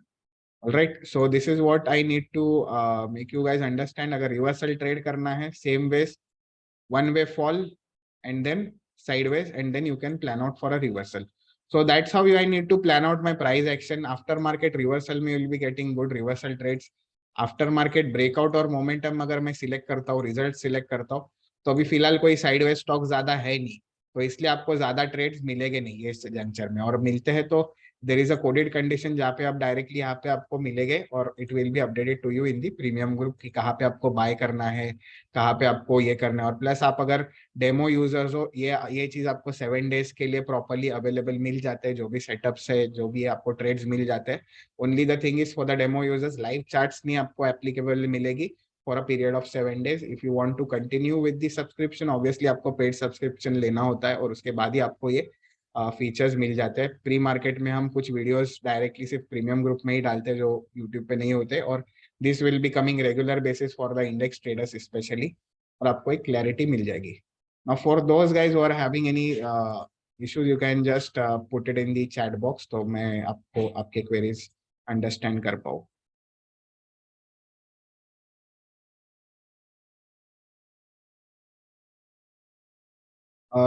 Alright, so this is what I need to make you guys understand. अगर रिवर्सल ट्रेड करना है, same way, one way fall and then sideways, and then you can plan out for a reversal. So that's how I need to plan out my price action. After market reversal में will be getting good reversal trades. After market breakout और momentum अगर मैं select करता हूँ, result select करता हूँ, तो अभी फिलहाल कोई साइडवेज स्टॉक ज्यादा है नहीं, तो इसलिए आपको ज्यादा ट्रेड्स मिलेंगे नहीं ये जंक्चर में. और मिलते हैं तो there is a coded condition जहाँ पे आप डायरेक्टली यहाँ पे आपको मिलेंगे, और it will be updated to you in the premium group कि कहाँ पे आपको बाय करना है, कहाँ पे आपको ये करना है. और प्लस आप अगर डेमो यूजर्स हो, ये चीज आपको 7 डेज के लिए प्रॉपरली अवेलेबल मिल जाते हैं, जो भी सेटअप्स है, जो भी आपको ट्रेड्स मिल जाते हैं. Only the thing is for the demo users, live charts नहीं आपको एप्लीकेबल मिलेगी for a period of 7 days. If you want to continue with the subscription, obviously आपको पेड सब्सक्रिप्शन लेना होता है, और उसके बाद ही आपको ये फीचर्स मिल जाते हैं. प्री मार्केट में हम कुछ वीडियोस डायरेक्टली सिर्फ प्रीमियम ग्रुप में ही डालते हैं जो यूट्यूब पे नहीं होते, और this will be coming regular basis for the index traders specially, और आपको एक क्लैरिटी मिल जाएगी. Now for those guys who are having any issues, you can just put it in the chat box, तो मैं आपको आपके क्वेरीज अंडरस्टैंड कर पाऊँ.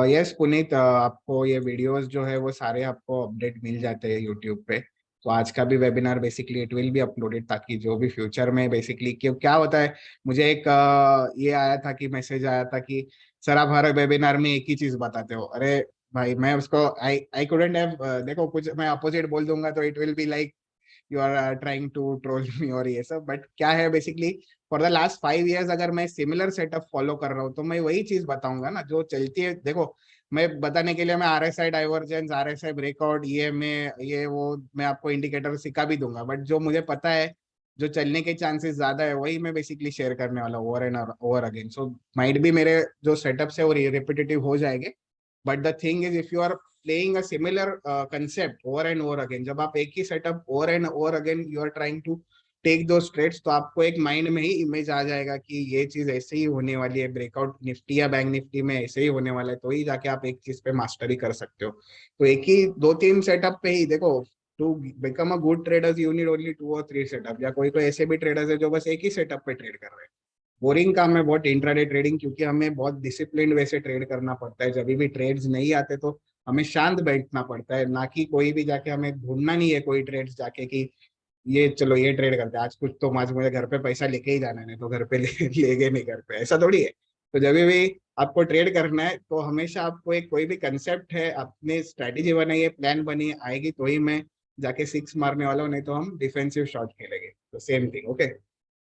यस पुनीत, आपको ये वीडियोस जो है वो सारे आपको अपडेट मिल जाते हैं यूट्यूब पे. तो आज का भी webinar basically it will be uploaded, ताकि जो भी फ्यूचर में बेसिकली क्यों क्या होता है, मुझे एक ये आया था कि मैसेज आया था कि सर आप हर वेबिनार में एक ही चीज बताते हो. अरे भाई, मैं उसको आई आई कुडंट हैव, देखो कुछ मैं अपोजिट बोल दूंगा तो it will be like you are trying to troll me और ये सब, बट क्या है basically for the last 5 years अगर मैं सिमिलर सेटअप फॉलो कर रहा हूँ तो मैं वही चीज बताऊंगा ना जो चलती है। देखो मैं बताने के लिए मैं RSI डाइवर्जेंस, RSI ब्रेकआउट, ये मैं ये वो मैं आपको इंडिकेटर सिखा भी दूंगा, बट जो मुझे पता है जो चलने के चांसेस ज्यादा है वही मैं बेसिकली शेयर करने वाला हूँ over and over again. So might भी मेरे जो सेटअप्स है वो रिपीटेटिव हो जाएंगे, but the thing is if you are playing a similar concept over and over again, जब आप एक ही setup over and over again you are trying to take दो ट्रेड्स, तो आपको एक माइंड में ही इमेज आ जाएगा कि ये चीज ऐसे ही होने वाली है, ब्रेकआउट निफ्टी या बैंक निफ्टी में ऐसे ही होने वाला है, तो ही जाके आप एक चीज पे मास्टरी कर सकते हो। तो एक ही 2-3 सेटअप पे ही देखो, to become a good traders you need only 2 और 3 सेटअप, या कोई कोई ऐसे भी ट्रेडर्स है जो बस एक ही सेटअप पे ट्रेड कर रहे हैं। बोरिंग काम है बहुत इंट्राडे ट्रेडिंग, क्योंकि हमें बहुत डिसिप्लिन वैसे ट्रेड करना पड़ता है। जब भी ट्रेड्स नहीं आते तो हमें शांत बैठना पड़ता है, ना कि कोई भी जाके हमें ढूंढना नहीं है कोई ट्रेड्स जाके कि ये चलो ये ट्रेड करते हैं आज, कुछ तो आज मुझे घर पे पैसा लेके ही जाना है, नहीं तो घर पे ले गए नहीं घर पे, ऐसा थोड़ी है। तो जब भी आपको ट्रेड करना है तो हमेशा आपको एक कोई भी कंसेप्ट है, अपने स्ट्रेटेजी बनाई है, प्लान बनी है, आएगी तो ही मैं जाके सिक्स मारने वाला हूँ, नहीं तो हम डिफेंसिव शॉट खेलेंगे। तो same thing okay.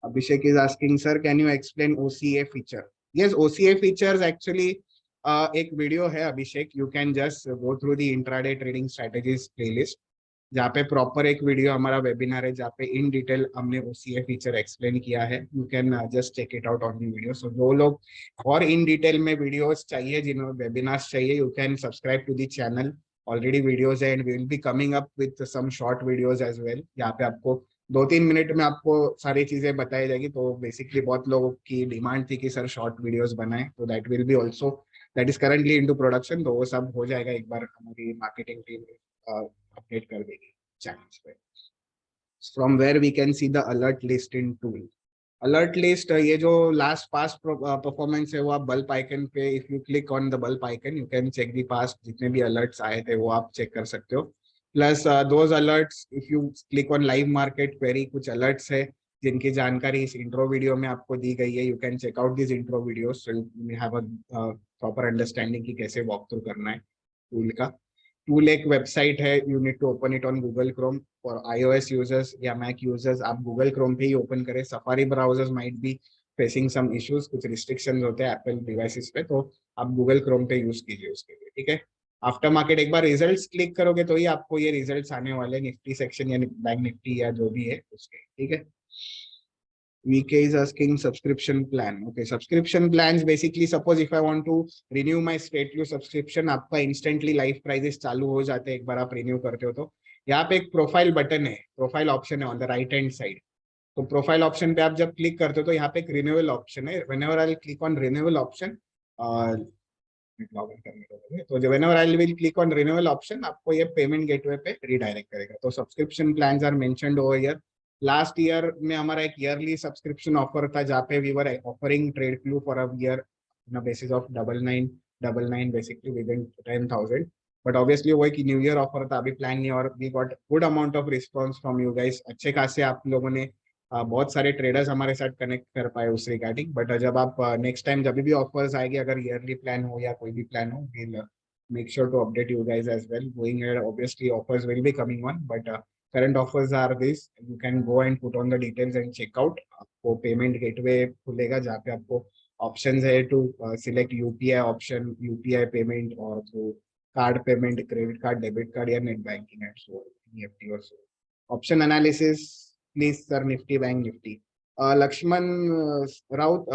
Abhishek is asking, sir, can you explain OCA feature? Yes, OCA features actually एक वीडियो है Abhishek, you can just go through the intraday trading strategies playlist, जहाँ पे प्रॉपर एक वीडियो हमारा webinar है जहाँ पे इन डिटेल हमने OCA फीचर एक्सप्लेन किया है। You can just check it out on the video. So जो लोग और इन डिटेल में वीडियोस चाहिए, जिन्होंने वेबिनार्स चाहिए, you can subscribe to the channel. Already videos है and we will be coming up with some short videos as well, यहाँ पे आपको 2-3 मिनट में आपको सारी चीजें बताई जाएगी। तो बेसिकली बहुत लोगों की डिमांड थी कि सर शॉर्ट वीडियोस बनाएं, तो that will B also, that is currently into production, तो वो सब हो जाएगा एक बार हमारी मार्केटिंग टीम अपडेट कर देगी चैनल्स पे। From where we can see the alert list in tool. Alert list, ये जो लास्ट पास्ट परफॉर्मेंस है वो आप बल्ब आइकन पे, if you click on the bulb icon you can check the past जितने भी अलर्ट्स आए थे वो आप चेक कर सकते हो। Plus those alerts if you click on live market query, कुछ अलर्ट्स है जिनकी जानकारी इस इंट्रो वीडियो में आपको दी गई है। You can check out this intro video so you have a proper understanding कि कैसे वॉक थ्रू करना है टूल का। टूल एक वेबसाइट है, you need to open it on Google Chrome. For iOS users या मैक यूजर्स आप Google Chrome पे ही ओपन करें, Safari browsers might be facing some issues, कुछ रिस्ट्रिक्शंस होते हैं एप्पल डिवाइसेस पे, तो आप गूगल क्रोम पे यूज कीजिए उसके लिए, ठीक है। आफ्टर मार्केट एक बार रिजल्ट्स क्लिक करोगे तो ही आपको ये रिजल्ट्स आने वाले निफ्टी सेक्शन या बैंक निफ्टी या जो भी है उसके, ठीक है। VK is asking subscription plan. Okay, subscription plans basically suppose if I want to renew my StraightView subscription, आपका instantly live prices चालू हो जाते हैं एक बार आप renew करते हो तो। यहाँ पे एक प्रोफाइल बटन है, प्रोफाइल ऑप्शन है on the right hand side. तो प्रोफाइल ऑप्शन पे आप जब क्लिक करते हो तो यहाँ पे एक रिन्यूअल ऑप्शन है। Whenever I click on renewal option, log in करने को, तो जो whenever I will click on renewal option आपको ये पेमेंट गेटवे पे रीडायरेक्ट करेगा। तो subscription plans are mentioned over here. Last year में हमारा एक ईयरली सब्सक्रिप्शन ऑफर था जहाँ पे we were offering trade clue for a year on basis of 9999 basically within 10,000। But obviously वो एक न्यू ईयर ऑफर था, अभी प्लान नहीं, और we got good amount of response from you guys, अच्छे खासे आप लोगों ने बहुत सारे ट्रेडर्स हमारे साथ कनेक्ट कर पाए उस रिगार्डिंग। बट जब आप नेक्स्ट टाइम जब भी ऑफर्स आएगी, अगर ईयरली प्लान हो या कोई भी प्लान हो, will make sure to update you guys as well. Going ahead obviously offers will be coming on, but current offers are this, you can go and put on the details and checkout. आपको payment gateway खुलेगा जहाँ पे आपको options है to select UPI option, UPI payment और through card payment, credit card, debit card या net banking and so EFT और so. Option analysis please sir, Nifty bank Nifty. Laxman Raut,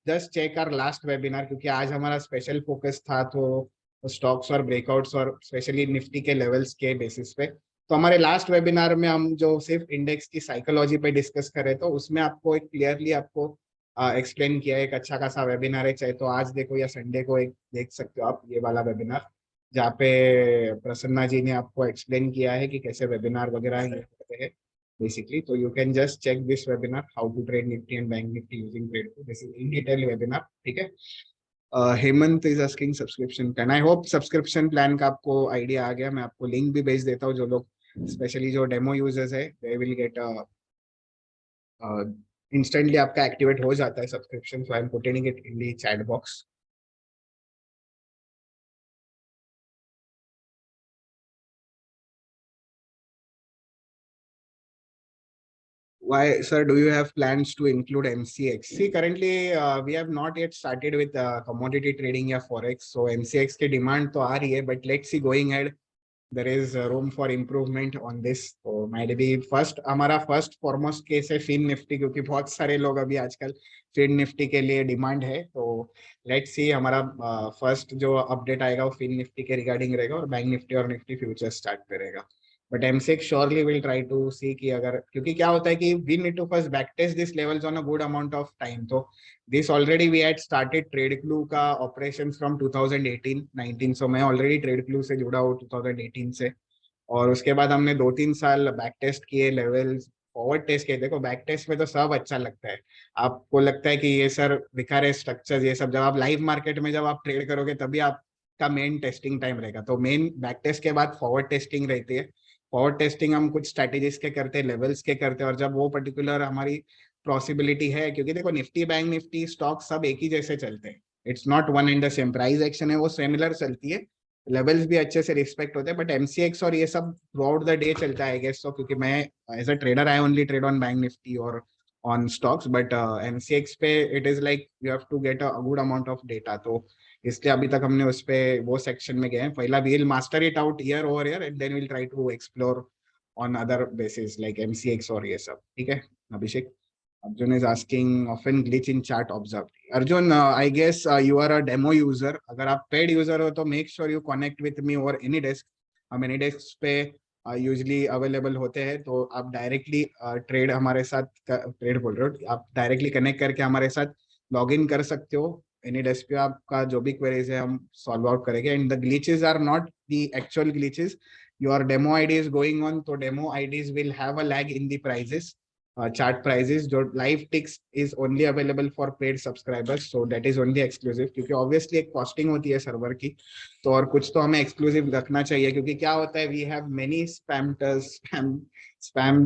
just check our last webinar, क्योंकि आज हमारा special focus था तो stocks और breakouts और स्पेशली निफ्टी के लेवल्स के बेसिस पे। तो हमारे लास्ट वेबिनार में हम जो सिर्फ इंडेक्स की साइकोलॉजी पे डिस्कस करें तो उसमें आपको एक क्लियरली आपको एक्सप्लेन किया है, एक अच्छा खासा वेबिनार है, चाहे तो आज देखो या संडे को एक देख सकते हो आप ये वाला वेबिनार, जहाँ पे प्रसन्ना जी ने आपको एक्सप्लेन किया है कि कैसे वेबिनार वगैरह ये होते हैं basically. So you can just check this webinar, how to trade Nifty and Bank Nifty using TradeView. This is in detail webinar, ठीक है। Hemant is asking subscription plan. I hope subscription plan का आपको idea आ गया। मैं आपको link भी भेज देता हूँ, जो लोग स्पेशली जो डेमो यूजर्स है दे विल गेट इंस्टेंटली आपका एक्टिवेट हो जाता है subscription. So I am putting it in the chat box. Why, sir, do you have plans to include MCX? See, currently we have not yet started with commodity trading या forex, so MCX की demand तो आ रही है, but let's see going ahead. There is room for improvement on this. तो might be first हमारा first foremost case है fin Nifty, क्योंकि बहुत सारे लोग अभी आजकल फिन निफ्टी के लिए डिमांड है. तो लेट्स सी, हमारा फर्स्ट जो अपडेट आएगा वो फिन निफ्टी के रिगार्डिंग रहेगा और बैंक निफ्टी और निफ्टी फ्यूचर स्टार्ट करेगा. But MCX surely will try to see कि अगर, क्योंकि क्या होता है कि we need to first back test this levels on a good amount of time. तो this already we had started trade clue का ऑपरेशन फ्रॉम 2018-19. सो मैं ऑलरेडी ट्रेड क्लू से जुड़ा हूँ 2018 से. और उसके बाद हमने 2-3 साल बैक टेस्ट किए लेवल्स, फॉरवर्ड टेस्ट किए. देखो बैक टेस्ट में तो सब अच्छा लगता है. आपको लगता है कि ये सर दिखा रहे स्ट्रक्चर्स ये सब, जब आप लाइव मार्केट में जब आप ट्रेड करोगे तभी आपका मेन टेस्टिंग टाइम रहेगा. तो मेन बैक टेस्ट के बाद फॉरवर्ड टेस्टिंग रहती है. फॉरवर्ड टेस्टिंग हम कुछ स्ट्रेटेजीज के करते हैं, लेवल्स के करते हैं, और जब वो पर्टिकुलर हमारी पॉसिबिलिटी है, क्योंकि देखो निफ्टी बैंक निफ्टी स्टॉक सब एक ही जैसे चलते हैं. It's not one and the same. Price action है वो सिमिलर चलती है, लेवल्स भी अच्छे से रिस्पेक्ट होते हैं, बट एमसीएक्स और ये सब थ्रू आउट द डे चलता है आई गेस. तो क्योंकि मैं as a trader I only trade on bank Nifty और ऑन स्टॉक्स, बट एमसीएक्स पे it is like you have to get a good amount of data. तो इसलिए अभी तक हमने उस पे वो सेक्शन में गए हैं. पहला we will master it out year over year and then will try to explore on other bases like MCX और ये सब. ठीक है अभिषेक. Arjun is asking often glitch in chart observed. Arjun, I guess you are a demo user. अगर आप paid user हो तो make sure you connect with me or AnyDesk. हम AnyDesk पे यूजली अवेलेबल होते हैं, तो आप डायरेक्टली ट्रेड हमारे साथ ट्रेड बोल रहे हो, आप डायरेक्टली कनेक्ट करके हमारे साथ लॉग इन कर सकते हो. AnyDesk पे आपका जो भी क्वेरीज है हम सॉल्व आउट करेंगे. And the glitches are not the actual glitches. your demo id is going on, so demo ids will have a lag in the prices, chart prices. जो live ticks is only available for paid subscribers, so that is only exclusive, क्योंकि obviously एक costing होती है server की. तो और कुछ तो हमें एक्सक्लूसिव रखना चाहिए, क्योंकि क्या होता है वी हैव मेनी स्पैम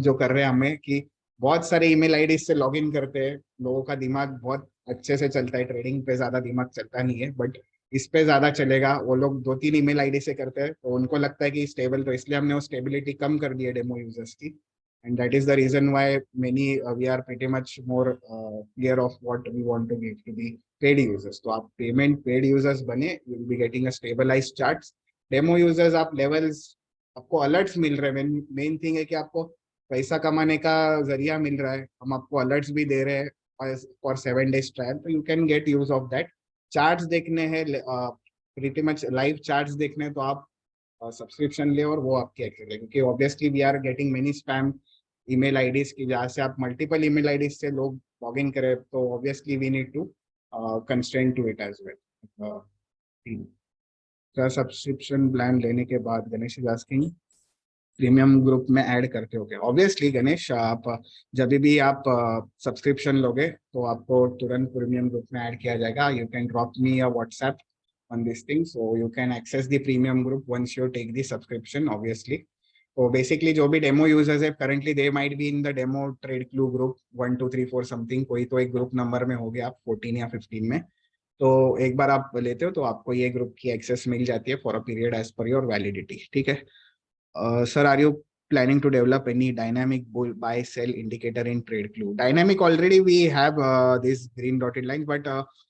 जो कर रहे हैं हमें, कि बहुत सारे ईमेल आईडी से लॉग इन करते हैं. लोगों का दिमाग बहुत अच्छे से चलता है, ट्रेडिंग पे ज्यादा दिमाग चलता नहीं है, बट इस पे ज्यादा चलेगा. वो लोग 2-3 ईमेल आईडी से करते हैं तो उनको लगता है कि स्टेबल, तो इसलिए हमने वो स्टेबिलिटी कम कर दी है डेमो यूजर्स की. And that is the reason why many we are pretty much more clear of what we want to give to the paid users. तो आप पेमेंट पेड यूजर्स बने, you will be getting a stabilized charts. Demo users आप levels, आपको alerts मिल रहे हैं. Main thing है कि आपको पैसा कमाने का जरिया मिल रहा है. हम आपको अलर्ट्स भी दे रहे हैं फॉर 7 days ट्रायल, तो you can gate use of that. Charts देखने हैं, प्रीटी मच लाइव चार्ट्स देखने हैं, तो आप सब्सक्रिप्शन ले और वो आपकी एक्सेस है. क्योंकि obviously we are getting many spam email IDs की, जहाँ से आप मल्टीपल ईमेल आईडीज से लोग लॉग इन करें, तो obviously we need to constrain to it as well. क्या सब्सक्रिप्शन प्लान लेने के बाद Ganesh is asking premium group में ऐड करते हो क्या? ऑब्वियसली गणेश, आप जब भी आप सब्सक्रिप्शन लोगे तो आपको तुरंत प्रीमियम ग्रुप में ऐड किया जाएगा. You can drop me a WhatsApp on this thing, so you can access the premium group once you take the subscription obviously. तो बेसिकली जो भी डेमो यूजर्स है currently, they might be in the demo trade clue group 1 2 3 4 something, कोई तो एक group number में हो गया आप 14 या 15 में. तो एक बार आप लेते हो तो आपको ये ग्रुप की एक्सेस मिल जाती है for a period as per your validity. ठीक है. Sir, are you planning to develop any dynamic bull buy sell indicator in TradeClue? Dynamic already we have these green dotted lines, but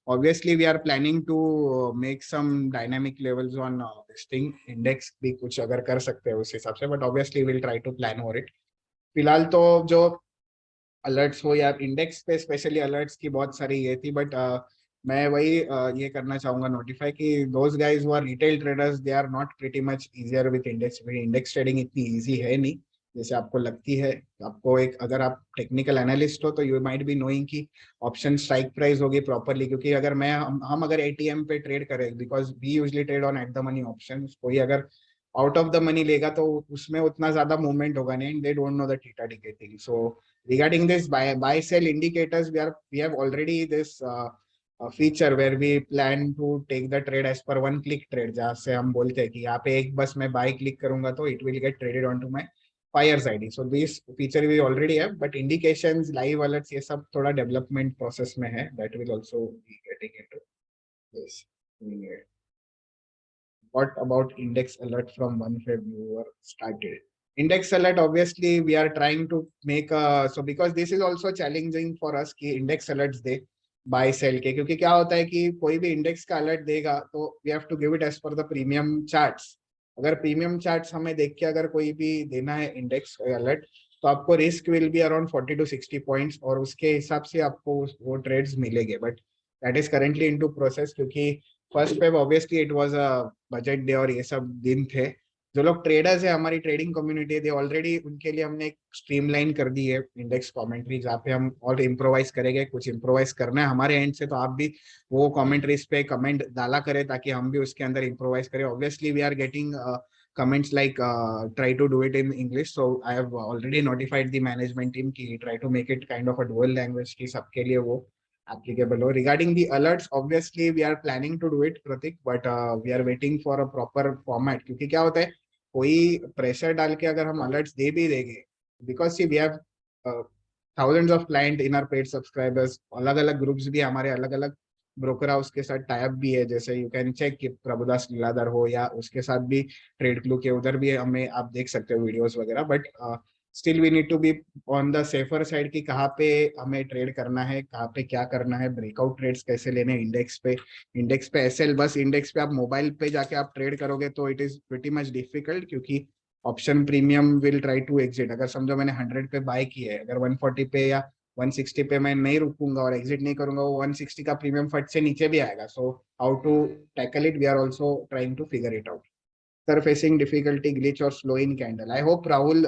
obviously we are planning to make some dynamic levels on this thing. Index भी कुछ अगर कर सकते हैं उस हिसाब से, but obviously we'll try to plan for it. फिलहाल तो जो अलर्ट्स हो या इंडेक्स पे स्पेशली अलर्ट्स की बहुत सारी ये थी, बट मैं वही ये करना चाहूंगा नोटिफाई कि those guys who are retail traders, they are not pretty much easier with index. Index trading इतनी इजी है नहीं जैसे आपको लगती है. आपको एक, अगर आप टेक्निकल एनालिस्ट हो तो यू माइट बी नोइंग कि ऑप्शन स्ट्राइक प्राइस होगी प्रॉपरली, क्योंकि अगर हम अगर एटीएम पे ट्रेड करें, because we usually trade on at the money option, कोई अगर आउट ऑफ द मनी लेगा तो उसमें उतना ज्यादा मूवमेंट होगा नहीं. They don't know the theta decay thing. So regarding this buy sell indicators, we have already this feature where we plan to take the trade as per one click trade, जहाँ से हम बोलते हैं कि यहाँ पे एक बस मैं buy click करूंगा तो it will get traded onto my buyer's ID. So this feature we already have, but indications, live alerts ये सब थोड़ा development process में है. That will also be getting into this. What about index alert from 1 Feb viewer started? Index alert, obviously we are trying to make so because this is also challenging for us कि index alerts दे buy sell के, क्योंकि क्या होता है कि कोई भी index का alert देगा तो we have to give it as per the premium charts. अगर premium charts हमें देख के अगर कोई भी देना है index alert तो आपको risk will be around 40 to 60 points और उसके हिसाब से आपको वो trades मिलेंगे, but that is currently into process क्योंकि first Feb obviously it was a budget day और ये सब दिन थे. जो लोग ट्रेडर्स है हमारी ट्रेडिंग कम्युनिटी दे ऑलरेडी उनके लिए हमने एक स्ट्रीमलाइन कर दी है इंडेक्स कमेंट्री, जहाँ पे हम और इम्प्रोवाइज करेंगे. कुछ इम्प्रोवाइज करना है हमारे एंड से तो आप भी वो कमेंट्रीज पे कमेंट डाला करें ताकि हम भी उसके अंदर इम्प्रोवाइज करें. Obviously we are getting comments like try to do it in English, so I have already notified the management team ki try to make it kind of a dual language ki sabke liye wo applicable ho. Regarding the alerts, obviously we are planning to do it Pratik, but we are waiting for a proper format क्योंकि क्या होता है कोई pressure डाल के अगर हम alerts दे भी देंगे, because see we have thousands of client in our paid subscribers, अलग अलग ग्रुप्स भी हमारे अलग अलग ब्रोकर हाउस के साथ टाइप भी है, जैसे यू कैन चेक कि प्रभुदास लीलाधर हो या उसके साथ भी ट्रेड क्लू के उधर भी हमें आप देख सकते हो वीडियोस वगैरह. But still we need to be on the safer side कि कहाँ पे हमें ट्रेड करना है, कहाँ पे क्या करना है, ब्रेकआउट ट्रेड्स कैसे लेने हैं इंडेक्स पे एसएल. बस इंडेक्स पे आप मोबाइल पे जाके आप ट्रेड करोगे तो it is pretty much difficult क्योंकि option premium will try to exit. अगर समझो मैंने 100 पे बाय किया है, अगर 140 पे या 160 पे मैं नहीं रुकूंगा और एग्जिट नहीं करूंगा, वो 160 का प्रीमियम फट से नीचे भी आएगा. So how to tackle it, we are also trying to figure it out. Surfacing difficulty, glitch or slow in candle. I hope Rahul,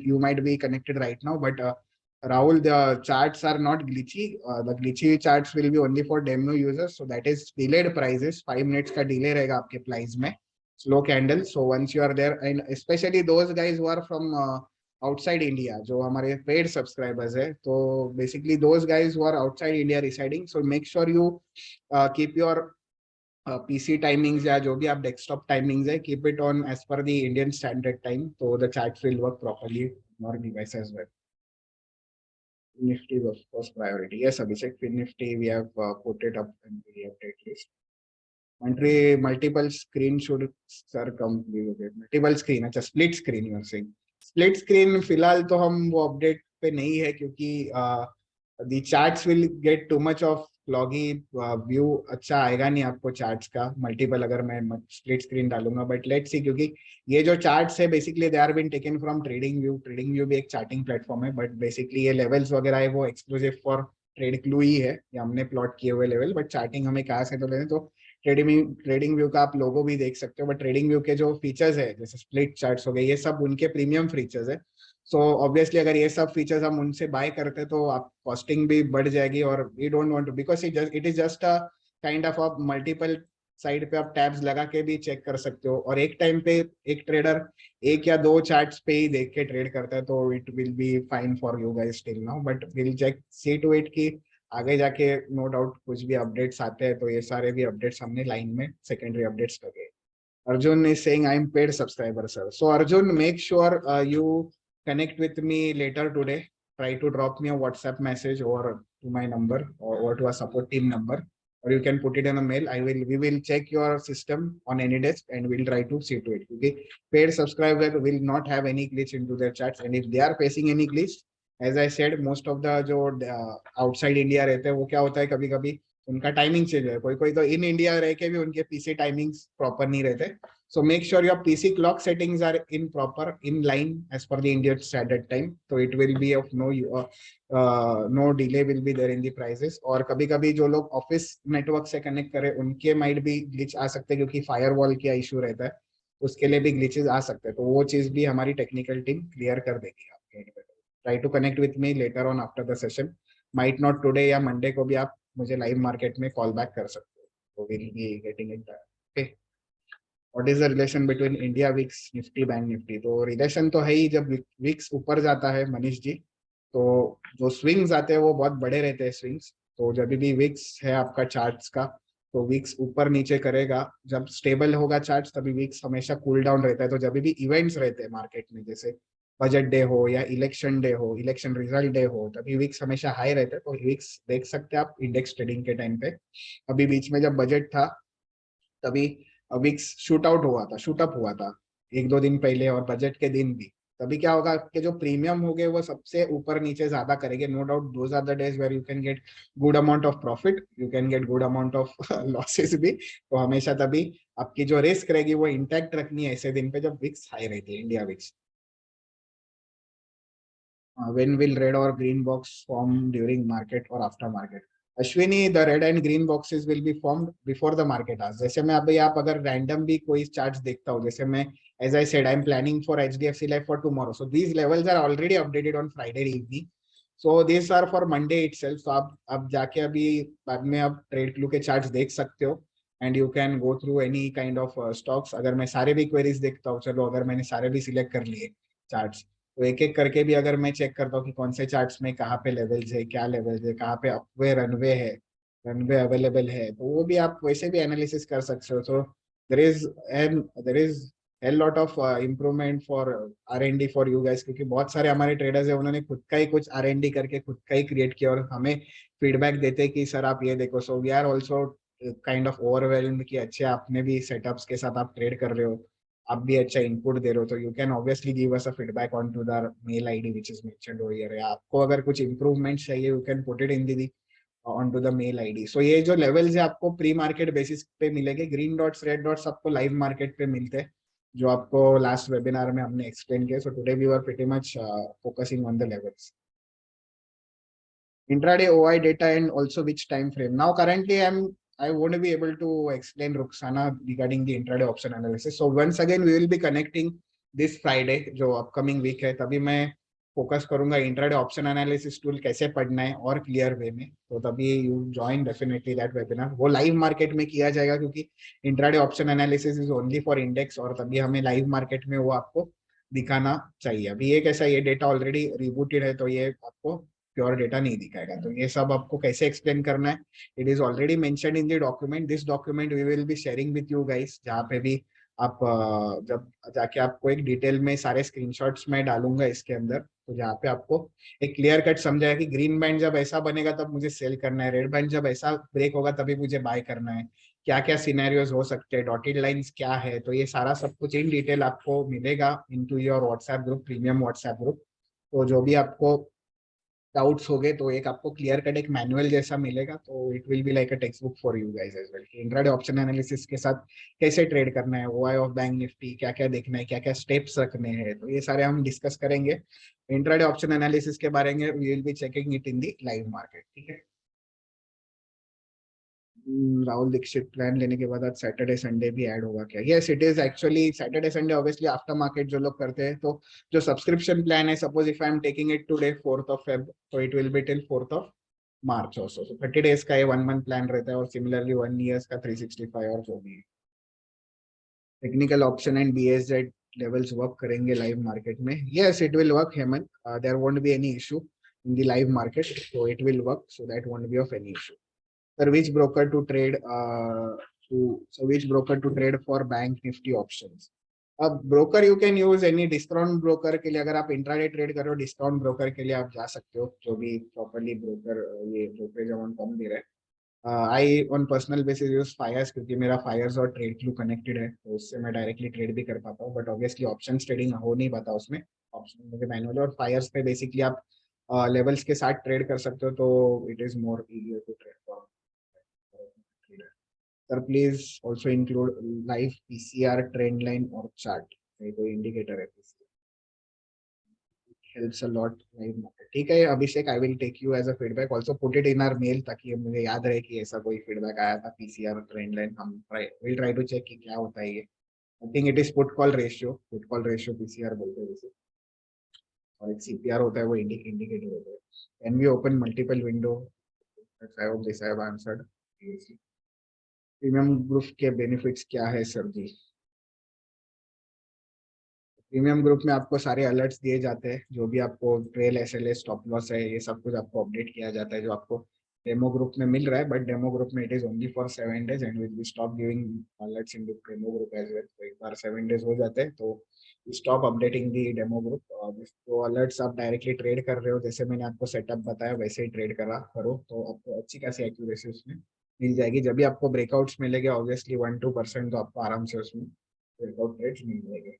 you might be connected right now, but Rahul, the charts are not glitchy. The glitchy charts will be only for demo users. So that is delayed prices. 5 minutes का delay रहेगा आपके price में. Slow candle. So once you are there, and especially those guys who are from outside India, जो हमारे paid subscribers है, तो basically those guys who are outside India residing. So make sure you keep your PC timings या जो भी आप desktop timings है, keep it on as per the Indian standard time, so the charts will work properly on your device as well. Nifty was first priority. Yes, Abhishek, Fin Nifty we have put it up in the update list. Entry multiple screen should sir come multiple screen. अच्छा split screen you are saying. Split screen फिलहाल तो हम वो update पे नहीं है क्योंकि the charts will get too much of लॉगी व्यू अच्छा आएगा नहीं आपको चार्ट्स का मल्टीपल अगर मैं स्प्लिट स्क्रीन डालूंगा. बट लेट्स सी, क्योंकि ये जो चार्ट्स है basically they are been taken from trading view भी एक चार्टिंग प्लेटफॉर्म है, बट बेसिकली ये लेवल्स वगैरह है वो एक्सक्लूसिव फॉर ट्रेड क्लू ही है, ये हमने प्लॉट किए हुए लेवल. बट चार्टिंग हमें कहाँ से तो लेना, तो ट्रेडिंग व्यू का आप लोगो भी देख सकते हो. बट ट्रेडिंग व्यू के जो फीचर्स है जैसे स्प्लिट चार्ट्स हो गए, ये सब उनके प्रीमियम फीचर्स है. सो ऑब्वियसली अगर ये सब फीचर्स हम उनसे बाय करते तो आप कॉस्टिंग भी बढ़ जाएगी और we don't want to, because it is just a kind of multiple side पे आप टैब्स लगा के भी चेक कर सकते हो, और एक टाइम पे एक ट्रेडर एक या दो चार्ट्स पे ही देख के ट्रेड करता है तो it will be fine for you guys till now. But will check see to it कि आगे जाके नो डाउट कुछ भी अपडेट्स आते हैं तो ये सारे भी अपडेट्स हमने लाइन में सेकेंडरी अपडेट्स लगे. Arjun is saying I am paid subscriber, sir. So Arjun, make sure you connect with me later today. Try to drop me a WhatsApp message or to my number or to a support team number, or you can put it in a mail. We will check your system on any desk and we'll try to see to it. Okay, paid subscriber will not have any glitch into their chats, and if they are facing any glitch, as I said, most of the जो outside India रहते हैं वो क्या होता है कभी-कभी उनका timing change है, कोई कोई तो इन इंडिया रह के भी उनके पीसी टाइमिंग्स प्रॉपर नहीं रहते. So make sure your PC clock settings are in proper in line as per the Indian standard time, तो it will be of no delay will be there in the prices. और कभी कभी जो लोग office network से connect करें उनके might भी ग्लिच आ सकते हैं क्योंकि फायरवॉल का इशू रहता है, उसके लिए भी ग्लिचेस आ सकते हैं, तो वो चीज भी हमारी टेक्निकल टीम क्लियर कर देगी आपके. Try to connect with me later on after the session, might not today या मंडे को भी आप मुझे लाइव मार्केट में कॉल बैक कर सकते हो, तो will be getting it done. Okay, what is the relation between India VIX Nifty bank Nifty? तो रिलेशन तो है ही, जब विक्स ऊपर जाता है मनीष जी तो जो स्विंग्स आते हैं वो बहुत बड़े रहते हैं स्विंग्स. तो जब भी विक्स है आपका चार्ट्स का तो विक्स ऊपर नीचे करेगा, जब स्टेबल होगा चार्ट्स तभी विक्स हमेशा कूल डाउन रहता है. तो जब भी इवेंट्स रहते हैं मार्केट में जैसे बजट डे हो या इलेक्शन डे हो, इलेक्शन रिजल्ट डे हो, तभी विक्स हमेशा हाई रहते हैं. तो विक्स देख सकते हैं आप इंडेक्स ट्रेडिंग के टाइम पे. अभी बीच में जब बजट था तभी विक्स शूट आउट हुआ था, शूट अप हुआ था एक दो दिन पहले और बजट के दिन भी, तभी क्या होगा कि जो प्रीमियम हो गए वो सबसे ऊपर नीचे ज्यादा करेंगे। No doubt those are the days where you can get good amount of profit, you can get good amount of losses भी। तो हमेशा तभी आपकी जो रिस्क रहेगी वो इंटैक्ट रखनी है ऐसे दिन पे जब विक्स हाई रहती है, India VIX. When will red or green box form during market or after market? Ashwini, the red and green boxes will be formed before the market hours. जैसे मैं अभी आप अगर रैंडम भी कोई चार्ट देखता हूँ, जैसे मैं as I said, I'm planning for HDFC Life for tomorrow. So these levels are already updated on Friday evening. So these are for Monday itself. So आप जाके अभी बाद में आप ट्रेड क्लू के चार्ट्स देख सकते हो and you can go through any kind of stocks. अगर मैं सारे भी क्वेरीज देखता हूँ, चलो अगर मैंने सारे भी सिलेक्ट कर लिए चार्ट्स, तो एक एक करके भी अगर मैं चेक करता हूँ कि कौन से चार्ट्स में कहाँ पे लेवल्स है, क्या लेवल्स है, कहाँ पे अपवे रनवे है, रनवे अवेलेबल है, तो वो भी आप वैसे भी एनालिसिस कर सकते हो। तो there is an there is hell lot of improvement for R&D for you guys, क्योंकि बहुत सारे हमारे ट्रेडर्स है उन्होंने खुद का ही कुछ R&D करके खुद का ही क्रिएट किया और हमें फीडबैक देते हैं कि सर आप ये देखो। So we are also kind of overwhelmed कि अच्छे आपने भी सेटअप्स के साथ आप ट्रेड कर रहे हो, आप भी अच्छा इनपुट दे रहे हो, तो you can obviously give us a feedback on to the mail ID which is mentioned over here. आपको अगर कुछ इंप्रूवमेंट चाहिए you can put it in the on to the mail ID. So ये जो levels है आपको pre market basis पे मिलेंगे, ग्रीन डॉट्स रेड डॉट्स आपको लाइव मार्केट पे मिलते हैं, जो आपको लास्ट वेबिनार में हमने एक्सप्लेन किया। So today we were pretty much focusing on the levels. Intraday OI data and also which time frame. Now currently I won't be able to explain Ruxana regarding the intraday option analysis. So once again we will be connecting this Friday जो upcoming week है, तभी मैं focus करूंगा intraday option analysis tool कैसे पढ़ना है और clear way में। तो तभी you join definitely that webinar. वो लाइव मार्केट में किया जाएगा क्योंकि intraday option analysis is only for index, और तभी हमें लाइव मार्केट में वो आपको दिखाना चाहिए। अभी ये कैसा, ये डेटा ऑलरेडी रिबूटेड है तो ये आपको प्योर डेटा नहीं दिखाएगा। तो ये सब आपको कैसे एक्सप्लेन करना है, it is already mentioned in the document. This document we will be sharing with you guys, जहाँ पे भी आप जब जाके आपको एक डिटेल में सारे स्क्रीनशॉट्स मैं डालूंगा इसके अंदर, तो जहाँ पे आपको एक क्लियर कट समझाया कि ग्रीन बैंड जब ऐसा बनेगा तब मुझे सेल करना है, रेड बैंड जब ऐसा ब्रेक होगा तभी मुझे बाय करना है, क्या क्या सिनेरियोज हो सकते हैं, डॉटेड लाइंस क्या है। तो ये सारा सब कुछ इन डिटेल आपको मिलेगा into your WhatsApp group, premium WhatsApp group. तो जो भी आपको डाउट्स हो गए तो एक आपको क्लियर कट एक मैनुअल जैसा मिलेगा, तो it will be like a textbook for you guys as well. Intraday option analysis के साथ कैसे ट्रेड करना है, ओआई ऑफ बैंक निफ्टी क्या क्या देखना है, क्या क्या स्टेप्स रखने हैं, तो ये सारे हम डिस्कस करेंगे। इंट्राडे ऑप्शन एनालिसिस के बारे में we will be checking it in the live market, ठीक है। राहुल दीक्षित प्लान लेने के बाद आज सैटरडे संडे भी ऐड होगा क्या? Yes it is actually Saturday Sunday obviously after market जो लोग करते हैं, तो जो सब्सक्रिप्शन प्लान है, suppose if I am taking it today 4th of Feb, तो it will be till 4th of March also. So 30 days का ये 1 मंथ प्लान रहता है, और सिमिलरली 1 ईयर्स का 365 और जो भी technical option and BSZ levels work करेंगे लाइव मार्केट में। Yes it will work Hemant, there won't be any issue in the live market, so it will work, so that won't be of any issue. Sir, which broker to trade which broker to trade for bank nifty options? अब broker you can use any discount broker के लिए, अगर आप intraday trade कर रहे हो discount broker के लिए आप जा सकते हो, जो भी प्रॉपरली ब्रोकर ये ब्रोकरेज अमाउंट कम दे रहे हैं। I on personal basis use Fyers, क्योंकि मेरा फायर्स और ट्रेड क्लू कनेक्टेड है, तो उससे मैं डायरेक्टली ट्रेड भी कर पाता हूँ, बट ऑब्वियसली ऑप्शन ट्रेडिंग हो नहीं पाता उसमें, ऑप्शन मुझे मैनुअल। और फायर्स पे बेसिकली आप लेवल्स के साथ ट्रेड कर सकते हो, तो it is more easier to trade for. Sir please also include live PCR trend line और चार्ट, कोई इंडिकेटर है helps a lot live market। ठीक है Abhishek, I will take you as a feedback, also put it in our mail, ताकि मुझे याद रहे कि ऐसा कोई फीडबैक आया था PCR ट्रेंड लाइन। हम विल ट्राई टू चेक कि क्या होता है ये। I think it is put call ratio PCR बोलते हैं वैसे, और एक CPR होता है वो इंडिकेटर होता है। Can we open multiple window? I hope this I have answered. Premium group के बेनिफिट्स क्या है सर जी? प्रीमियम ग्रुप में आपको सारे अलर्ट्स दिए जाते हैं, जो भी आपको ट्रेल SLA स्टॉप लॉस है ये सब कुछ आपको अपडेट किया जाता है, जो आपको डेमो ग्रुप में मिल रहा है, बट डेमो ग्रुप में it is only for 7 days and will be stop giving alerts in the demo group as well. तो एक बार 7 days हो जाते हैं तो stop updating the demo group. तो अलर्ट्स आप डायरेक्टली ट्रेड कर रहे हो, जैसे मैंने आपको सेटअप बताया वैसे ही ट्रेड करा करो, तो आपको अच्छी खासी एक्यूरेसी उसमें मिल जाएगी। जब भी आपको ब्रेकआउट्स मिलेंगे ऑब्वियसली 1-2% तो आपको आराम से उसमें ब्रेकआउट ट्रेड्स मिल जाएंगे।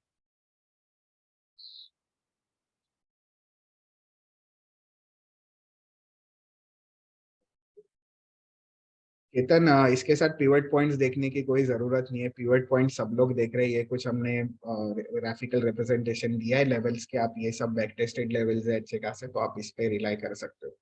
केतन, इसके साथ पिवट पॉइंट्स देखने की कोई जरूरत नहीं है। पिवट पॉइंट सब लोग देख रहे हैं, ये कुछ हमने ग्राफिकल रिप्रेजेंटेशन दिया है लेवल्स के, आप ये सब बैक टेस्टेड लेवल्स है अच्छे खासे, तो आप इस पे रिलाई कर सकते हो।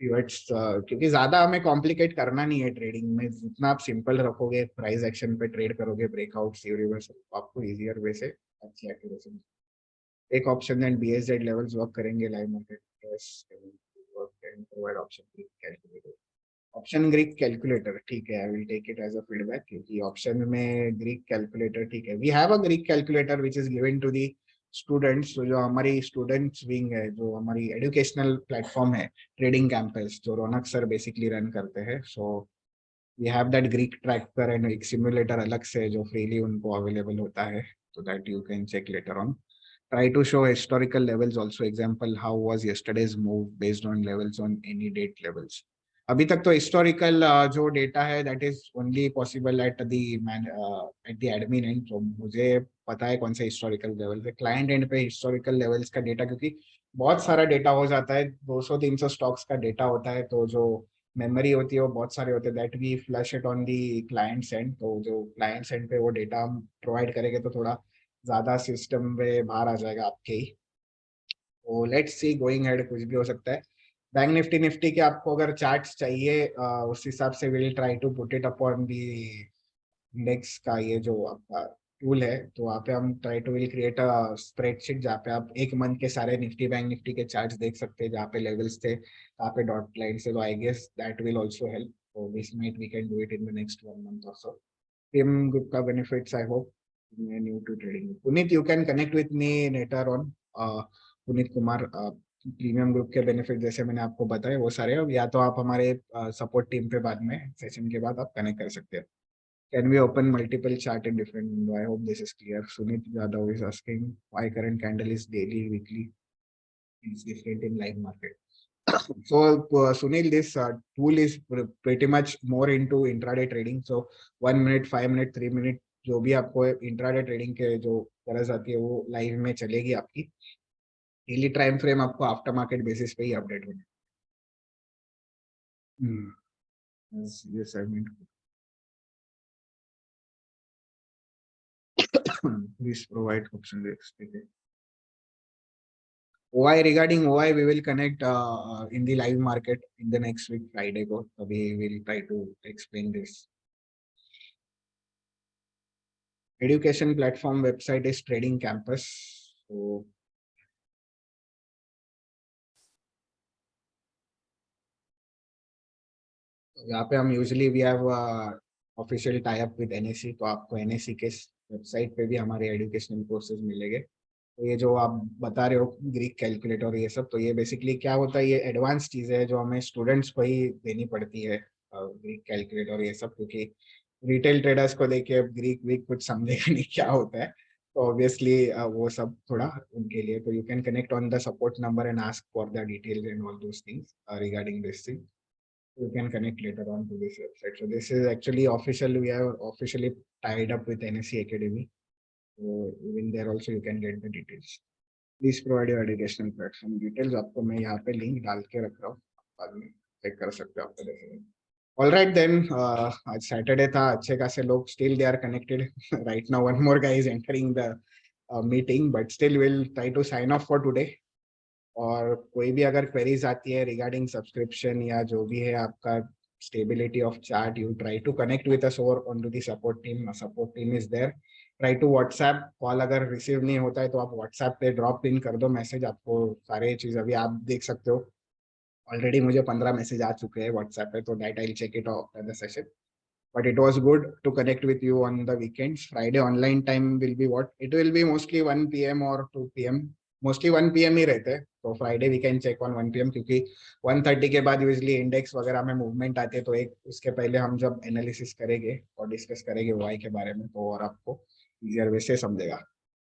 पिवट्स क्योंकि ज्यादा हमें कॉम्प्लिकेट करना नहीं है ट्रेडिंग में, जितना आप सिंपल रखोगे, प्राइस एक्शन पे ट्रेड करोगे, ब्रेकआउट रिवर्सल, आपको इजियर वे से अच्छी एक्यूरेसी। एक option and BSZ levels work करेंगे live market, provide option option Greek calculator, ठीक है, I will take it as a feedback, क्योंकि ऑप्शन में ग्रीक कैलकुलेटर ठीक है। We have a Greek calculator which is given to the students, जो हमारी students wing है, जो हमारी एजुकेशनल प्लेटफॉर्म है, ट्रेडिंग कैंपस, जो रौनक सर बेसिकली रन करते हैं। So we have that Greek tracker and एक सिमुलेटर अलग से जो फ्रीली उनको अवेलेबल होता है, so that you can check later on. Try to show historical levels also. Example, how was yesterday's move based on levels on any date levels. अभी तक तो हिस्टोरिकल जो डेटा है that is only possible at the at the admin and, तो मुझे पता है कौन से हिस्टोरिकल लेवल है। क्लाइंट एंड पे हिस्टोरिकल लेवल्स का डेटा, क्योंकि बहुत सारा डेटा हो जाता है, 200-300 स्टॉक्स का डेटा होता है, तो जो मेमोरी होती है वो बहुत सारे होते हैं, that we flush it on the client end. तो जो क्लाइंट एंड पे वो डेटा हम प्रोवाइड करेंगे तो थोड़ा ज्यादा सिस्टम में बाहर आ जाएगा आपके ही। तो लेट्स सी, गोइंग हेड कुछ भी हो सकता है। बैंक निफ्टी निफ्टी के आपको अगर चार्ट्स चाहिए उस हिसाब से will try to put it upon the index का ये जो आपका टूल है, तो वहाँ पे हम try to will create a spreadsheet जहाँ पे आप एक मंथ के सारे निफ्टी बैंक निफ्टी के चार्ट्स देख सकते हैं, जहाँ पे लेवल्स थे, वहाँ पे डॉट लाइन से। तो I guess that will also help, so this might we can do it in the next 1 month or so. Team group ka benefits, I hope. New to trading. Puneet, you can connect with me later on. Puneet Kumar, premium group के benefit जैसे मैंने आपको बताए वो सारे, या तो आप हमारे सपोर्ट टीम पे बाद में सेशन के बाद आप कनेक्ट कर सकते हैं। Can we open multiple chart in different window? I hope this is clear. Sunit Yadav is asking why current candle is daily weekly is different in live market. So Sunil, this tool is pretty much more into intraday trading. So 1 minute, 5 minute, 3 minute जो भी आपको intraday trading के जो गरज आती है वो live में चलेगी आपकी। डेली टाइम फ्रेम आपको आफ्टर मार्केट बेसिस पे ही अपडेट होगा। yes I mean please provide option breaks. OI, regarding OI, we will connect in the live market in the next week, Friday ko. So we will try to explain this. Education platform website is Trading Campus. So यहाँ पे हम usually we have official tie up with NSE, तो आपको NSE के website पे भी हमारे educational courses मिलेंगे। तो ये जो आप बता रहे हो ग्रीक कैलकुलेटर ये सब, तो ये बेसिकली क्या होता है, ये एडवांस चीज़ है जो हमें स्टूडेंट्स को ही देनी पड़ती है, ग्रीक कैलकुलेटर ये सब, क्योंकि रिटेल ट्रेडर्स को देखिए ग्रीक वीक कुछ समझेगा नहीं क्या होता है, तो ऑब्वियसली वो सब थोड़ा उनके लिए। तो you can connect on the support number and ask for the details and all those things regarding this thing. You can connect later on to this website. So this is actually official. We are officially tied up with NSE Academy. So even there also you can get the details. Please provide your educational platform details. आपको मैं यहाँ पे link डाल के रख रहा हूँ, बाद में चेक कर सकते हो आपको जैसे। All right then, आज सैटरडे था, अच्छे खासे लोग still they are connected. Right now one more guy is entering the meeting, but still we'll try to sign off for today. और कोई भी अगर क्वेरीज आती है रिगार्डिंग सब्सक्रिप्शन या जो भी है आपका stability of chart, you try to connect with us और on to the support team is there. Try to WhatsApp call, अगर रिसीव नहीं होता है तो आप व्हाट्सएप पे ड्रॉप इन कर दो मैसेज, आपको सारे चीज अभी आप देख सकते हो। ऑलरेडी मुझे 15 मैसेज आ चुके हैं व्हाट्सएप पे, तो that I check it after the session. But it was good to connect with you on the weekends. Friday online time will be what? It will be mostly 1 p.m. or 2 p.m. Mostly 1 p.m. ही रहते हैं, तो Friday we can check on 1 p.m. क्योंकि 1:30 के बाद usually index वगैरह में movement आते हैं, तो एक उसके पहले हम जब एनालिसिस करेंगे और डिस्कस करेंगे वाई के बारे में, तो और आपको इजियर वे से समझेगा।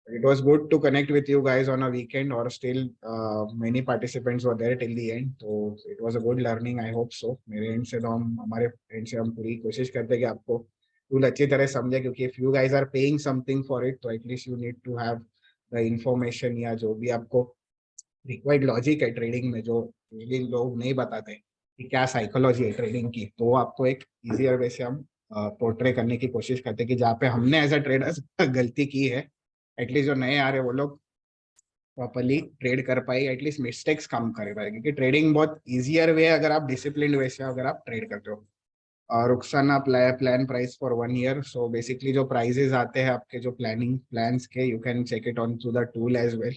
It was good to connect with you guys on a weekend, or still many participants were there till the end. So it was a good learning. I hope so. मेरे end से तो हम हमारे end से हम पूरी कोशिश करते हैं कि आपको टूल अच्छी तरह समझे, क्योंकि if you guys are paying something for it, तो at least you need to have the information या जो भी आपको रिक्वायर्ड लॉजिक है ट्रेडिंग में जो लोग नहीं बताते, कि क्या साइकोलॉजी है ट्रेडिंग की, तो आपको एक इजियर वे से हम पोर्ट्रे करने की कोशिश करते हैं कि जहाँ पे हमने एज अ ट्रेडर गलती की है, एटलीस्ट जो नए आ रहे वो लोग प्रॉपरली ट्रेड कर पाए, एटलीस्ट मिस्टेक्स कम कर पाए, क्योंकि ट्रेडिंग बहुत इजियर वे है अगर आप डिसिप्लिन वे से अगर आप ट्रेड करते हो। और Rukhsana plan price for 1 year, so basically जो प्राइजेस आते हैं आपके जो प्लानिंग प्लान्स के, you can check it on through the tool as well.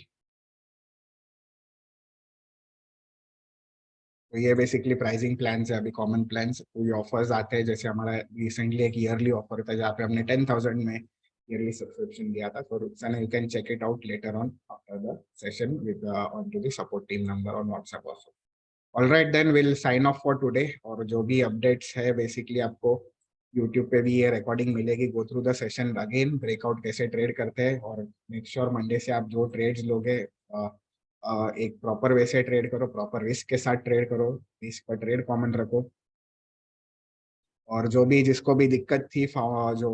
तो ये बेसिकली प्राइसिंग प्लान है, अभी कॉमन प्लान्स कोई ऑफर्स आते हैं, जैसे हमारा रिसेंटली एक ईयरली ऑफर था जहाँ पे हमने 10,000 में ईयरली सब्सक्रिप्शन दिया था। तो Rukhsana you can check it out later on after the session with on to the support team number on WhatsApp also. All right then will sign off for today, और जो भी अपडेट्स है basically आपको YouTube पे भी ये recording मिलेगी, गो through the session again, breakout कैसे ट्रेड करते हैं, और मेक श्योर मंडे से आप जो ट्रेड्स लोगे एक प्रॉपर वे से ट्रेड करो, प्रॉपर रिस्क के साथ ट्रेड करो, रिस्क पर ट्रेड कॉमन रखो। और जो भी जिसको भी दिक्कत थी जो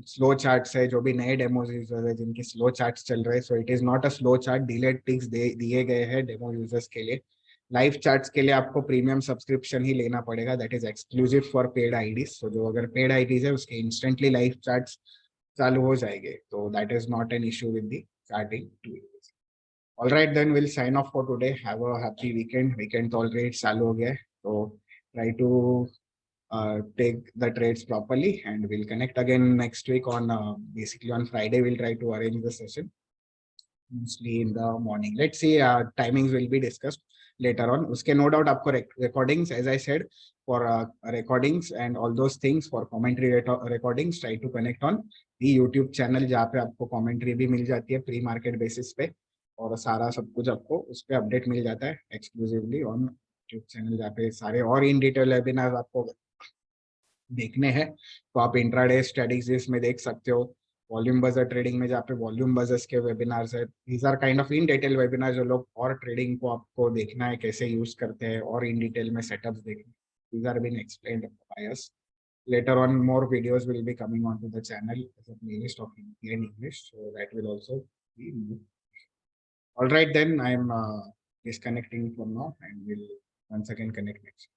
स्लो चार्ट्स है, जो भी नए डेमो यूजर है जिनकी स्लो चार्ट्स चल रहे हैं, so it is not a slow chart, delayed ticks दिए गए हैं डेमो यूजर्स के लिए। लाइव चार्ट्स के लिए आपको प्रीमियम सब्सक्रिप्शन ही लेना पड़ेगा, that is exclusive for paid IDs. So जो अगर पेड आईडीज है उसके इंस्टेंटली लाइव चार्ट्स चालू हो जाएंगे, तो that is not an issue with the charting tool. All right then will sign off for today, have a happy weekend. Weekend तो already चालू हो गया है, तो try to take the trades properly, and we'll connect again next week on basically on Friday. We'll try to arrange the session mostly in the morning. Let's see, timings will be discussed later on. Uske no doubt आपको recordings, as I said, for recordings and all those things, for commentary recordings, try to connect on the YouTube channel जहाँ पे आपको commentary भी मिल जाती है pre market basis पे, और सारा सब कुछ आपको उस पे अपडेट मिल जाता है एक्सक्लूसिवली ऑन YouTube चैनल, जहाँ पे सारे और इन डिटेल वेबिनार आपको देखने हैं। तो आप इंट्राडे स्ट्रेटजीज में देख सकते हो, वॉल्यूम बजर ट्रेडिंग में जहाँ पे वॉल्यूम बजर्स के वेबिनार्स है, these are kind of in detail webinar जो लोग और ट्रेडिंग को आपको देखना है कैसे यूज करते हैं और इन डिटेल में सेटअप्स देखना, these are been explained by us. Later on, more videos will be coming onto the channel as a playlist of Hindi and English, so that will also be moved. All right, then I'm disconnecting for now, and we'll once again connect next.